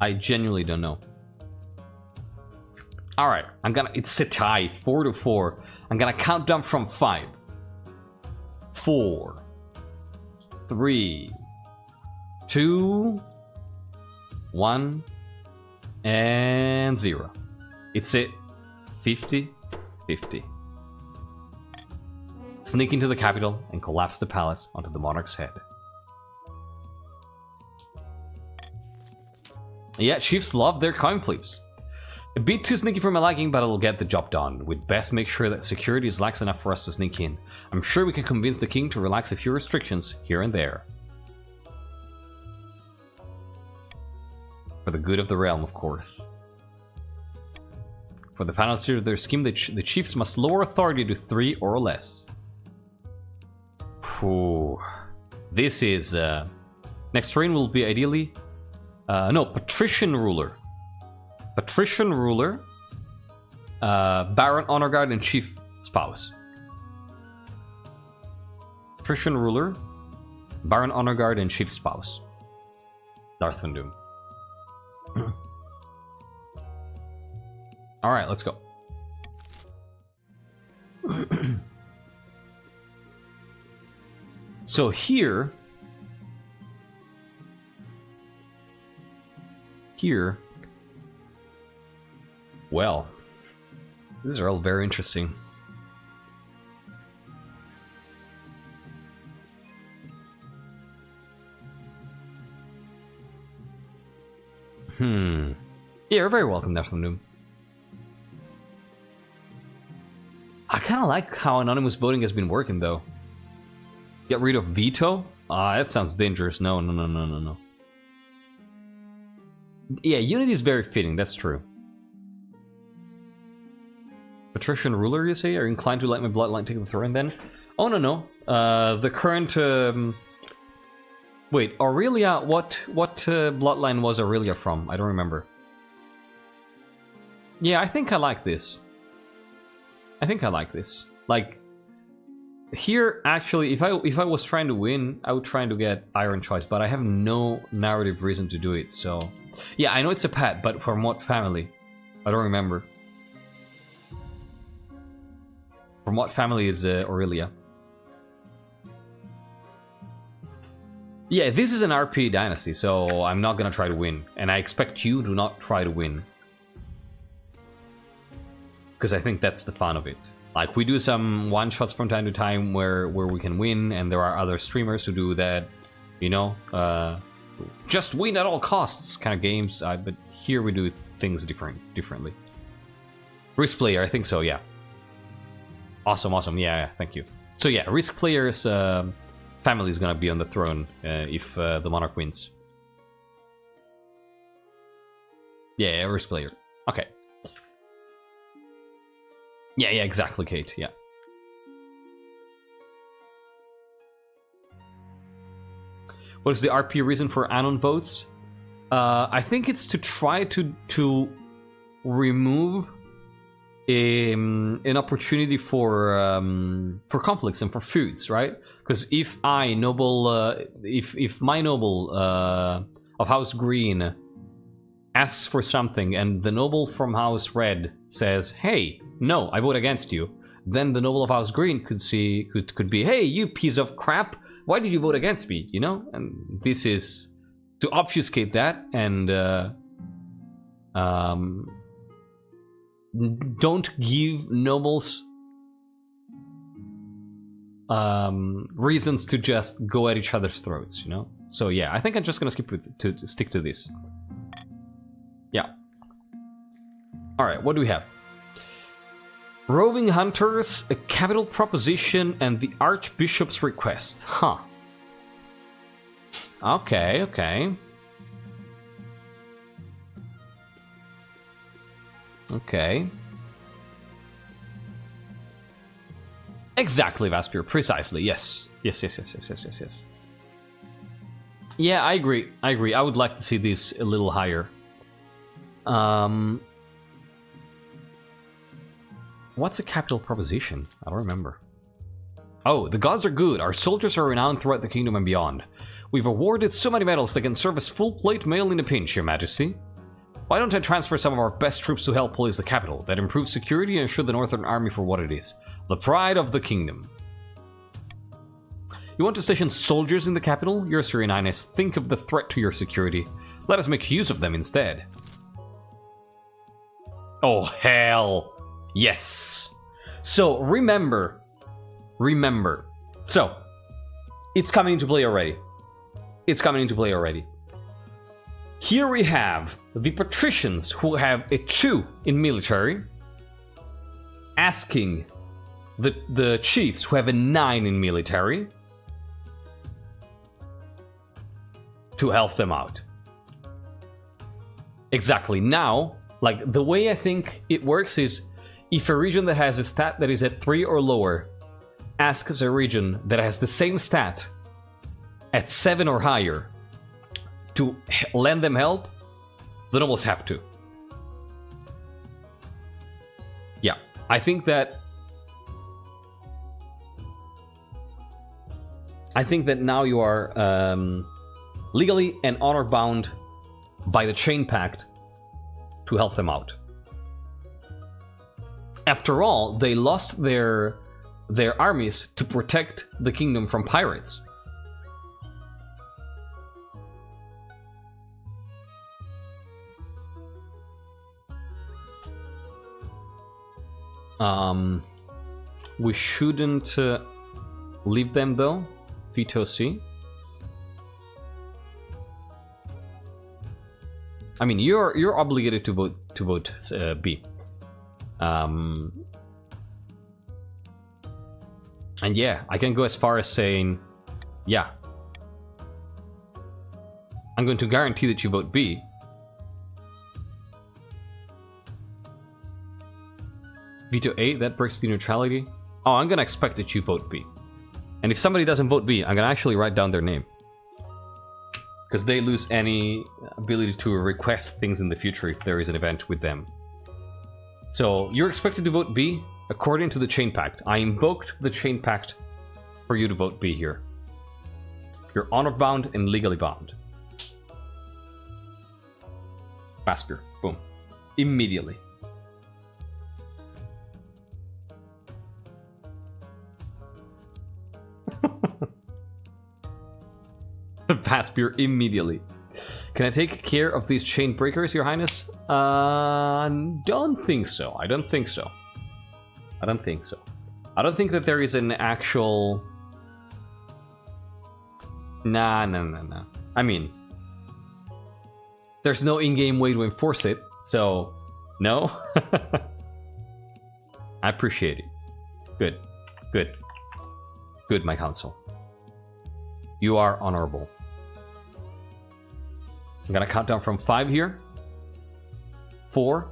I genuinely don't know. Alright, it's a tie, 4 to 4. I'm gonna count down from 5. 4, 3, 2, 1, and 0. It's it. 50-50. Sneak into the capital and collapse the palace onto the monarch's head. Yeah, chiefs love their coin flips. A bit too sneaky for my liking, but it'll get the job done. We'd best make sure that security is lax enough for us to sneak in. I'm sure we can convince the king to relax a few restrictions here and there. For the good of the realm, of course. For the final stage of their scheme, the chiefs must lower authority to 3 or less. Ooh. This is... next reign will be ideally... no, patrician ruler. Patrician ruler, Baron Honor Guard, and Chief Spouse. Patrician ruler, Baron Honor Guard, and Chief Spouse. Darth Van Doom. Alright, let's go. So here, well, these are all very interesting. Yeah, you're very welcome, Nephilim. I kind of like how anonymous voting has been working, though. Get rid of veto? That sounds dangerous. No. Yeah, unity is very fitting, that's true. Patrician ruler, you say? Are you inclined to let my bloodline take the throne then? Oh, no. The current... Wait, Aurelia, what bloodline was Aurelia from? I don't remember. Yeah, I think I like this. Like, here, actually, if I was trying to win, I would try to get Iron Choice, but I have no narrative reason to do it, so... Yeah, I know it's a pet, but from what family? I don't remember. From what family is Aurelia? Yeah, this is an RP dynasty, so I'm not gonna try to win. And I expect you to not try to win. Because I think that's the fun of it. Like, we do some one-shots from time to time where we can win, and there are other streamers who do that, you know, just win at all costs kind of games, but here we do things differently. Risk player, I think so, yeah. Awesome, yeah, thank you. So yeah, risk players... family is gonna be on the throne if the monarch wins. Yeah, risk player. Okay. Yeah, exactly, Kate. Yeah. What is the RP reason for anon votes? I think it's to try to remove an opportunity for conflicts and for feuds, right? Because if I noble, if my noble of House Green asks for something, and the noble from House Red says, "Hey, no, I vote against you," then the noble of House Green could be, "Hey, you piece of crap! Why did you vote against me?" You know, and this is to obfuscate that and don't give nobles reasons to just go at each other's throats, you know? So yeah, I think I'm just gonna stick to this. Yeah. Alright, what do we have? Roving Hunters, a capital proposition, and the Archbishop's request. Huh. Okay. Okay. Exactly, Vaspir. Precisely. Yes. Yes. Yeah, I agree. I would like to see this a little higher. What's a capital proposition? I don't remember. Oh, the gods are good. Our soldiers are renowned throughout the kingdom and beyond. We've awarded so many medals that can serve as full plate mail in a pinch, Your Majesty. Why don't I transfer some of our best troops to help police the capital? That improves security and show the Northern Army for what it is. The pride of the kingdom. You want to station soldiers in the capital? Your Serene Highness, think of the threat to your security. Let us make use of them instead. Oh, hell. Yes. So, remember. So, it's coming into play already. Here we have the patricians who have a 2 in military asking the chiefs who have a 9 in military to help them out. Exactly. Now, like, the way I think it works is if a region that has a stat that is at 3 or lower asks a region that has the same stat at 7 or higher to lend them help, the nobles have to. Yeah, I think that now you are legally and honor bound by the Chain Pact to help them out. After all, they lost their armies to protect the kingdom from pirates. We shouldn't leave them though. Veto C. I mean, you're obligated to vote B. And yeah, I can go as far as saying, yeah, I'm going to guarantee that you vote B. Veto A, that breaks the neutrality. Oh, I'm gonna expect that you vote B. And if somebody doesn't vote B, I'm gonna actually write down their name. Because they lose any ability to request things in the future if there is an event with them. So, you're expected to vote B according to the Chain Pact. I invoked the Chain Pact for you to vote B here. You're honor-bound and legally bound. Faster. Boom. Immediately. Vaspir immediately. Can I take care of these chain breakers, Your Highness? Don't think so. I don't think so. I don't think so. I don't think that there is an actual... Nah. I mean, there's no in-game way to enforce it, so no. I appreciate it. Good. Good. Good, my counsel. You are honorable. I'm gonna count down from 5 here. 4,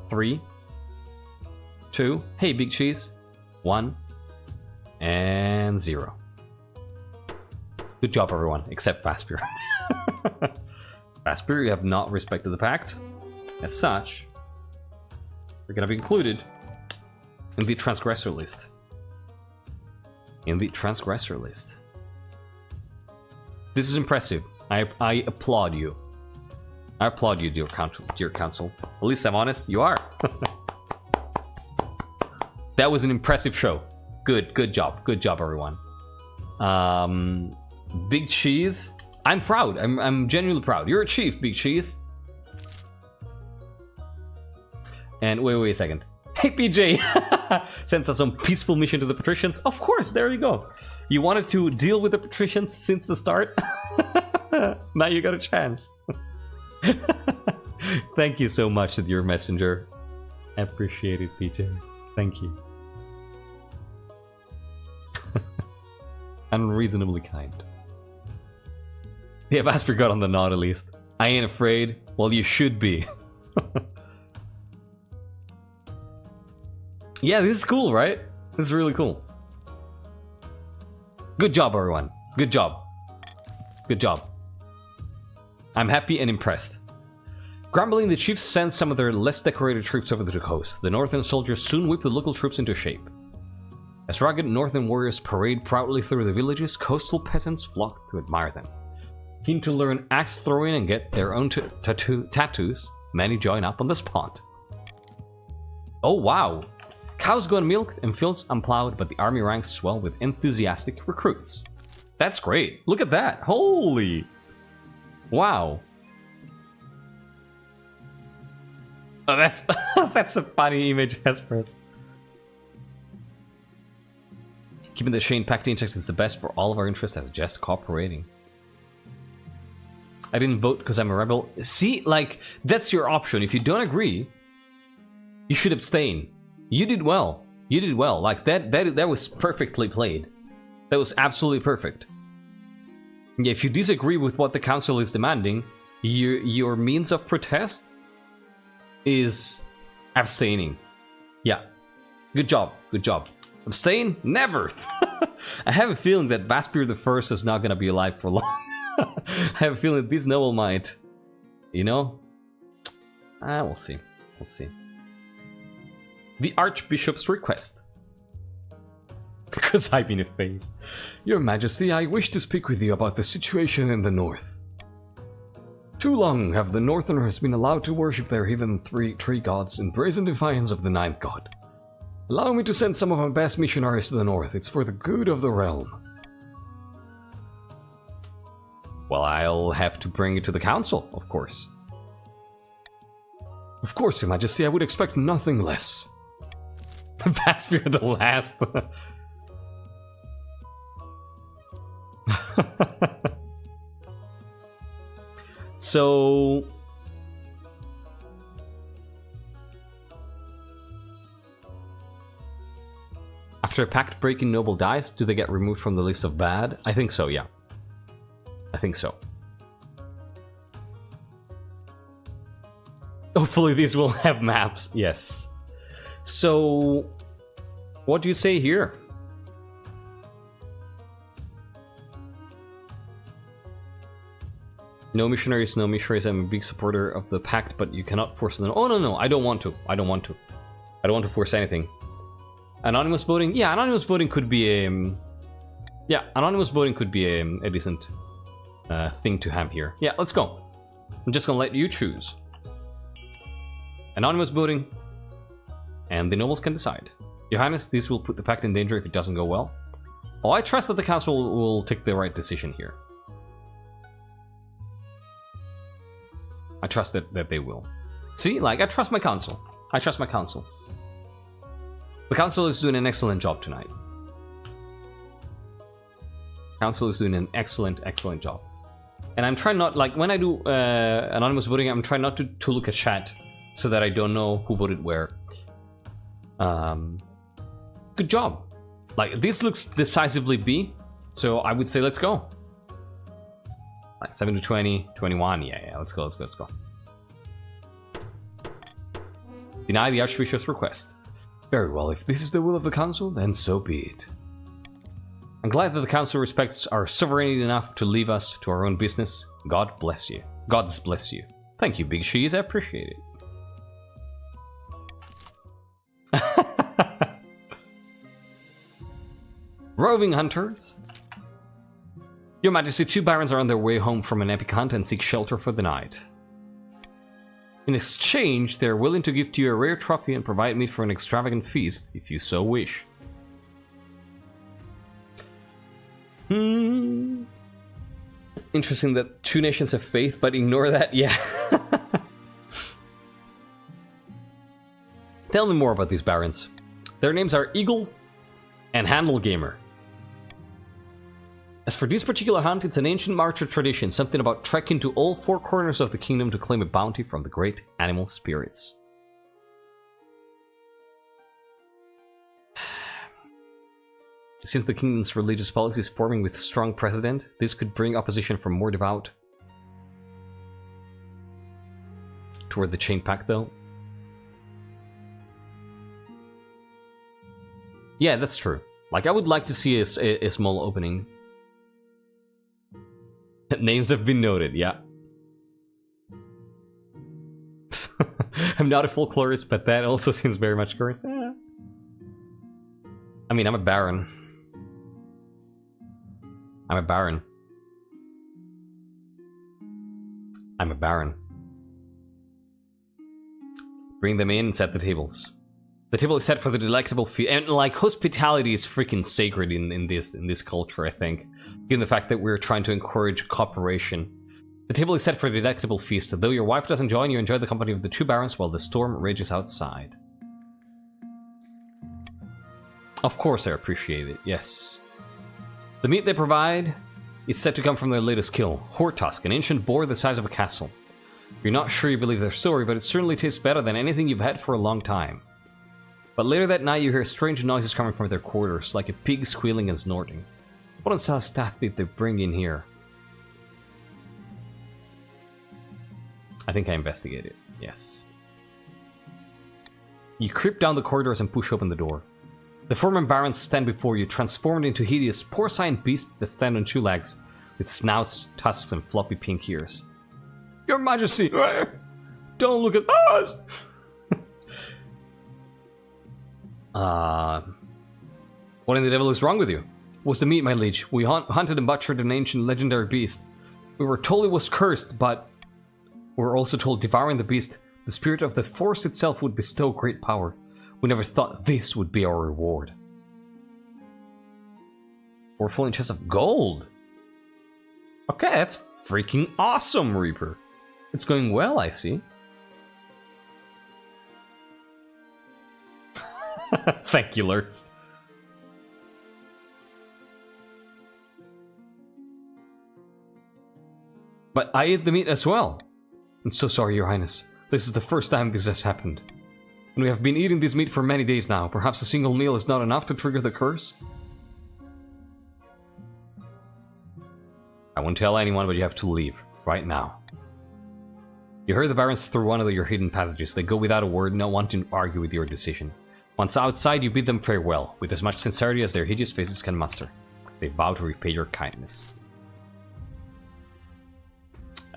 3, 2. Hey, Big Cheese. 1 and 0. Good job, everyone, except Vaspir. Vaspir, you have not respected the pact. As such, you're gonna be included in the transgressor list. In the transgressor list. This is impressive. I applaud you. I applaud you, dear counsel. At least I'm honest, you are. That was an impressive show. Good job, everyone. Big Cheese. I'm proud. I'm genuinely proud. You're a chief, Big Cheese. And wait a second. Hey, PJ. Sends us some peaceful mission to the patricians. Of course, there you go. You wanted to deal with the patricians since the start. Now you got a chance. Thank you so much, dear messenger. I appreciate it, PJ. Thank you. Unreasonably kind. Yeah, Vasper got on the nod at least. I ain't afraid. Well, you should be. Yeah, this is cool, right? This is really cool. Good job, everyone. Good job. Good job. I'm happy and impressed. Grumbling, the chiefs sent some of their less decorated troops over to the coast. The northern soldiers soon whip the local troops into shape. As rugged northern warriors parade proudly through the villages, coastal peasants flock to admire them. Keen to learn axe throwing and get their own tattoos, many join up on the spot. Oh wow! Cows go unmilked and fields unplowed, but the army ranks swell with enthusiastic recruits. That's great. Look at that. Holy. Wow. Oh, that's that's a funny image, Hesperus. Keeping the Chain Pact intact is the best for all of our interests as just cooperating. I didn't vote because I'm a rebel. See, like, that's your option. If you don't agree, you should abstain. You did well. You did well. Like, that was perfectly played. That was absolutely perfect. Yeah, if you disagree with what the council is demanding, your means of protest is abstaining. Yeah. Good job. Good job. Abstain? Never! I have a feeling that Vaspir the First is not gonna be alive for long. I have a feeling that this noble might, you know? We'll see. We'll see. The Archbishop's request. Because I'm in a phase. Your Majesty, I wish to speak with you about the situation in the north. Too long have the Northerners been allowed to worship their heathen tree gods in brazen defiance of the ninth god. Allow me to send some of my best missionaries to the north. It's for the good of the realm. Well, I'll have to bring it to the council, of course. Of course, Your Majesty, I would expect nothing less. Fast fear the last. So after a pact breaking noble dies, do they get removed from the list of bad? I think so, yeah. I think so. Hopefully these will have maps, yes. So what do you say here? No missionaries, no missionaries. I'm a big supporter of the pact, but you cannot force them. Oh, no, I don't want to. I don't want to force anything. Anonymous voting? Yeah, anonymous voting could be a... yeah, anonymous voting could be a decent thing to have here. Yeah, let's go. I'm just gonna let you choose. Anonymous voting, and the nobles can decide. Your Highness, this will put the pact in danger if it doesn't go well. Oh, I trust that the council will take the right decision here. I trust that they will. See, like, I trust my council. I trust my council. The council is doing an excellent job tonight. Council is doing an excellent job. And I'm trying not, like, when I do anonymous voting, I'm trying not to look at chat so that I don't know who voted where. Good job. Like, this looks decisively B, so I would say let's go. Like 7 to 20, 21, yeah, let's go. Deny the Archbishop's request. Very well, if this is the will of the Council, then so be it. I'm glad that the Council respects our sovereignty enough to leave us to our own business. God bless you. Gods bless you. Thank you, Big Shees, I appreciate it. Roving hunters. Your Majesty, 2 barons are on their way home from an epic hunt and seek shelter for the night. In exchange, they are willing to gift you a rare trophy and provide me for an extravagant feast, if you so wish. Interesting that 2 nations have faith, but ignore that, yeah. Tell me more about these barons. Their names are Eagle and Handlegamer. As for this particular hunt, it's an ancient marcher tradition, something about trekking to all 4 corners of the kingdom to claim a bounty from the great animal spirits. Since the kingdom's religious policy is forming with strong precedent, this could bring opposition from more devout toward the chain pact, though. Yeah, that's true. Like, I would like to see a small opening. Names have been noted, yeah. I'm not a folklorist, but that also seems very much correct. Yeah. I mean, I'm a baron. I'm a baron. I'm a baron. Bring them in and set the tables. The table is set for the delectable feast, and like hospitality is freaking sacred in this culture, I think, given the fact that we're trying to encourage cooperation. The table is set for the delectable feast. Though your wife doesn't join, you enjoy the company of the 2 barons while the storm rages outside. Of course, I appreciate it. Yes. The meat they provide is said to come from their latest kill, Hortusk, an ancient boar the size of a castle. You're not sure you believe their story, but it certainly tastes better than anything you've had for a long time. But later that night you hear strange noises coming from their quarters, like a pig squealing and snorting. What on South Staff did they bring in here? I think I investigated, yes. You creep down the corridors and push open the door. The former barons stand before you, transformed into hideous porcine beasts that stand on 2 legs, with snouts, tusks, and floppy pink ears. Your Majesty! Don't look at us! What in the devil is wrong with you? What's the meat, my liege? We hunted and butchered an ancient legendary beast. We were told it was cursed, but we were also told devouring the beast, the spirit of the force itself would bestow great power. We never thought this would be our reward. 4 full chests of gold! Okay, that's freaking awesome, Reaper. It's going well, I see. Thank you, Lurks. But I ate the meat as well. I'm so sorry, Your Highness. This is the first time this has happened. And we have been eating this meat for many days now. Perhaps a single meal is not enough to trigger the curse? I won't tell anyone, but you have to leave. Right now. You heard the barons through one of your hidden passages. They go without a word, not wanting to argue with your decision. Once outside, you bid them farewell, with as much sincerity as their hideous faces can muster. They vow to repay your kindness.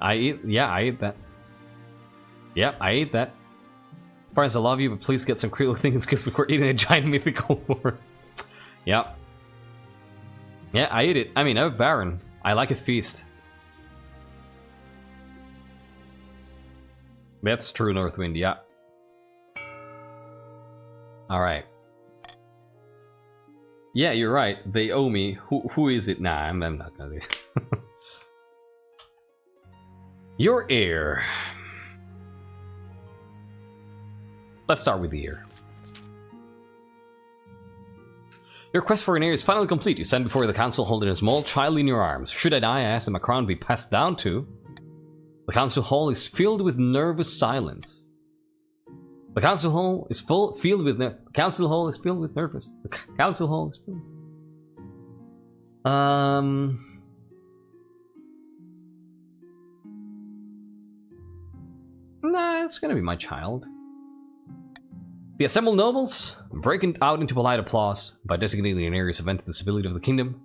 I ate that. Yeah, I ate that. Barons, I love you, but please get some critical thinking skills before eating a giant mythical war. Yeah. Yeah, I ate it. I mean, I'm a baron. I like a feast. That's true, Northwind, yeah. Alright. Yeah, you're right. They owe me. Who is it? Nah, I'm not gonna do it. Your heir. Let's start with the heir. Your quest for an heir is finally complete. You stand before the council holding a small child in your arms. Should I die, I ask them a crown be passed down to. The council hall is filled with nervous silence. The council hall is filled with nervous. The council hall is filled. Nah, it's gonna be my child. The assembled nobles, breaking out into polite applause by designating an heir as event the stability of the kingdom.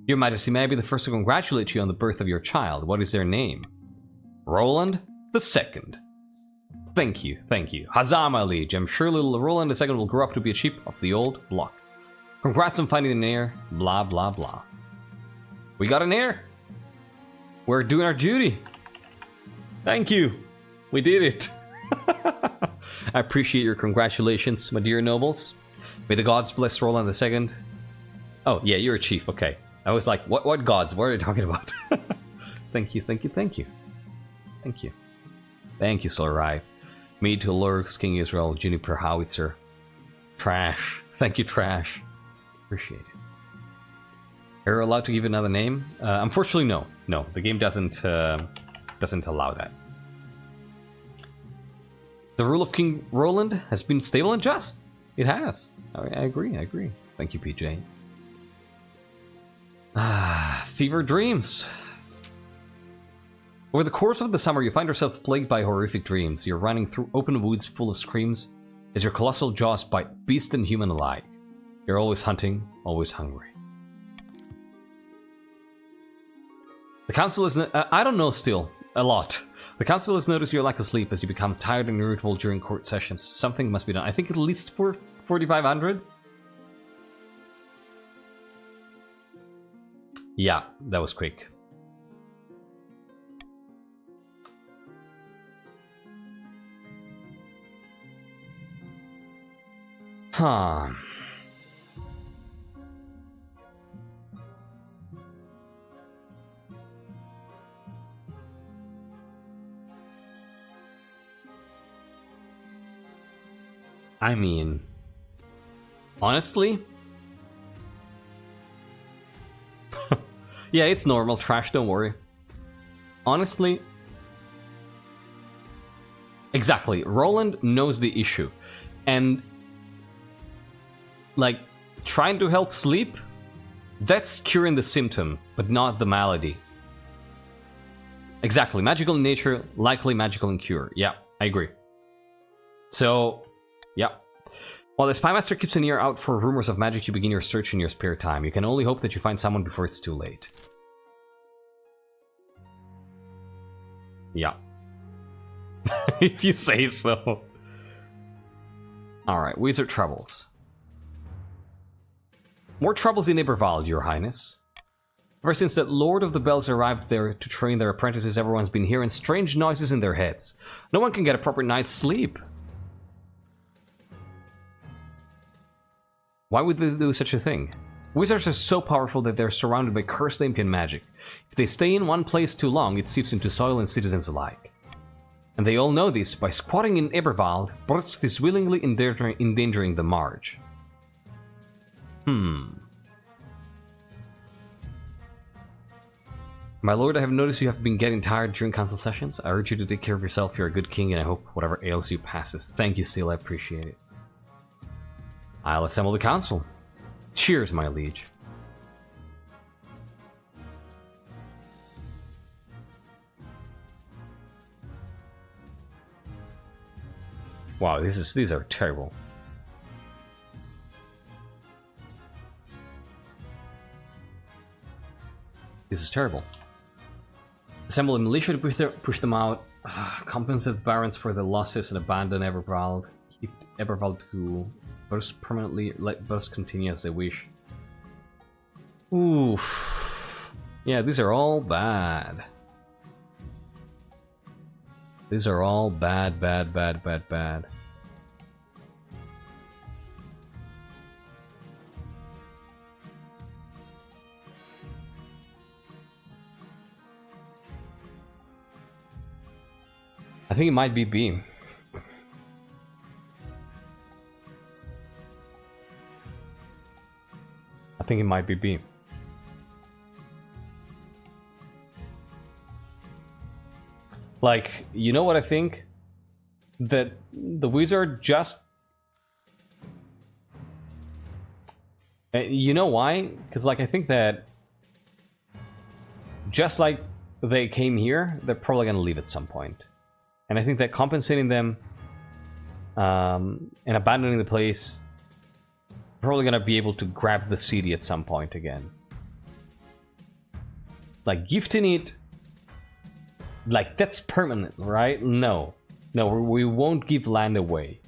Your Majesty, may I be the first to congratulate you on the birth of your child. What is their name? Roland the Second. Thank you, thank you. Huzzah, my liege. I'm sure little Roland the Second will grow up to be a chief of the old block. Congrats on finding an heir. Blah, blah, blah. We got an heir. We're doing our duty. Thank you. We did it. I appreciate your congratulations, my dear nobles. May the gods bless Roland the Second. Oh, yeah, you're a chief. Okay. I was like, what gods? What are you talking about? Thank you, thank you, thank you. Thank you. Thank you, Solar Me to Lurks, King Israel, Juniper Howitzer. Trash. Thank you, Trash. Appreciate it. Are you allowed to give another name? Unfortunately, no. No, the game doesn't allow that. The rule of King Roland has been stable and just. It has. I agree, I agree. Thank you, PJ. Fever dreams. Over the course of the summer, you find yourself plagued by horrific dreams. You're running through open woods full of screams as your colossal jaws bite beast and human alike. You're always hunting, always hungry. The council is... I don't know still. A lot. The council has noticed your lack of sleep as you become tired and irritable during court sessions. Something must be done. I think at least for 4,500? Yeah, that was quick. Huh. I mean, honestly, yeah, it's normal trash, don't worry. Honestly, exactly, Roland knows the issue, and like, trying to help sleep, that's curing the symptom, but not the malady. Exactly, magical in nature, likely magical in cure. Yeah, I agree. So, yeah. While the Spymaster keeps an ear out for rumors of magic, you begin your search in your spare time. You can only hope that you find someone before it's too late. Yeah. If you say so. Alright, wizard troubles. More troubles in Ibervald, Your Highness. Ever since that Lord of the Bells arrived there to train their apprentices, everyone's been hearing strange noises in their heads. No one can get a proper night's sleep. Why would they do such a thing? Wizards are so powerful that they're surrounded by cursed ancient magic. If they stay in one place too long, it seeps into soil and citizens alike. And they all know this. By squatting in Eberwald, Brust is willingly endangering the march. My lord, I have noticed you have been getting tired during council sessions. I urge you to take care of yourself. You're a good king, and I hope whatever ails you passes. Thank you, Seal. I appreciate it. I'll assemble the council. Cheers, my liege. Wow, these are terrible. This is terrible. Assemble a militia to push them out. Compensate the barons for their losses and abandon Eberwald. Keep Eberwald to burst permanently. Let burst continue as they wish. Oof. Yeah, these are all bad. These are all bad, bad, bad, bad, bad. I think it might be B. I think it might be B. Like, you know what I think? That the wizard just... you know why? Because, like, I think that... just like they came here, they're probably gonna leave at some point. And I think that compensating them and abandoning the place, probably gonna be able to grab the city at some point again. Like, gifting it, like, that's permanent, right? No. No, we won't give land away.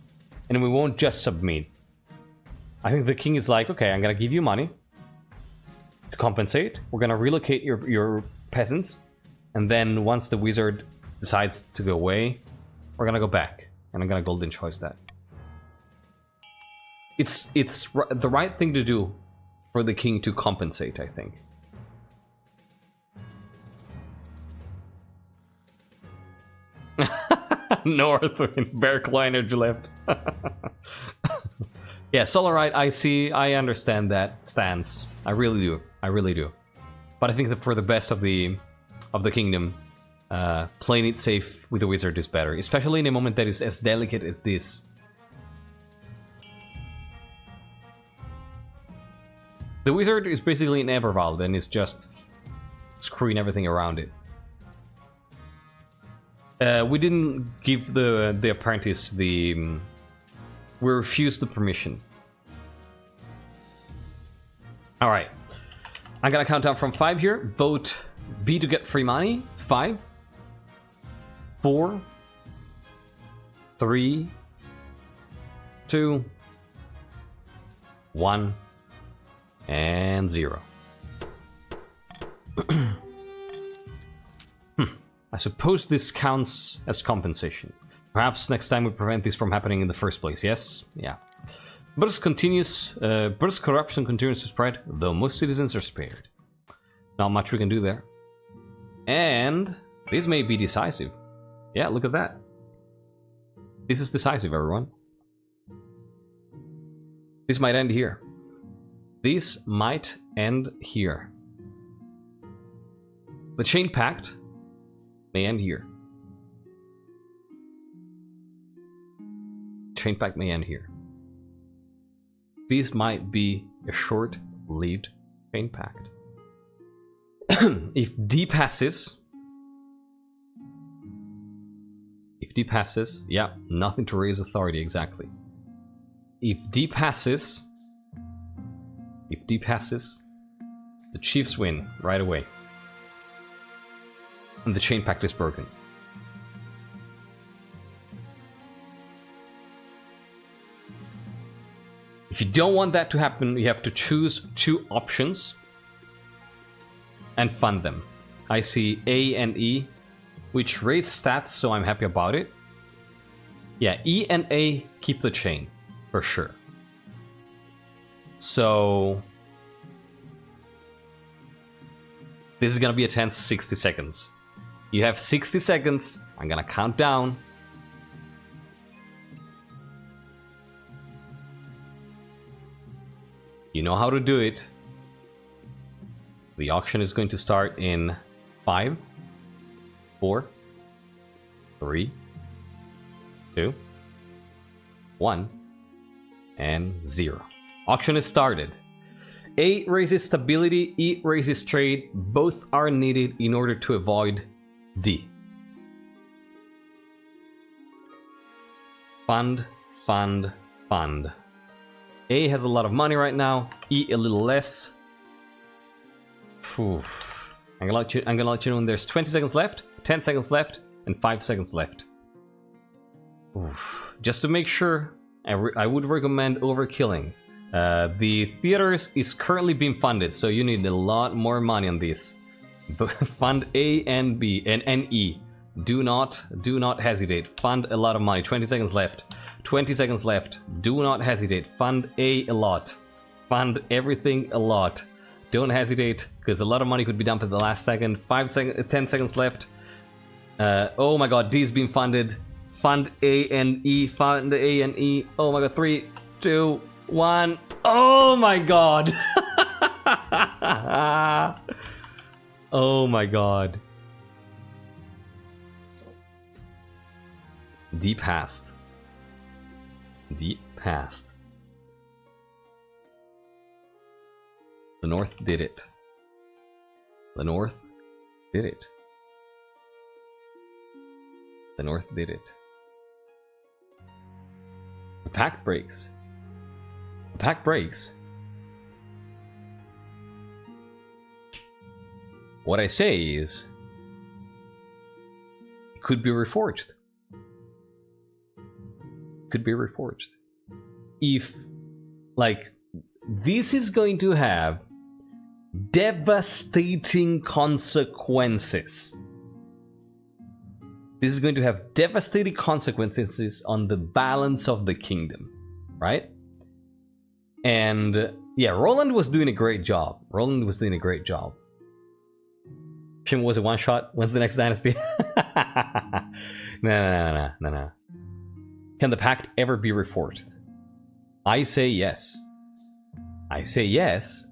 And we won't just submit. I think the king is like, okay, I'm gonna give you money to compensate. We're gonna relocate your peasants. And then once the wizard decides to go away, we're gonna go back. And I'm gonna golden choice that. It's the right thing to do for the king to compensate, I think. North in Bearclaw energy left. Yeah, Solarite, I understand that stance. I really do. I really do. But I think that for the best of the kingdom, playing it safe with the wizard is better, especially in a moment that is as delicate as this. The wizard is basically in Eberwald and is just screwing everything around it. We didn't give the apprentice the... we refused the permission. Alright. I'm gonna count down from 5 here. Vote B to get free money. 5. 4. 3. 2. 1. And 0. I suppose this counts as compensation. Perhaps next time we prevent this from happening in the first place, yes? Yeah. British corruption continues to spread, though most citizens are spared. Not much we can do there. And this may be decisive. Yeah, look at that. This is decisive, everyone. This might end here. This might end here. The Chain Pact may end here. Chain Pact may end here. This might be a short-lived Chain Pact. If D passes... If D passes... Yeah, nothing to raise authority, exactly. If D passes... If D passes... The Chiefs win right away. And the Chain Pact is broken. If you don't want that to happen, you have to choose 2 options and fund them. I see A and E, which raise stats, so I'm happy about it. Yeah, E and A keep the chain, for sure. So... this is gonna be a tense 60 seconds. You have 60 seconds. I'm gonna count down. You know how to do it. The auction is going to start in 5, 4, 3, 2, 1, and 0. Auction is started. A raises stability, E raises trade. Both are needed in order to avoid D. Fund, fund, fund. A has a lot of money right now, E a little less. Oof. I'm gonna let you know when there's 20 seconds left, 10 seconds left, and 5 seconds left. Oof. Just to make sure, I would recommend overkilling. The theaters is currently being funded, so you need a lot more money on this. Fund A and B and E. Do not hesitate. Fund a lot of money. 20 seconds left. 20 seconds left. Do not hesitate. Fund A a lot. Fund everything a lot. Don't hesitate, because a lot of money could be dumped at the last second. 10 seconds left. Oh my god, D is being funded. Fund A and E. Fund A and E. Oh my god, 3, 2, 1. Oh my god. Oh my god. D passed. D passed. The North did it. The North did it. The North did it. The pact breaks. The pact breaks. What I say is, it could be reforged. Could be reforged. If, like, this is going to have devastating consequences. This is going to have devastating consequences on the balance of the kingdom, right? And yeah, Roland was doing a great job. Roland was doing a great job. Shim was a one shot. When's the next dynasty? No. Can the pact ever be reforged? I say yes. I say yes.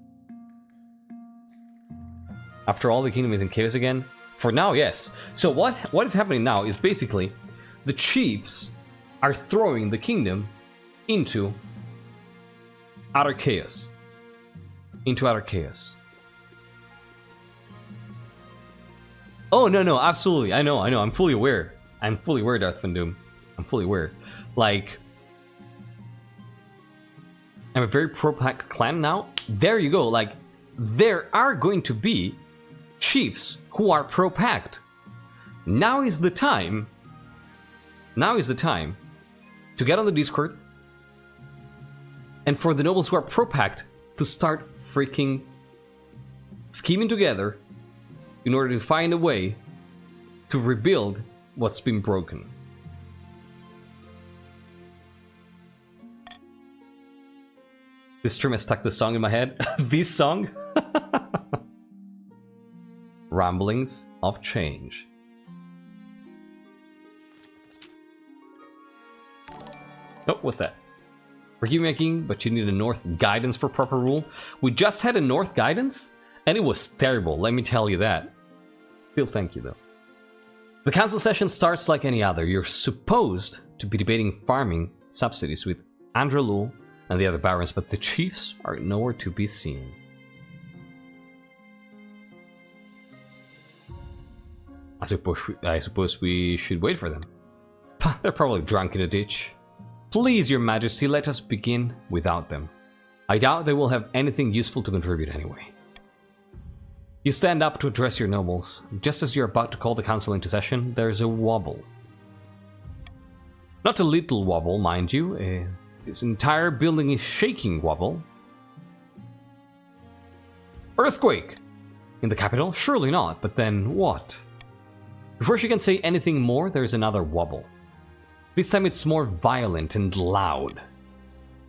After all, the kingdom is in chaos again. For now, yes. So what is happening now is basically the chiefs are throwing the kingdom into utter chaos. Into utter chaos. Oh, no, absolutely. I know. I'm fully aware. I'm fully aware, Darth Van Doom. I'm fully aware. Like, I'm a very pro-pact clan now. There you go. Like, there are going to be chiefs who are pro-pact. Now is the time. Now is the time to get on the Discord and for the nobles who are pro-pact to start freaking scheming together in order to find a way to rebuild what's been broken. This stream has stuck the song in my head. This song? Ramblings of Change. Oh, what's that? Forgive me, King, but you need a North guidance for proper rule. We just had a North guidance, and it was terrible, let me tell you that. Still thank you, though. The council session starts like any other. You're supposed to be debating farming subsidies with Andrelul and the other barons, but the chiefs are nowhere to be seen. I suppose we should wait for them. They're probably drunk in a ditch. Please, your majesty, let us begin without them. I doubt they will have anything useful to contribute anyway. You stand up to address your nobles. Just as you're about to call the council into session, there's a wobble. Not a little wobble, mind you. This entire building is shaking wobble. Earthquake! In the capital? Surely not, but then what? Before she can say anything more, there's another wobble. This time it's more violent and loud.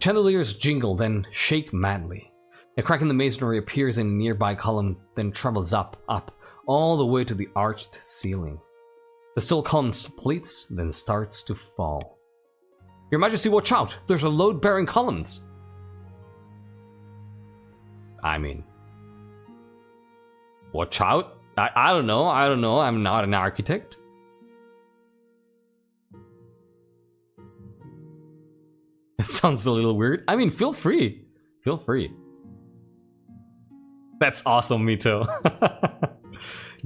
Chandeliers jingle, then shake madly. A crack in the masonry appears in a nearby column, then travels up. all the way to the arched ceiling. The steel column splits, then starts to fall. Your Majesty, watch out! There's a load-bearing columns! I mean... watch out? I don't know, I'm not an architect. It sounds a little weird. I mean, feel free. Feel free. That's awesome, Mito.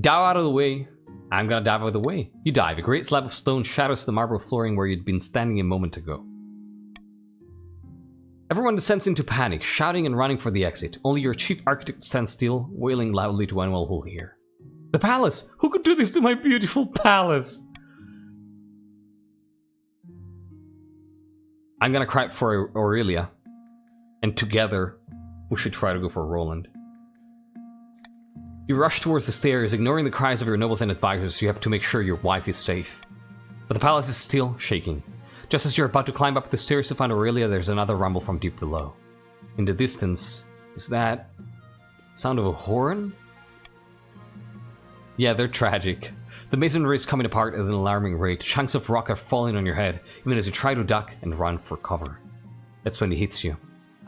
Dive out of the way. I'm gonna dive out of the way. You dive. A great slab of stone shadows the marble flooring where you'd been standing a moment ago. Everyone descends into panic, shouting and running for the exit. Only your chief architect stands still, wailing loudly to anyone who'll hear. The palace! Who could do this to my beautiful palace? I'm gonna cry for Aurelia. And together, we should try to go for Roland. You rush towards the stairs, ignoring the cries of your nobles and advisors. You have to make sure your wife is safe. But the palace is still shaking. Just as you're about to climb up the stairs to find Aurelia, there's another rumble from deep below. In the distance, is that sound of a horn? Yeah, they're tragic. The masonry is coming apart at an alarming rate. Chunks of rock are falling on your head, even as you try to duck and run for cover. That's when it hits you.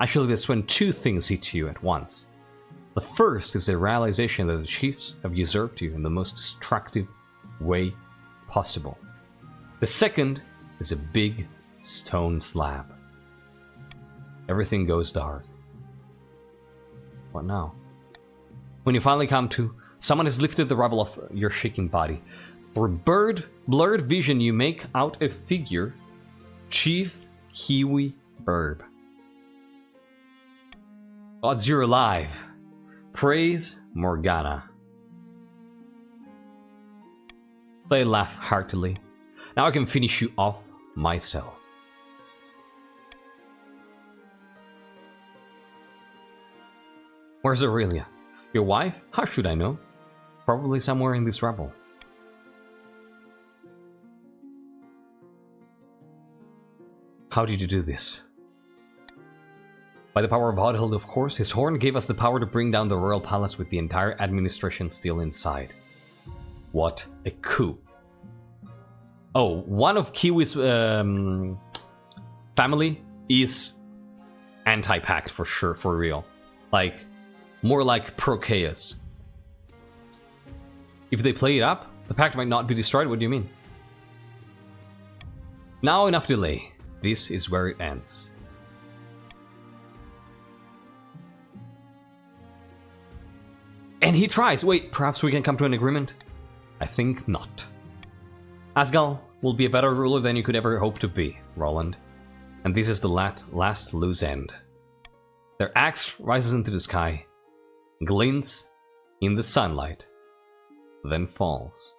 Actually, that's when two things hit you at once. The first is the realization that the chiefs have usurped you in the most destructive way possible. The second is a big stone slab. Everything goes dark. What now? When you finally come to, someone has lifted the rubble off your shaking body. Through blurred vision, you make out a figure. Chief Kiwi Burb. Odds you're alive. Praise Morgana. They laugh heartily. Now I can finish you off myself. Where's Aurelia? Your wife? How should I know? Probably somewhere in this revel. How did you do this? By the power of Hodhild, of course. His horn gave us the power to bring down the royal palace with the entire administration still inside. What a coup. Oh, one of Kiwi's family is anti-Pact for sure, for real. Like, more like pro-chaos. If they play it up, the Pact might not be destroyed. What do you mean? Now enough delay. This is where it ends. And he tries. Wait, perhaps we can come to an agreement? I think not. Asgal will be a better ruler than you could ever hope to be, Roland. And this is the last loose end. Their axe rises into the sky, glints in the sunlight, then falls.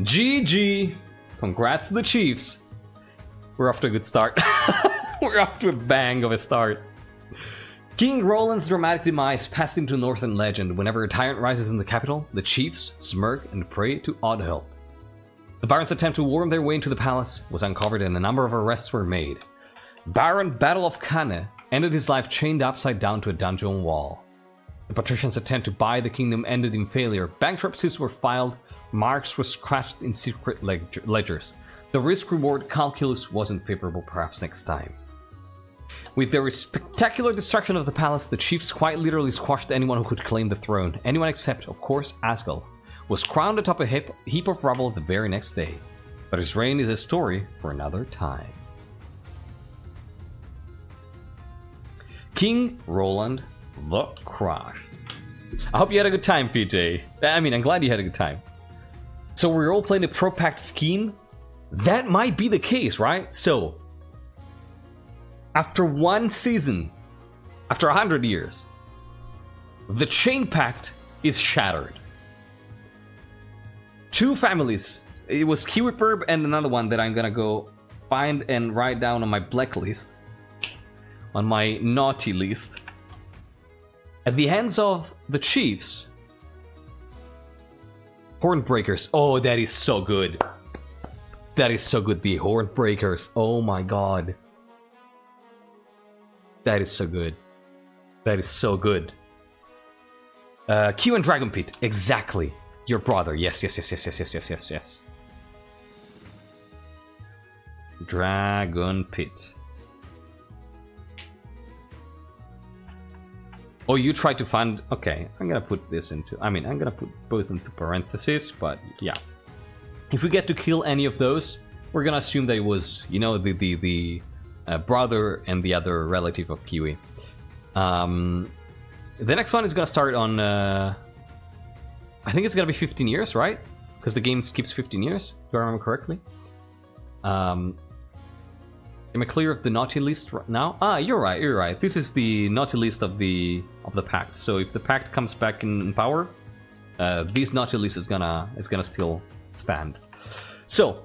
GG! Congrats to the Chiefs! We're off to a good start. We're off to a bang of a start. King Roland's dramatic demise passed into Northern legend. Whenever a tyrant rises in the capital, the chiefs smirk and pray to Odhild. The Baron's attempt to worm their way into the palace was uncovered and a number of arrests were made. Baron Battle of Cannes ended his life chained upside down to a dungeon wall. The patricians' attempt to buy the kingdom ended in failure. Bankruptcies were filed, marks were scratched in secret ledgers. The risk-reward calculus wasn't favorable, perhaps next time. With their spectacular destruction of the palace, the chiefs quite literally squashed anyone who could claim the throne. Anyone except, of course, Asgal was crowned atop a heap of rubble the very next day. But his reign is a story for another time. King Roland the Crush. I hope you had a good time, PJ. I mean, I'm glad you had a good time. So we're all playing a pro-pact scheme? That might be the case, right? So, after one season, after 100 years, the Chain Pact is shattered. Two families. It was Kiwiperb and another one that I'm gonna go find and write down on my blacklist. On my naughty list. At the hands of the chiefs. Hornbreakers. Oh, that is so good. That is so good. The Hornbreakers. Oh my god. That is so good. That is so good. Q and Dragon Pit, exactly. Your brother, yes. Dragon Pit. Oh, you try to find... Okay, I'm gonna put this into... I'm gonna put both into parentheses, but yeah. If we get to kill any of those, we're gonna assume that it was, you know, the brother and the other relative of Kiwi. The next one is gonna start on... I think it's gonna be 15 years, right? Because the game skips 15 years, do I remember correctly? Am I clear of the naughty list right now? Ah, you're right. This is the naughty list of the Pact. So if the Pact comes back in power, this naughty list is gonna still stand. So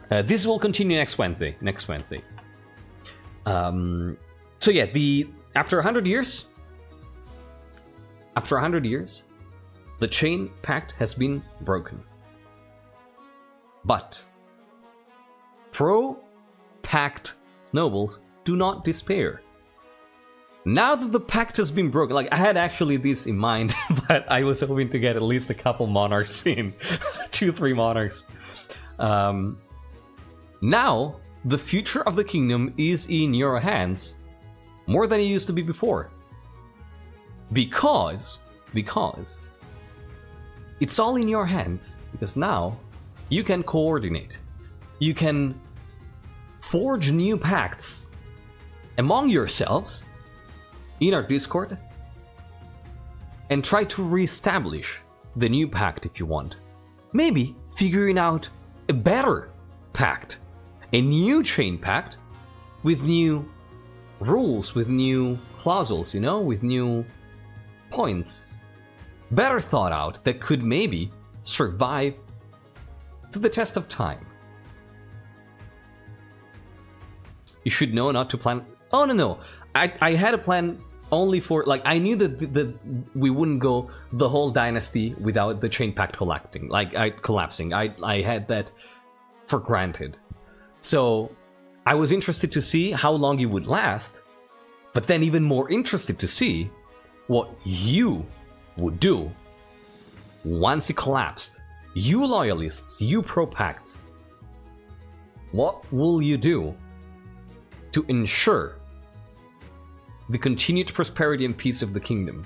this will continue next Wednesday. So yeah, after 100 years, the Chain Pact has been broken. But pro-Pact nobles do not despair. Now that the Pact has been broken, like I had actually this in mind, but I was hoping to get at least a couple monarchs in, 2-3 monarchs. Now the future of the kingdom is in your hands more than it used to be before. Because it's all in your hands, because now you can coordinate. You can forge new pacts among yourselves in our Discord and try to reestablish the new pact if you want. Maybe figuring out a better pact, a new chain pact with new rules, with new clauses, you know, with new points, better thought out, that could maybe survive to the test of time. You should know not to plan. Oh no, I had a plan only for, like, I knew that we wouldn't go the whole dynasty without the chain pact collapsing. I had that for granted. So I was interested to see how long it would last, but then even more interested to see what you would do once it collapsed. You loyalists, you pro-pacts, what will you do to ensure the continued prosperity and peace of the kingdom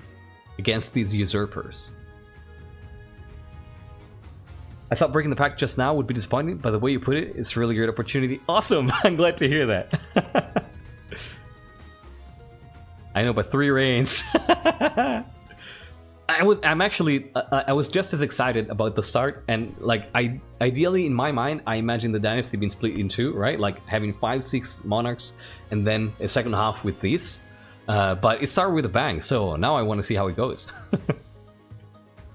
against these usurpers? I thought breaking the pact just now would be disappointing, but the way you put it, it's a really great opportunity. Awesome! I'm glad to hear that. I know, but 3 reigns. I was just as excited about the start, and like ideally in my mind, I imagine the dynasty being split in 2, right? Like having 5-6 monarchs and then a second half with these. But it started with a bang, so now I want to see how it goes.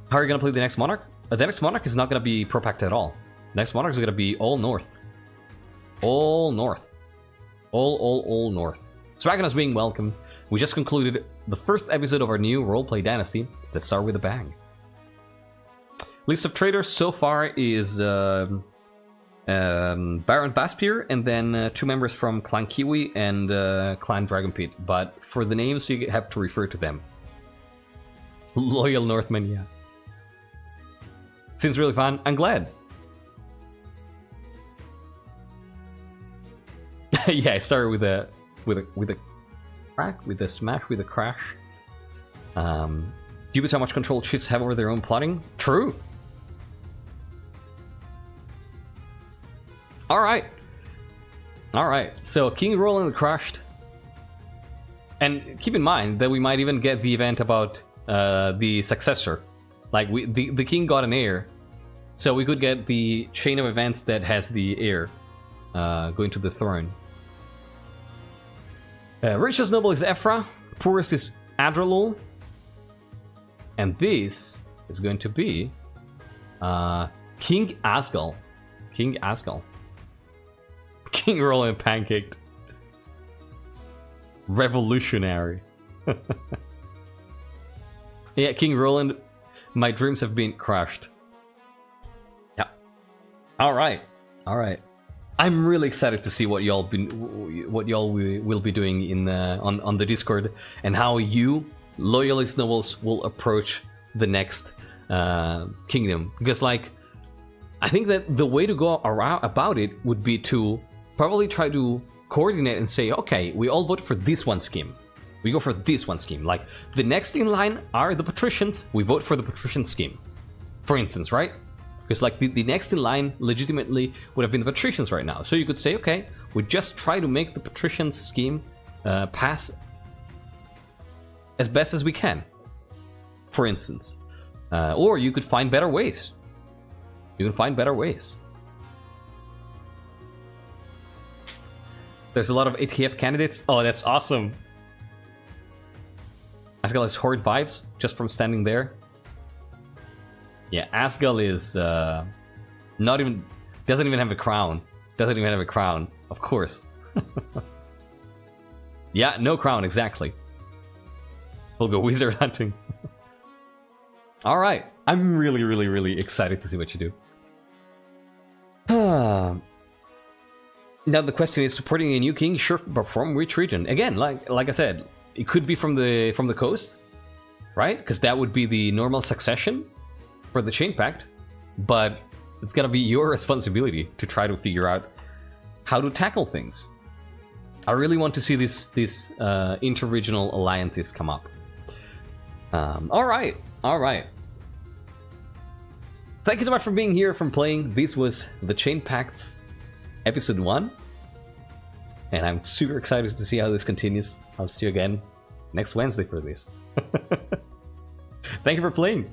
How are you gonna play the next monarch? The next monarch is not gonna be pro-pact at all. Next monarch is gonna be all north. All north. All north. Swagonos being welcome. We just concluded the first episode of our new roleplay dynasty. Let's start with a bang. List of traders so far is Baron Vaspir, and then 2 members from Clan Kiwi and Clan Dragon Pit. But for the names, you have to refer to them. Loyal Northmen, yeah. Seems really fun. I'm glad. Yeah, I started with a crack, with a smash, with a crash. Cubits how much control chiefs have over their own plotting? True. Alright. So King Roland crashed. And keep in mind that we might even get the event about the successor. Like, the king got an heir. So we could get the chain of events that has the heir going to the throne. Richest noble is Ephra, poorest is Adralul, and this is going to be King Asgal. King Roland pancaked. Revolutionary. Yeah, King Roland, my dreams have been crushed. Yeah. All right. I'm really excited to see what y'all will be doing in on the Discord, and how you loyalist nobles will approach the next kingdom. Because, like, I think that the way to go about it would be to probably try to coordinate and say, okay, we all vote for this one scheme. We go for this one scheme. Like, the next in line are the patricians. We vote for the patrician scheme, for instance, right? Because, like, the next in line legitimately would have been the patricians right now. So you could say, okay, we just try to make the patrician scheme pass as best as we can, for instance. Or you could find better ways. You can find better ways. There's a lot of ATF candidates. Oh, that's awesome. Asgal has horde vibes just from standing there. Yeah, Asgal is not even, doesn't even have a crown. Doesn't even have a crown, of course. Yeah, no crown, exactly. We'll go wizard hunting. Alright, I'm really, really, really excited to see what you do. Now the question is, supporting a new king, sure, but from which region? Again, like I said, it could be from the coast, right? Because that would be the normal succession for the Chain Pact, but it's gonna be your responsibility to try to figure out how to tackle things. I really want to see these inter-regional alliances come up. All right. Thank you so much for being here, from playing. This was the Chain Pacts episode 1, and I'm super excited to see how this continues. I'll see you again next Wednesday for this. Thank you for playing.